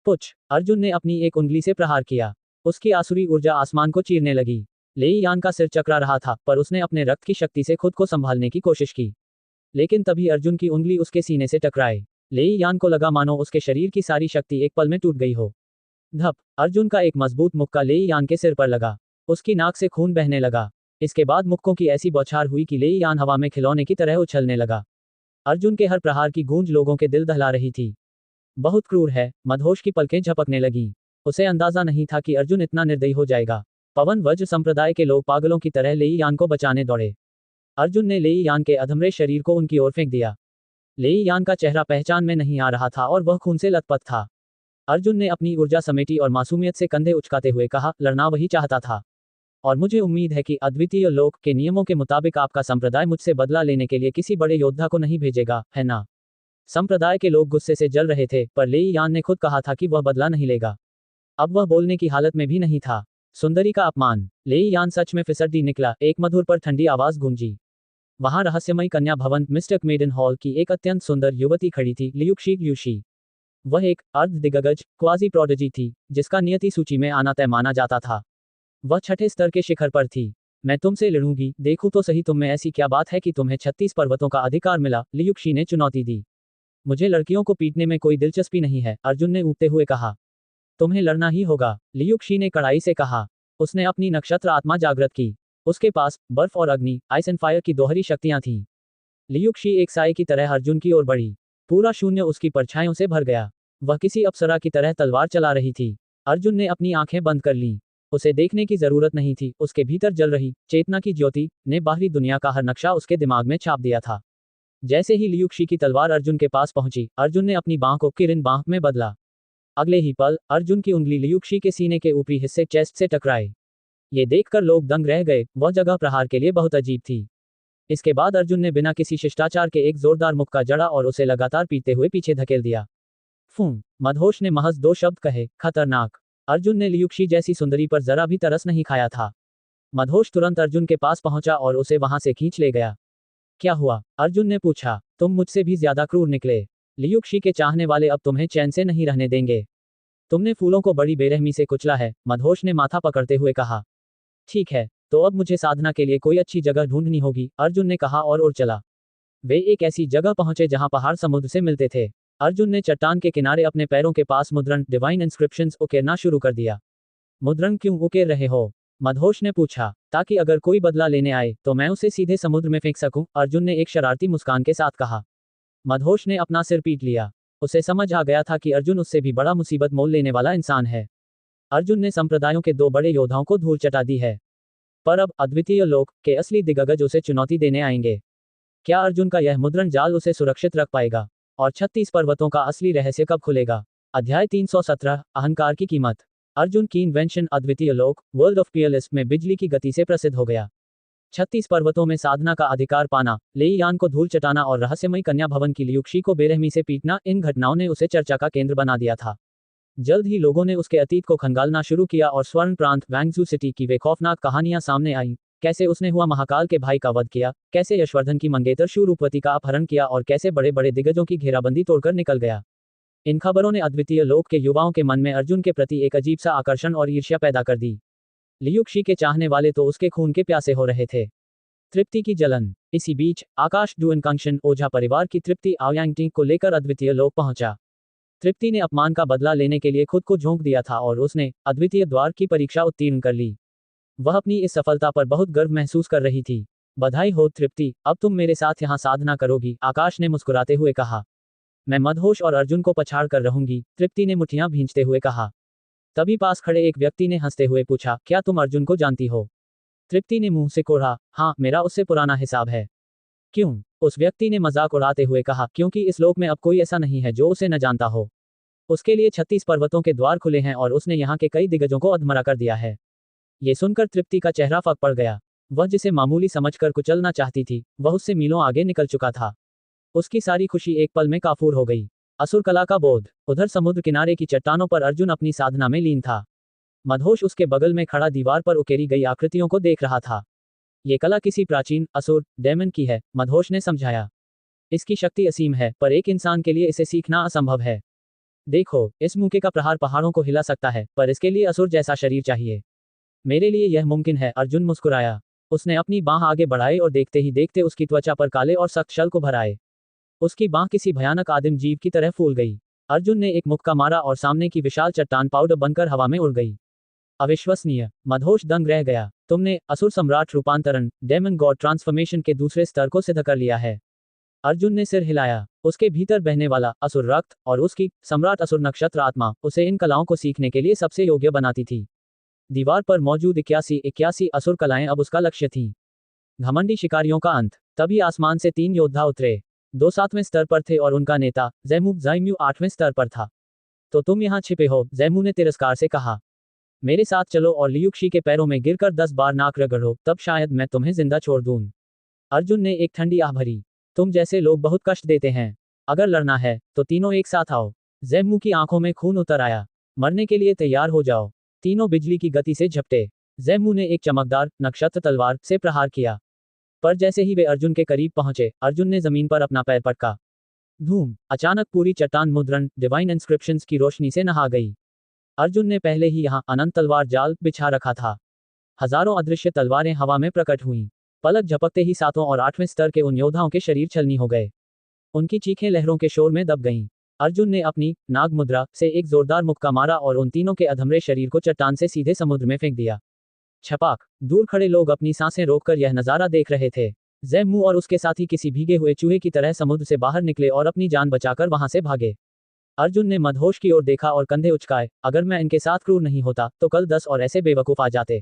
पुछ, अर्जुन ने अपनी एक उंगली से प्रहार किया। उसकी आसुरी ऊर्जा आसमान को चीरने लगी। लेई यान का सिर चकरा रहा था, पर उसने अपने रक्त की शक्ति से खुद को संभालने की कोशिश की। लेकिन तभी अर्जुन की उंगली उसके सीने से टकराए। लेई यान को लगा मानो उसके शरीर की सारी शक्ति एक पल में टूट गई हो। धप, अर्जुन का एक मजबूत मुक्का लेई यान के सिर पर लगा। उसकी नाक से खून बहने लगा। इसके बाद मुक्कों की ऐसी बौछार हुई कि लेई यान हवा में खिलौने की तरह उछलने लगा। अर्जुन के हर प्रहार की गूंज लोगों के दिल दहला रही थी। बहुत क्रूर है, मदहोश की पलकें झपकने लगीं। उसे अंदाजा नहीं था कि अर्जुन इतना निर्दयी हो जाएगा। पवन वज्र संप्रदाय के लोग पागलों की तरह लेई यान को बचाने दौड़े। अर्जुन ने लेई यान के अधमरे शरीर को उनकी ओर फेंक दिया। लेई यान का चेहरा पहचान में नहीं आ रहा था और वह खून से लथपथ था। अर्जुन ने अपनी ऊर्जा समेटी और मासूमियत से कंधे उचकाते हुए कहा, लड़ना वही चाहता था। और मुझे उम्मीद है कि अद्वितीय लोक के नियमों के मुताबिक आपका संप्रदाय मुझसे बदला लेने के लिए किसी बड़े योद्धा को नहीं भेजेगा, है ना? संप्रदाय के लोग गुस्से से जल रहे थे, पर लेई यान ने खुद कहा था कि वह बदला नहीं लेगा। अब वह बोलने की हालत में भी नहीं था। सुंदरी का अपमान। लेई यान सच में फिसड्डी निकला। एक मधुर पर ठंडी आवाज गूंजी। वहां रहस्यमयी कन्या भवन मिस्टिक मेडन हॉल की एक अत्यंत सुंदर युवती खड़ी थी, लियुक्षी ल्यूशी। वह एक अर्ध दिग्गज क्वाजी प्रोडिजी थी, जिसका नियति सूची में आना तय माना जाता था। वह छठे स्तर के शिखर पर थी। मैं तुमसे लड़ूंगी, देखूं तो सही तुम में ऐसी क्या बात है कि तुम्हें 36 पर्वतों का अधिकार मिला, लियुक्षी ने चुनौती दी। मुझे लड़कियों को पीटने में कोई दिलचस्पी नहीं है, अर्जुन ने ऊबते हुए कहा। तुम्हें लड़ना ही होगा, लियुक्षी ने कड़ाई से कहा। उसने अपनी नक्षत्र आत्मा जागृत की। उसके पास बर्फ और अग्नि, आइस एंड फायर की दोहरी शक्तियां थीं। लियुक्षी एक साए की तरह अर्जुन की ओर बढ़ी। पूरा शून्य उसकी परछाइयों से भर गया। वह किसी अप्सरा की तरह तलवार चला रही थी। अर्जुन ने अपनी आंखें बंद कर लीं। उसे देखने की जरूरत नहीं थी, उसके भीतर जल रही चेतना की ज्योति ने बाहरी दुनिया का हर नक्शा उसके दिमाग में छाप दिया था। जैसे ही लियुक्षी की तलवार अर्जुन के पास पहुंची, अर्जुन ने अपनी बांह को किरण बांह में बदला। अगले ही पल अर्जुन की उंगली लियुक्षी के सीने के ऊपरी हिस्से चेस्ट से टकराए। ये देखकर लोग दंग रह गए। वह जगह प्रहार के लिए बहुत अजीब थी। इसके बाद अर्जुन ने बिना किसी शिष्टाचार के एक जोरदार मुक्का जड़ा और उसे लगातार पीटते हुए पीछे धकेल दिया। फूं, मदहोश ने महज 2 शब्द कहे, खतरनाक। अर्जुन ने लियुक्षी जैसी सुंदरी पर जरा भी तरस नहीं खाया था। मदहोश तुरंत अर्जुन के पास पहुंचा और उसे वहां से खींच ले गया। क्या हुआ? अर्जुन ने पूछा। तुम मुझसे भी ज्यादा क्रूर निकले। लियुक्षी के चाहने वाले अब तुम्हें चैन से नहीं रहने देंगे। तुमने फूलों को बड़ी बेरहमी से कुचला है, मदहोश ने माथा पकड़ते हुए कहा। ठीक है, तो अब मुझे साधना के लिए कोई अच्छी जगह ढूंढनी होगी, अर्जुन ने कहा और उड़ चला। वे एक ऐसी जगह पहुंचे जहां पहाड़ समुद्र से मिलते थे। अर्जुन ने चट्टान के किनारे अपने पैरों के पास मुद्रण डिवाइन इंस्क्रिप्शंस उकेरना शुरू कर दिया। मुद्रण क्यों उकेर रहे हो? मदहोश ने पूछा। ताकि अगर कोई बदला लेने आए तो मैं उसे सीधे समुद्र में फेंक सकूं, अर्जुन ने एक शरारती मुस्कान के साथ कहा। मदहोश ने अपना सिर पीट लिया। उसे समझ आ गया था कि अर्जुन उससे भी बड़ा मुसीबत मोल लेने वाला इंसान है। अर्जुन ने संप्रदायों के 2 बड़े योद्धाओं को धूल चटा दी है। पर अब अद्वितीय लोक के असली दिग्गज उसे चुनौती देने आएंगे। क्या अर्जुन का यह मुद्रण जाल उसे सुरक्षित रख पाएगा? और 36 पर्वतों का असली रहस्य कब खुलेगा? अध्याय 317, अहंकार की कीमत। अर्जुन की इन्वेंशन अद्वितीय लोक वर्ल्ड ऑफ पियरलेस में बिजली की गति से प्रसिद्ध हो गया। 36 पर्वतों में साधना का अधिकार पाना, लेई यान को धूल चटाना और रहस्यमयी कन्या भवन की लियुक्षी को बेरहमी से पीटना, इन घटनाओं ने उसे चर्चा का केंद्र बना दिया था। जल्द ही लोगों ने उसके अतीत को खंगालना शुरू किया और स्वर्ण प्रांत वैंगजू सिटी की वे खौफनाक कहानियां सामने आईं। कैसे उसने हुआ महाकाल के भाई का वध किया, कैसे यशवर्धन की मंगेतर शूरूपवती का अपहरण किया और कैसे बड़े बड़े दिग्गजों की घेराबंदी तोड़कर निकल गया। इन खबरों ने अद्वितीय लोक के युवाओं के मन में अर्जुन के प्रति एक अजीब सा आकर्षण और ईर्ष्या पैदा कर दी। लियुक्षी के चाहने वाले तो उसके खून के प्यासे हो रहे थे। तृप्ति की जलन। इसी बीच आकाश डुअनकांक्षन ओझा परिवार की तृप्ति आयांगटिंग को लेकर अद्वितीय लोक पहुंचा। तृप्ति ने अपमान का बदला लेने के लिए खुद को झोंक दिया था और उसने अद्वितीय द्वार की परीक्षा उत्तीर्ण कर ली। वह अपनी इस सफलता पर बहुत गर्व महसूस कर रही थी। बधाई हो तृप्ति, अब तुम मेरे साथ यहाँ साधना करोगी, आकाश ने मुस्कुराते हुए कहा। मैं मदहोश और अर्जुन को पछाड़ कर रहूंगी, तृप्ति ने मुठ्ठियां भींचते हुए कहा। तभी पास खड़े एक व्यक्ति ने हंसते हुए पूछा, क्या तुम अर्जुन को जानती हो? तृप्ति ने मुंह से कोड़ा, हाँ, मेरा उससे पुराना हिसाब है। क्यों? उस व्यक्ति ने मजाक उड़ाते हुए कहा, क्योंकि इस लोक में अब कोई ऐसा नहीं है जो उसे न जानता हो। उसके लिए 36 पर्वतों के द्वार खुले हैं और उसने यहाँ के कई दिग्गजों को अधमरा कर दिया है। ये सुनकर तृप्ति का चेहरा फक पड़ गया। वह जिसे मामूली समझकर कुचलना चाहती थी, वह उससे मीलों आगे निकल चुका था। उसकी सारी खुशी एक पल में काफूर हो गई। असुर कला का बोध। उधर समुद्र किनारे की चट्टानों पर अर्जुन अपनी साधना में लीन था। मदहोश उसके बगल में खड़ा दीवार पर उकेरी गई आकृतियों को देख रहा था। ये कला किसी प्राचीन असुर डेमन की है, मदहोश ने समझाया। इसकी शक्ति असीम है, पर एक इंसान के लिए इसे सीखना असंभव है। देखो, इस मूके का प्रहार पहाड़ों को हिला सकता है, पर इसके लिए असुर जैसा शरीर चाहिए। मेरे लिए यह मुमकिन है, अर्जुन मुस्कुराया। उसने अपनी बांह आगे बढ़ाई और देखते ही देखते उसकी त्वचा पर काले और सख्त शल को भर आए। उसकी बांह किसी भयानक आदिम जीव की तरह फूल गई। अर्जुन ने एक मुक्का मारा और सामने की विशाल चट्टान पाउडर बनकर हवा में उड़ गई। अविश्वसनीय। मदहोश दंग रह गया। तुमने असुर सम्राट रूपांतरण डेमन गॉड ट्रांसफॉर्मेशन के दूसरे स्तर को सिद्ध कर लिया है। अर्जुन ने सिर हिलाया। उसके भीतर बहने वाला असुर रक्त और उसकी सम्राट असुर नक्षत्र आत्मा उसे इन कलाओं को सीखने के लिए सबसे योग्य बनाती थी। दीवार पर मौजूद 81 असुर कलाएं अब उसका लक्ष्य थीं। घमंडी शिकारियों का अंत। तभी आसमान से 3 योद्धा उतरे। 2 7वें स्तर पर थे और उनका नेता ज़ैम्यू 8वें स्तर पर था। तो तुम यहाँ छिपे हो, ज़ैम्यू ने तिरस्कार से कहा। मेरे साथ चलो और लियुक्षी के पैरों में गिरकर 10 बार नाक रगड़ो, तब शायद मैं तुम्हें जिंदा छोड़ दूं। अर्जुन ने एक ठंडी आह भरी। तुम जैसे लोग बहुत कष्ट देते हैं। अगर लड़ना है तो तीनों एक साथ आओ। ज़ैम्यू की आंखों में खून उतर आया। मरने के लिए तैयार हो जाओ। तीनों बिजली की गति से झपटे। ज़ैम्यू ने एक चमकदार नक्षत्र तलवार से प्रहार किया। पर जैसे ही वे अर्जुन के करीब पहुंचे, अर्जुन ने जमीन पर अपना पैर पटका। धूम। अचानक पूरी चट्टान मुद्रण डिवाइन इंस्क्रिप्शंस की रोशनी से नहा गई। अर्जुन ने पहले ही यहाँ अनंत तलवार जाल बिछा रखा था। हजारों अदृश्य तलवारें हवा में प्रकट हुईं। पलक झपकते ही 7वें और 8वें स्तर के उन योद्धाओं के शरीर छलनी हो गए। उनकी चीखें लहरों के शोर में दब गईं। अर्जुन ने अपनी नाग मुद्रा से एक जोरदार मुक्का मारा और उन तीनों के अधमरे शरीर को चट्टान से सीधे समुद्र में फेंक दिया। छपाक। दूर खड़े लोग अपनी सांसें रोककर यह नजारा देख रहे थे। ज़ैम्यू और उसके साथी किसी भीगे हुए चूहे की तरह समुद्र से बाहर निकले और अपनी जान बचाकर वहां से भागे। अर्जुन ने मदहोश की ओर देखा और कंधे उचकाए। अगर मैं इनके साथ क्रूर नहीं होता तो कल 10 और ऐसे बेवकूफ आ जाते।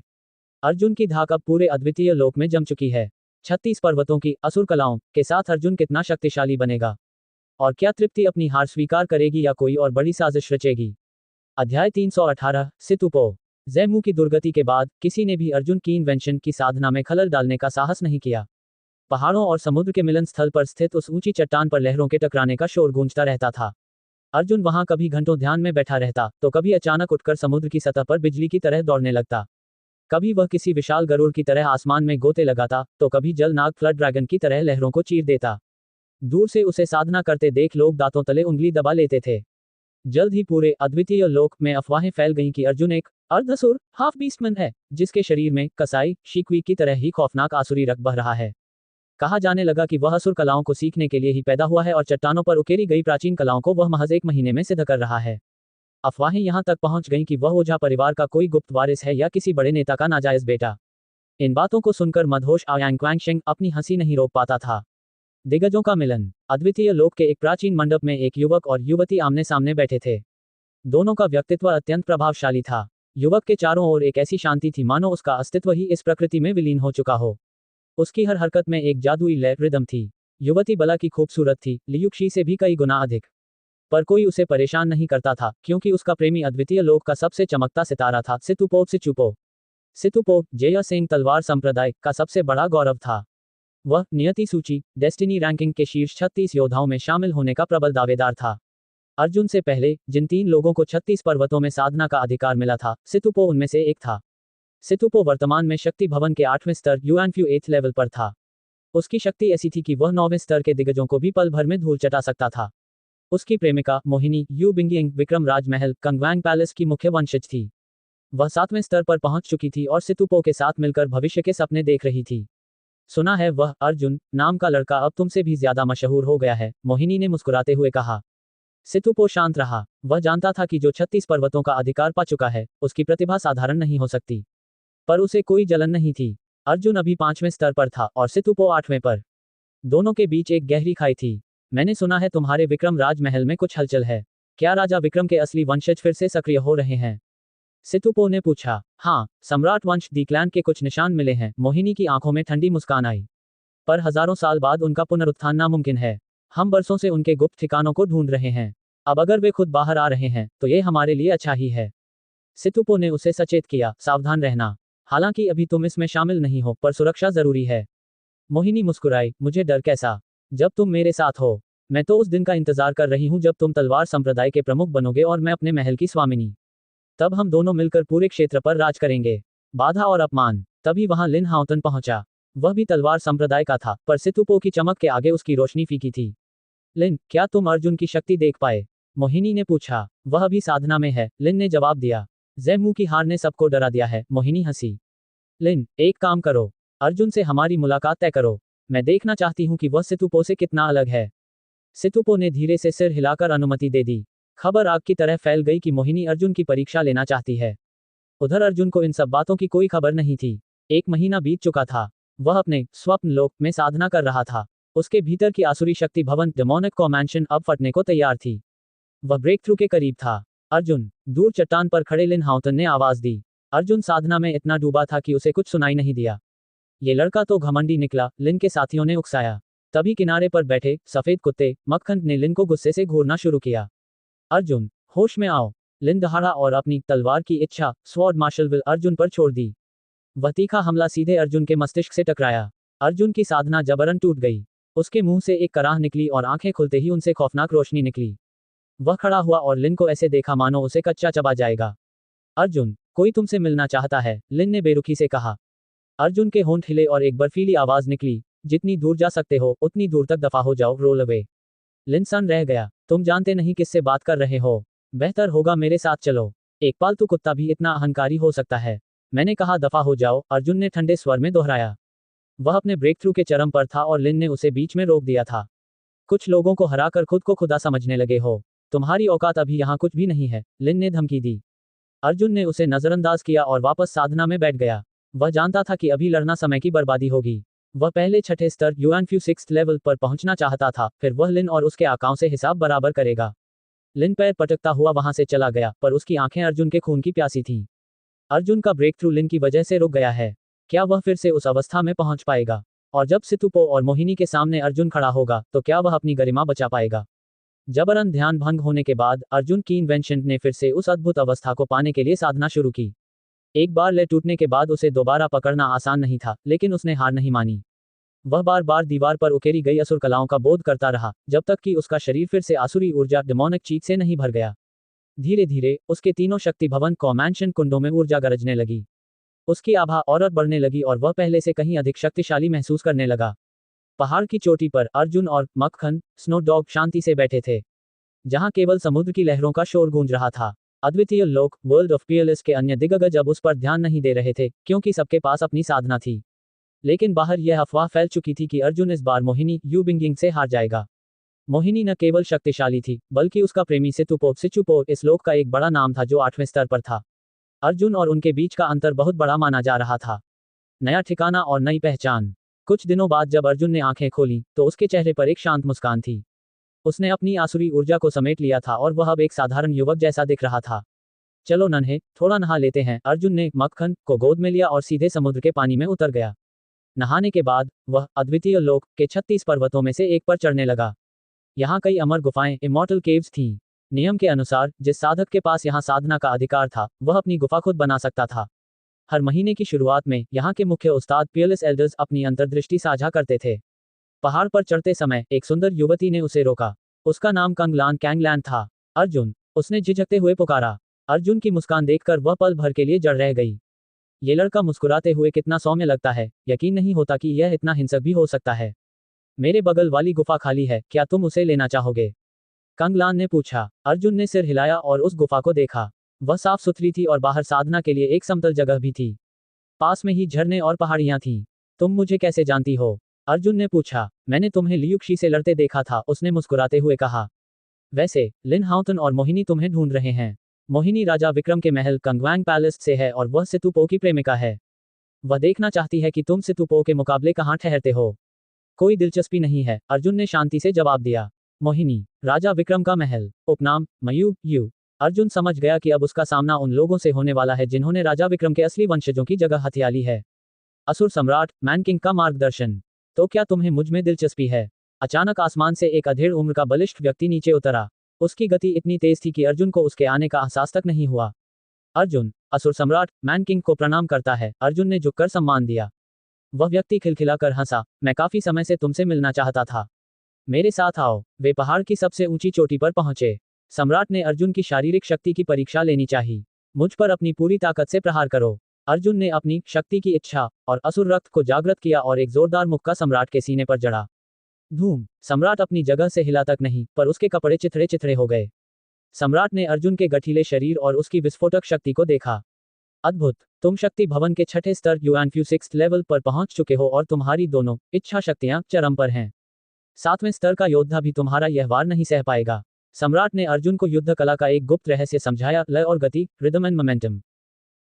अर्जुन की धाक अब पूरे अद्वितीय लोक में जम चुकी है। 36 पर्वतों की असुर कलाओं के साथ अर्जुन कितना शक्तिशाली बनेगा। और क्या तृप्ति अपनी हार स्वीकार करेगी या कोई और बड़ी साजिश रचेगी। अध्याय 318 सितुपो। ज़ैम्यू की दुर्गति के बाद किसी ने भी अर्जुन की इन्वेंशन की साधना में खलल डालने का साहस नहीं किया। पहाड़ों और समुद्र के मिलन स्थल पर स्थित उस ऊंची चट्टान पर लहरों के टकराने का शोर गूंजता रहता था। अर्जुन वहां कभी घंटों ध्यान में बैठा रहता, तो कभी अचानक उठकर समुद्र की सतह पर बिजली की तरह दौड़ने लगता। कभी वह किसी विशाल गरुड़ की तरह आसमान में गोते लगाता, तो कभी जल नाग फ्लड ड्रैगन की तरह लहरों को चीर देता। दूर से उसे साधना करते देख लोग दांतों तले उंगली दबा लेते थे। जल्द ही पूरे अद्वितीय लोक में अफवाहें फैल गईं कि अर्जुन एक अर्धसुर हाफ बीस्टमैन है, जिसके शरीर में कसाई शिक्वी की तरह ही खौफनाक आसुरी रक्त बह रहा है। कहा जाने लगा कि वह असुर कलाओं को सीखने के लिए ही पैदा हुआ है और चट्टानों पर उकेरी गई प्राचीन कलाओं को वह महज 1 महीने में सिद्ध कर रहा है। अफवाहें यहां तक पहुंच गईं कि वह ओझा परिवार का कोई गुप्त वारिस है या किसी बड़े नेता का नाजायज बेटा। इन बातों को सुनकर मदहोश आयांग अपनी हंसी नहीं रोक पाता था। दिग्गजों का मिलन। अद्वितीय लोक के एक प्राचीन मंडप में एक युवक और युवती आमने सामने बैठे थे। दोनों का व्यक्तित्व अत्यंत प्रभावशाली था। युवक के चारों ओर एक ऐसी शांति थी मानो उसका अस्तित्व ही इस प्रकृति में विलीन हो चुका हो। उसकी हर हरकत में एक जादुई लय रिदम थी। युवती बला की खूबसूरत थी, लियुक्षी से भी कई गुना अधिक। पर कोई उसे परेशान नहीं करता था, क्योंकि उसका प्रेमी अद्वितीय लोक का सबसे चमकता सितारा था सितुपो। सितुपो जयसेन तलवार संप्रदाय का सबसे बड़ा गौरव था। वह नियति सूची डेस्टिनी रैंकिंग के शीर्ष 36 योद्धाओं में शामिल होने का प्रबल दावेदार था। अर्जुन से पहले जिन 3 लोगों को 36 पर्वतों में साधना का अधिकार मिला था, सितुपो उनमें से एक था। सितुपो वर्तमान में शक्ति भवन के 8वें स्तर यूएनफ्यू 8th लेवल पर था। उसकी शक्ति ऐसी थी कि वह 9वें स्तर के दिग्गजों को भी पल भर में धूल चटा सकता था। उसकी प्रेमिका Mohini you बिंगिंग Vikram Rajmahal कंगवांग palace की मुख्य वंशज थी। वह 7वें स्तर पर पहुंच चुकी थी और सितुपो के साथ मिलकर भविष्य के सपने देख रही थी। सुना है वह अर्जुन नाम का लड़का अब तुमसे भी ज्यादा मशहूर हो गया है, मोहिनी ने मुस्कुराते हुए कहा। सितुपो शांत रहा। वह जानता था कि जो 36 पर्वतों का अधिकार पा चुका है, उसकी प्रतिभा साधारण नहीं हो सकती। पर उसे कोई जलन नहीं थी। अर्जुन अभी 5वें स्तर पर था और सितुपो 8वें पर। दोनों के बीच एक गहरी खाई थी। मैंने सुना है तुम्हारे विक्रम राजमहल में कुछ हलचल है। क्या राजा विक्रम के असली वंशज फिर से सक्रिय हो रहे हैं? सितुपो ने पूछा। हाँ, सम्राट वंश दी क्लैन के कुछ निशान मिले हैं। मोहिनी की आंखों में ठंडी मुस्कान आई। पर हजारों साल बाद उनका पुनरुत्थान नामुमकिन है। हम बरसों से उनके गुप्त ठिकानों को ढूंढ रहे हैं। अब अगर वे खुद बाहर आ रहे हैं तो ये हमारे लिए अच्छा ही है। सितुपो ने उसे सचेत किया, सावधान रहना। हालांकि अभी तुम इसमें शामिल नहीं हो, पर सुरक्षा जरूरी है। मोहिनी मुस्कुराई, मुझे डर कैसा, जब तुम मेरे साथ हो। मैं तो उस दिन का इंतजार कर रही हूँ जब तुम तलवार संप्रदाय के प्रमुख बनोगे और मैं अपने महल की स्वामिनी। तब हम दोनों मिलकर पूरे क्षेत्र पर राज करेंगे। बाधा और अपमान। तभी वहां लिन हाउतन पहुंचा। वह भी तलवार संप्रदाय का था, पर सितुपो की चमक के आगे उसकी रोशनी फीकी थी। लिन, क्या तुम अर्जुन की शक्ति देख पाए? मोहिनी ने पूछा। वह अभी साधना में है, लिन ने जवाब दिया। जैमू की हार ने सबको डरा दिया है, मोहिनी हंसी। लिन, एक काम करो, अर्जुन से हमारी मुलाकात तय करो। मैं देखना चाहती हूँ कि वह सितुपो से कितना अलग है। सितुपो ने धीरे से सिर हिलाकर अनुमति दे दी। खबर आग की तरह फैल गई कि मोहिनी अर्जुन की परीक्षा लेना चाहती है। उधर अर्जुन को इन सब बातों की कोई खबर नहीं थी। 1 महीना बीत चुका था। वह अपने स्वप्न लोक में साधना कर रहा था। उसके भीतर की आसुरी शक्ति भवन डेमोनिक कॉमैंशन अब फटने को तैयार थी। वह ब्रेक थ्रू के करीब था। अर्जुन, दूर चट्टान पर खड़े लिन हाउतन ने आवाज दी। अर्जुन साधना में इतना डूबा था कि उसे कुछ सुनाई नहीं दिया। ये लड़का तो घमंडी निकला, लिन के साथियों ने उकसाया। तभी किनारे पर बैठे सफेद कुत्ते मक्खन ने लिन को गुस्से से घूरना शुरू किया। अर्जुन, होश में आओ। लिन दहाड़ा और अपनी तलवार की इच्छा स्वॉर्ड मार्शल विल अर्जुन पर छोड़ दी। वह तीखा हमला सीधे अर्जुन के मस्तिष्क से टकराया। अर्जुन की साधना जबरन टूट गई। उसके मुंह से एक कराह निकली और आंखें खुलते ही उनसे खौफनाक रोशनी निकली। वह खड़ा हुआ और लिन को ऐसे देखा मानो उसे कच्चा चबा जाएगा। अर्जुन, कोई तुमसे मिलना चाहता है, लिन ने बेरुखी से कहा। अर्जुन के होंठ हिले और एक बर्फीली आवाज निकली, जितनी दूर जा सकते हो उतनी दूर तक दफा हो जाओ, रोल अवे। लिन सन रह गया। तुम जानते नहीं किससे बात कर रहे हो। बेहतर होगा मेरे साथ चलो। एक पालतू कुत्ता भी इतना अहंकारी हो सकता है। मैंने कहा दफा हो जाओ, अर्जुन ने ठंडे स्वर में दोहराया। वह अपने ब्रेक थ्रू के चरम पर था और लिन ने उसे बीच में रोक दिया था। कुछ लोगों को हराकर खुद को खुदा समझने लगे हो। तुम्हारी औकात अभी यहाँ कुछ भी नहीं है, लिन ने धमकी दी। अर्जुन ने उसे नजरअंदाज किया और वापस साधना में बैठ गया। वह जानता था कि अभी लड़ना समय की बर्बादी होगी। वह पहले छठे स्तर युआनफ्यू 6th लेवल पर पहुंचना चाहता था, फिर वह लिन और उसके आकाओं से हिसाब बराबर करेगा। लिन पैर पटकता हुआ वहां से चला गया, पर उसकी आंखें अर्जुन के खून की प्यासी थीं। अर्जुन का ब्रेक थ्रू लिन की वजह से रुक गया है। क्या वह फिर से उस अवस्था में पहुंच पाएगा? और जब सितुपो और मोहिनी के सामने अर्जुन खड़ा होगा तो क्या वह अपनी गरिमा बचा पाएगा? जबरन ध्यान भंग होने के बाद अर्जुन की इन्वेंशन ने फिर से उस अद्भुत अवस्था को पाने के लिए साधना शुरू की। एक बार ले टूटने के बाद उसे दोबारा पकड़ना आसान नहीं था, लेकिन उसने हार नहीं मानी। वह बार बार दीवार पर उकेरी गई असुर कलाओं का बोध करता रहा, जब तक कि उसका शरीर फिर से आसुरी ऊर्जा डेमोनिक चीख से नहीं भर गया। धीरे धीरे उसके तीनों शक्ति भवन कॉमैंशन कुंडों में ऊर्जा गरजने लगी। उसकी आभा और बढ़ने लगी और वह पहले से कहीं अधिक शक्तिशाली महसूस करने लगा। पहाड़ की चोटी पर अर्जुन और मक्खन स्नो डॉग शांति से बैठे थे, जहां केवल समुद्र की लहरों का शोर गूंज रहा था। अद्वितीय लोक वर्ल्ड ऑफ पीएलएस के अन्य दिग्गज अब उस पर ध्यान नहीं दे रहे थे, क्योंकि सबके पास अपनी साधना थी। लेकिन बाहर यह अफवाह फैल चुकी थी कि अर्जुन इस बार मोहिनी यू बिंगिंग से हार जाएगा। मोहिनी न केवल शक्तिशाली थी, बल्कि उसका प्रेमी सिचुपो इस लोक का एक बड़ा नाम था जो 8वें स्तर पर था। अर्जुन और उनके बीच का अंतर बहुत बड़ा माना जा रहा था। नया ठिकाना और नई पहचान। कुछ दिनों बाद जब अर्जुन ने आंखें खोली तो उसके चेहरे पर एक शांत मुस्कान थी। उसने अपनी आसुरी ऊर्जा को समेट लिया था और वह अब एक साधारण युवक जैसा दिख रहा था। चलो नन्हे, थोड़ा नहा लेते हैं, अर्जुन ने मक्खन को गोद में लिया और सीधे समुद्र के पानी में उतर गया। नहाने के बाद वह अद्वितीय लोक के 36 पर्वतों में से एक पर चढ़ने लगा। यहाँ कई अमर गुफाएं इमॉर्टल केव्स थीं। नियम के अनुसार जिस साधक के पास यहाँ साधना का अधिकार था, वह अपनी गुफा खुद बना सकता था। हर महीने की शुरुआत में यहाँ के मुख्य उस्ताद पीएलएस एल्डर्स अपनी अंतर्दृष्टि साझा करते थे। पहाड़ पर चढ़ते समय एक सुंदर युवती ने उसे रोका। उसका नाम कंगलान कैंगलैंड था। अर्जुन, उसने झिझकते हुए पुकारा। अर्जुन की मुस्कान देखकर वह पल भर के लिए जड़ रह गई। ये लड़का मुस्कुराते हुए कितना सौम्य लगता है, यकीन नहीं होता कि यह इतना हिंसक भी हो सकता है। मेरे बगल वाली गुफा खाली है, क्या तुम उसे लेना चाहोगे? कंगलान ने पूछा। अर्जुन ने सिर हिलाया और उस गुफा को देखा। वह साफ सुथरी थी और बाहर साधना के लिए एक समतल जगह भी थी। पास में ही झरने और पहाड़ियां थीं। तुम मुझे कैसे जानती हो? अर्जुन ने पूछा। मैंने तुम्हें लियुक्षी से लड़ते देखा था, उसने मुस्कुराते हुए कहा। वैसे लिन हाउतन और मोहिनी तुम्हें ढूंढ रहे हैं। मोहिनी राजा विक्रम के महल कंगवांग पैलेस से है और वह सितुपो की प्रेमिका है। वह देखना चाहती है कि तुम सितुपो के मुकाबले कहाँ ठहरते हो। कोई दिलचस्पी नहीं है, अर्जुन ने शांति से जवाब दिया। मोहिनी, राजा विक्रम का महल, उपनाम मयू यू। अर्जुन समझ गया कि अब उसका सामना उन लोगों से होने वाला है जिन्होंने राजा विक्रम के असली वंशजों की जगह हथिया ली है। असुर सम्राट मैन किंग का मार्गदर्शन। तो क्या तुम्हें मुझ में दिलचस्पी है? अचानक आसमान से एक अधेड़ उम्र का बलिष्ठ व्यक्ति नीचे उतरा। उसकी गति इतनी तेज थी कि अर्जुन को उसके आने का एहसास तक नहीं हुआ। अर्जुन, असुर सम्राट मैन किंग को प्रणाम करता है। अर्जुन ने झुककर सम्मान दिया। वह व्यक्ति खिलखिलाकर हंसा, मैं काफी समय से तुमसे मिलना चाहता था। मेरे साथ आओ। वे पहाड़ की सबसे ऊंची चोटी पर पहुंचे। सम्राट ने अर्जुन की शारीरिक शक्ति की परीक्षा लेनी चाहिए। मुझ पर अपनी पूरी ताकत से प्रहार करो। अर्जुन ने अपनी शक्ति की इच्छा और असुर रक्त को जागृत किया और एक जोरदार मुक्का सम्राट के सीने पर जड़ा। धूम। सम्राट अपनी जगह से हिला तक नहीं, पर उसके कपड़े चिथड़े चिथड़े हो गए। सम्राट ने अर्जुन के गठीले शरीर और उसकी विस्फोटक शक्ति को देखा। अद्भुत। तुम शक्ति भवन के छठे स्तर यूएनफ्यू 6th लेवल पर पहुंच चुके हो और तुम्हारी दोनों इच्छा शक्तियां चरम पर हैं। 7वें स्तर का योद्धा भी तुम्हारा यह वार नहीं सह पाएगा। सम्राट ने अर्जुन को युद्ध कला का एक गुप्त रहस्य समझाया, लय और गति, रिदम एंड मोमेंटम।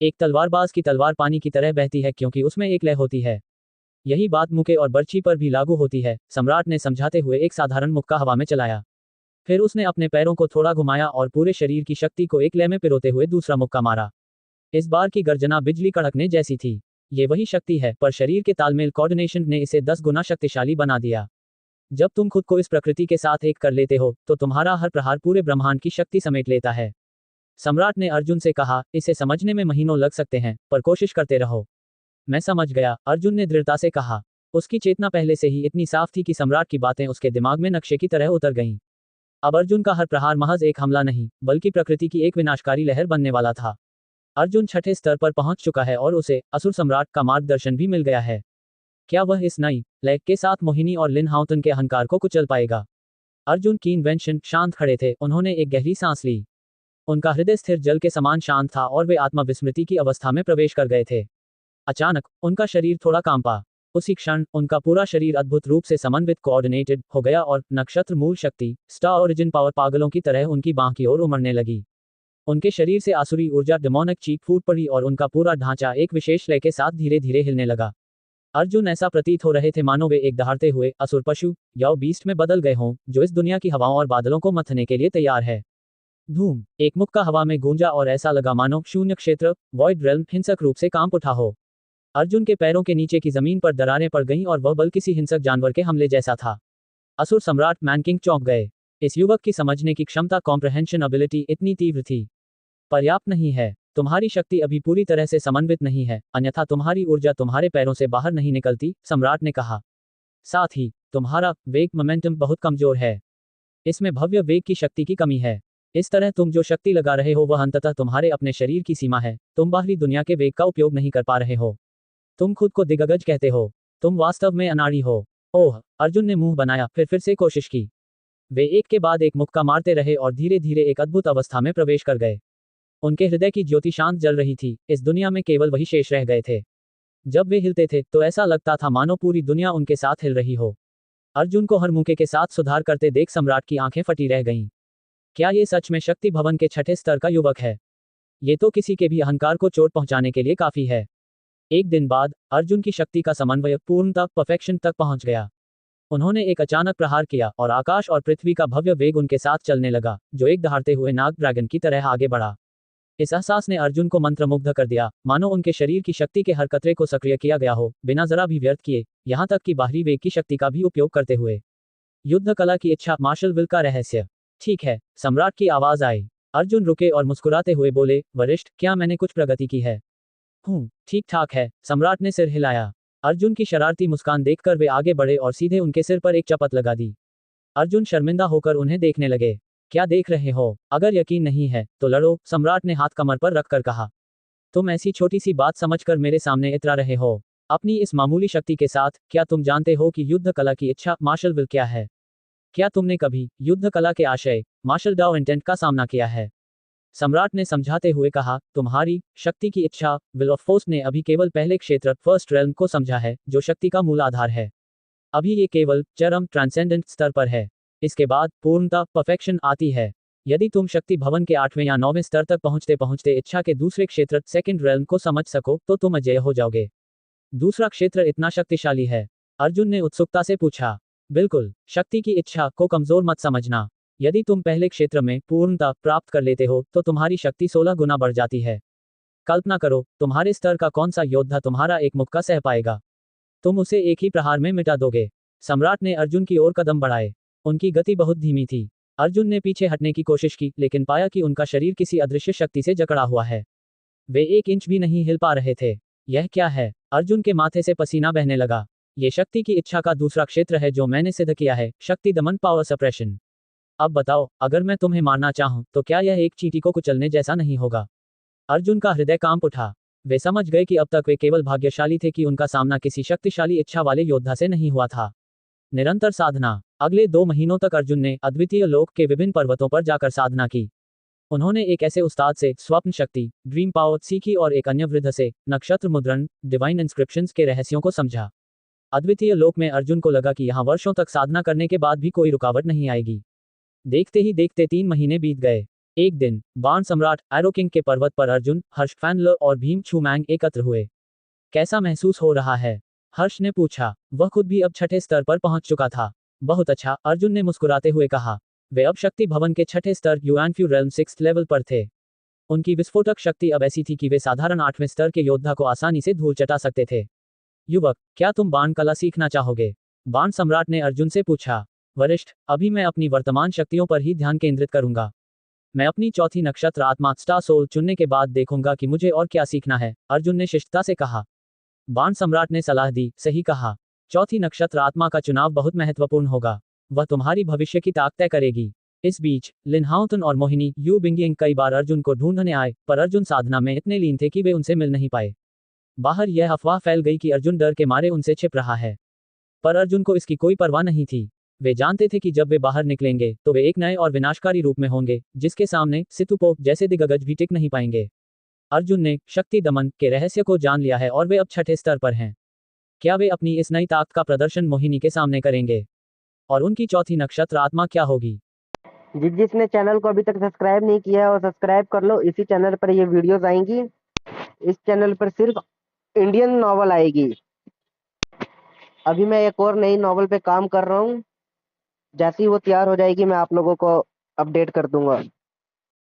एक तलवारबाज की तलवार पानी की तरह बहती है क्योंकि उसमें एक लय होती है। यही बात मुक्के और बर्छी पर भी लागू होती है। सम्राट ने समझाते हुए एक साधारण मुक्का हवा में चलाया। फिर उसने अपने पैरों को थोड़ा घुमाया और पूरे शरीर की शक्ति को एक लय में पिरोते हुए दूसरा मुक्का मारा। इस बार की गर्जना बिजली कड़कने जैसी थी। ये वही शक्ति है, पर शरीर के तालमेल कोऑर्डिनेशन ने इसे 10 गुना शक्तिशाली बना दिया। जब तुम खुद को इस प्रकृति के साथ एक कर लेते हो, तो तुम्हारा हर प्रहार पूरे ब्रह्मांड की शक्ति समेट लेता है। सम्राट ने अर्जुन से कहा, इसे समझने में महीनों लग सकते हैं, पर कोशिश करते रहो। मैं समझ गया, अर्जुन ने दृढ़ता से कहा। उसकी चेतना पहले से ही इतनी साफ थी कि सम्राट की बातें उसके दिमाग में नक्शे की तरह उतर गईं। अब अर्जुन का हर प्रहार महज एक हमला नहीं, बल्कि प्रकृति की एक विनाशकारी लहर बनने वाला था। अर्जुन छठे स्तर पर पहुंच चुका है और उसे असुर सम्राट का मार्गदर्शन भी मिल गया है। क्या वह इस नई लय के साथ मोहिनी और लिन हाउतन के अहंकार को कुचल पाएगा? अर्जुन की इन्वेंशन शांत खड़े थे। उन्होंने एक गहरी सांस ली। उनका हृदय स्थिर जल के समान शांत था और वे आत्मविस्मृति की अवस्था में प्रवेश कर गए थे। अचानक उनका शरीर थोड़ा कांपा। उसी क्षण उनका पूरा शरीर अद्भुत रूप से समन्वित कोऑर्डिनेटेड हो गया और नक्षत्र मूल शक्ति स्टार ओरिजिन पावर पागलों की तरह उनकी बांह की ओर उमड़ने लगी। उनके शरीर से आसुरी ऊर्जा डेमोनिक चीख फूट पड़ी और उनका पूरा ढांचा एक विशेष लय के साथ धीरे धीरे हिलने लगा। अर्जुन ऐसा प्रतीत हो रहे थे मानो वे एक दहाड़ते हुए असुर पशु या बीस्ट में बदल गए हों, जो इस दुनिया की हवाओं और बादलों को मथने के लिए तैयार है। धूम। एक मुक्का हवा में गूंजा और ऐसा लगा मानो शून्य क्षेत्र वॉइड रेल्म हिंसक रूप से कांप उठा हो। अर्जुन के पैरों के नीचे की जमीन पर दरारें पड़ गईं और वह बल किसी हिंसक जानवर के हमले जैसा था। असुर सम्राट मैन किंग चौंक गए। इस युवक की समझने की क्षमता कॉम्प्रहेंशन एबिलिटी इतनी तीव्र थी। पर्याप्त नहीं है। तुम्हारी शक्ति अभी पूरी तरह से समन्वित नहीं है, अन्यथा तुम्हारी ऊर्जा तुम्हारे पैरों से बाहर नहीं निकलती, सम्राट ने कहा। साथ ही तुम्हारा वेग मोमेंटम बहुत कमजोर है। इसमें भव्य वेग की शक्ति की कमी है। इस तरह तुम जो शक्ति लगा रहे हो वह अंततः तुम्हारे अपने शरीर की सीमा है। तुम बाहरी दुनिया के वेग का उपयोग नहीं कर पा रहे हो। तुम खुद को दिग्गज कहते हो। तुम वास्तव में अनाड़ी हो। ओह, अर्जुन ने मुंह बनाया, फिर से कोशिश की। वे एक के बाद एक मुक्का मारते रहे और धीरे धीरे एक अद्भुत अवस्था में प्रवेश कर गए। उनके हृदय की ज्योति शांत जल रही थी। इस दुनिया में केवल वही शेष रह गए थे। जब वे हिलते थे तो ऐसा लगता था मानो पूरी दुनिया उनके साथ हिल रही हो। अर्जुन को हर मुक्के के साथ सुधार करते देख सम्राट की आंखें फटी रह गईं। क्या ये सच में शक्ति भवन के छठे स्तर का युवक है? ये तो किसी के भी अहंकार को चोट पहुंचाने के लिए काफी है। एक दिन बाद अर्जुन की शक्ति का समन्वय पूर्णतः परफेक्शन तक पहुंच गया। उन्होंने एक अचानक प्रहार किया और आकाश और पृथ्वी का भव्य वेग उनके साथ चलने लगा, जो एक दहाड़ते हुए नाग ड्रैगन की तरह आगे बढ़ा। इस एहसास ने अर्जुन को मंत्रमुग्ध कर दिया, मानो उनके शरीर की शक्ति के हर कतरे को सक्रिय किया गया हो, बिना जरा भी व्यर्थ किए, यहां तक कि बाहरी वेग की शक्ति का भी उपयोग करते हुए। युद्ध कला की इच्छा, मार्शल विल का रहस्य। ठीक है, सम्राट की आवाज आई। अर्जुन रुके और मुस्कुराते हुए बोले, वरिष्ठ, क्या मैंने कुछ प्रगति की है? ठीक ठाक है, सम्राट ने सिर हिलाया। अर्जुन की शरारती मुस्कान देखकर वे आगे बढ़े और सीधे उनके सिर पर एक चपत लगा दी। अर्जुन शर्मिंदा होकर उन्हें देखने लगे। क्या देख रहे हो? अगर यकीन नहीं है तो लड़ो, सम्राट ने हाथ कमर पर रखकर कहा। तुम ऐसी छोटी सी बात समझकर मेरे सामने इतरा रहे हो। अपनी इस मामूली शक्ति के साथ क्या तुम जानते हो कि युद्ध कला की इच्छा, मार्शल विल क्या है? क्या तुमने कभी युद्ध कला के आशय, मार्शल डाउ इंटेंट का सामना किया है? सम्राट ने समझाते हुए कहा, तुम्हारी शक्ति की इच्छा, विल ऑफ फोर्स ने अभी केवल पहले क्षेत्र, फर्स्ट रेल्म को समझा है, जो शक्ति का मूल आधार है। अभी ये केवल चरम ट्रांसेंडेंट स्तर पर है। इसके बाद पूर्णता, परफेक्शन आती है। यदि तुम शक्ति भवन के 8वें या 9वें स्तर तक पहुंचते पहुंचते इच्छा के दूसरे क्षेत्र, सेकंड रेल्म को समझ सको, तो तुम अजेय हो जाओगे। दूसरा क्षेत्र इतना शक्तिशाली है? अर्जुन ने उत्सुकता से पूछा। बिल्कुल, शक्ति की इच्छा को कमजोर मत समझना। यदि तुम पहले क्षेत्र में पूर्णता प्राप्त कर लेते हो तो तुम्हारी शक्ति 16 गुना बढ़ जाती है। कल्पना करो, तुम्हारे स्तर का कौन सा योद्धा तुम्हारा एक मुक्का सह पाएगा? तुम उसे एक ही प्रहार में मिटा दोगे। सम्राट ने अर्जुन की ओर कदम बढ़ाए। उनकी गति बहुत धीमी थी। अर्जुन ने पीछे हटने की कोशिश की, लेकिन पाया कि उनका शरीर किसी अदृश्य शक्ति से जकड़ा हुआ है। वे 1 इंच भी नहीं हिल पा रहे थे। यह क्या है? अर्जुन के माथे से पसीना बहने लगा। ये शक्ति की इच्छा का दूसरा क्षेत्र है जो मैंने सिद्ध किया है, शक्ति दमन, पावर सप्रेशन। अब बताओ, अगर मैं तुम्हें मारना चाहूं, तो क्या यह एक चींटी को कुचलने जैसा नहीं होगा? अर्जुन का हृदय कांप उठा। वे समझ गए कि अब तक वे केवल भाग्यशाली थे कि उनका सामना किसी शक्तिशाली इच्छा वाले योद्धा से नहीं हुआ था। निरंतर साधना। अगले 2 महीनों तक अर्जुन ने अद्वितीय लोक के विभिन्न पर्वतों पर जाकर साधना की। उन्होंने एक ऐसे उस्ताद से स्वप्न शक्ति, ड्रीम पावर सीखी और एक अन्य वृद्ध से नक्षत्र मुद्रण, डिवाइन इंस्क्रिप्शंस के रहस्यों को समझा। अद्वितीय लोक में अर्जुन को लगा कि यहाँ वर्षों तक साधना करने के बाद भी कोई रुकावट नहीं आएगी। देखते ही देखते 3 महीने बीत गए। एक दिन बाण सम्राट एरो किंग के पर्वत पर अर्जुन, हर्ष फैनलर और भीम छूमैंग एकत्र हुए। कैसा महसूस हो रहा है? हर्ष ने पूछा। वह खुद भी अब छठे स्तर पर पहुंच चुका था। बहुत अच्छा, अर्जुन ने मुस्कुराते हुए कहा। वे अब शक्ति भवन के छठे स्तर युआनफ्यू रेल्म 6th लेवल पर थे। उनकी विस्फोटक शक्ति अब ऐसी थी कि वे साधारण 8वें स्तर के योद्धा को आसानी से धूल चटा सकते थे। युवक, क्या तुम बाण कला सीखना चाहोगे? बाण सम्राट ने अर्जुन से पूछा। वरिष्ठ, अभी मैं अपनी वर्तमान शक्तियों पर ही ध्यान केंद्रित करूंगा। मैं अपनी चौथी नक्षत्र आत्मा स्टार सोल चुनने के बाद देखूंगा कि मुझे और क्या सीखना है, अर्जुन ने शिष्टता से कहा। बाण सम्राट ने सलाह दी, सही कहा। चौथी नक्षत्र आत्मा का चुनाव बहुत महत्वपूर्ण होगा। वह तुम्हारी भविष्य की ताक तय करेगी। इस बीच लिनहाउतन और मोहिनी यू बिंगिंग कई बार अर्जुन को ढूंढने आए, पर अर्जुन साधना में इतने लीन थे कि वे उनसे मिल नहीं पाए। बाहर यह अफवाह फैल गई कि अर्जुन डर के मारे उनसे छिप रहा है। पर अर्जुन को इसकी कोई परवाह नहीं थी। वे जानते थे कि जब वे बाहर निकलेंगे तो वे एक नए और विनाशकारी रूप में होंगे, जिसके सामने सितुपोप जैसे दिग्गज भी टिक नहीं पाएंगे। अर्जुन ने शक्ति दमन के रहस्य को जान लिया है और वे अब छठे स्तर पर हैं। क्या वे अपनी इस नई ताकत का प्रदर्शन मोहिनी के सामने करेंगे? और उनकी चौथी नक्षत्र आत्मा क्या होगी? जिसने चैनल को अभी तक सब्सक्राइब नहीं किया है वो सब्सक्राइब कर लो। इसी चैनल पर ये वीडियोस आएंगी। इस चैनल पर सिर्फ इंडियन नॉवल आएगी। अभी मैं एक और नई नॉवल पे काम कर रहा हूँ। जैसे ही वो तैयार हो जाएगी मैं आप लोगों को अपडेट कर दूंगा।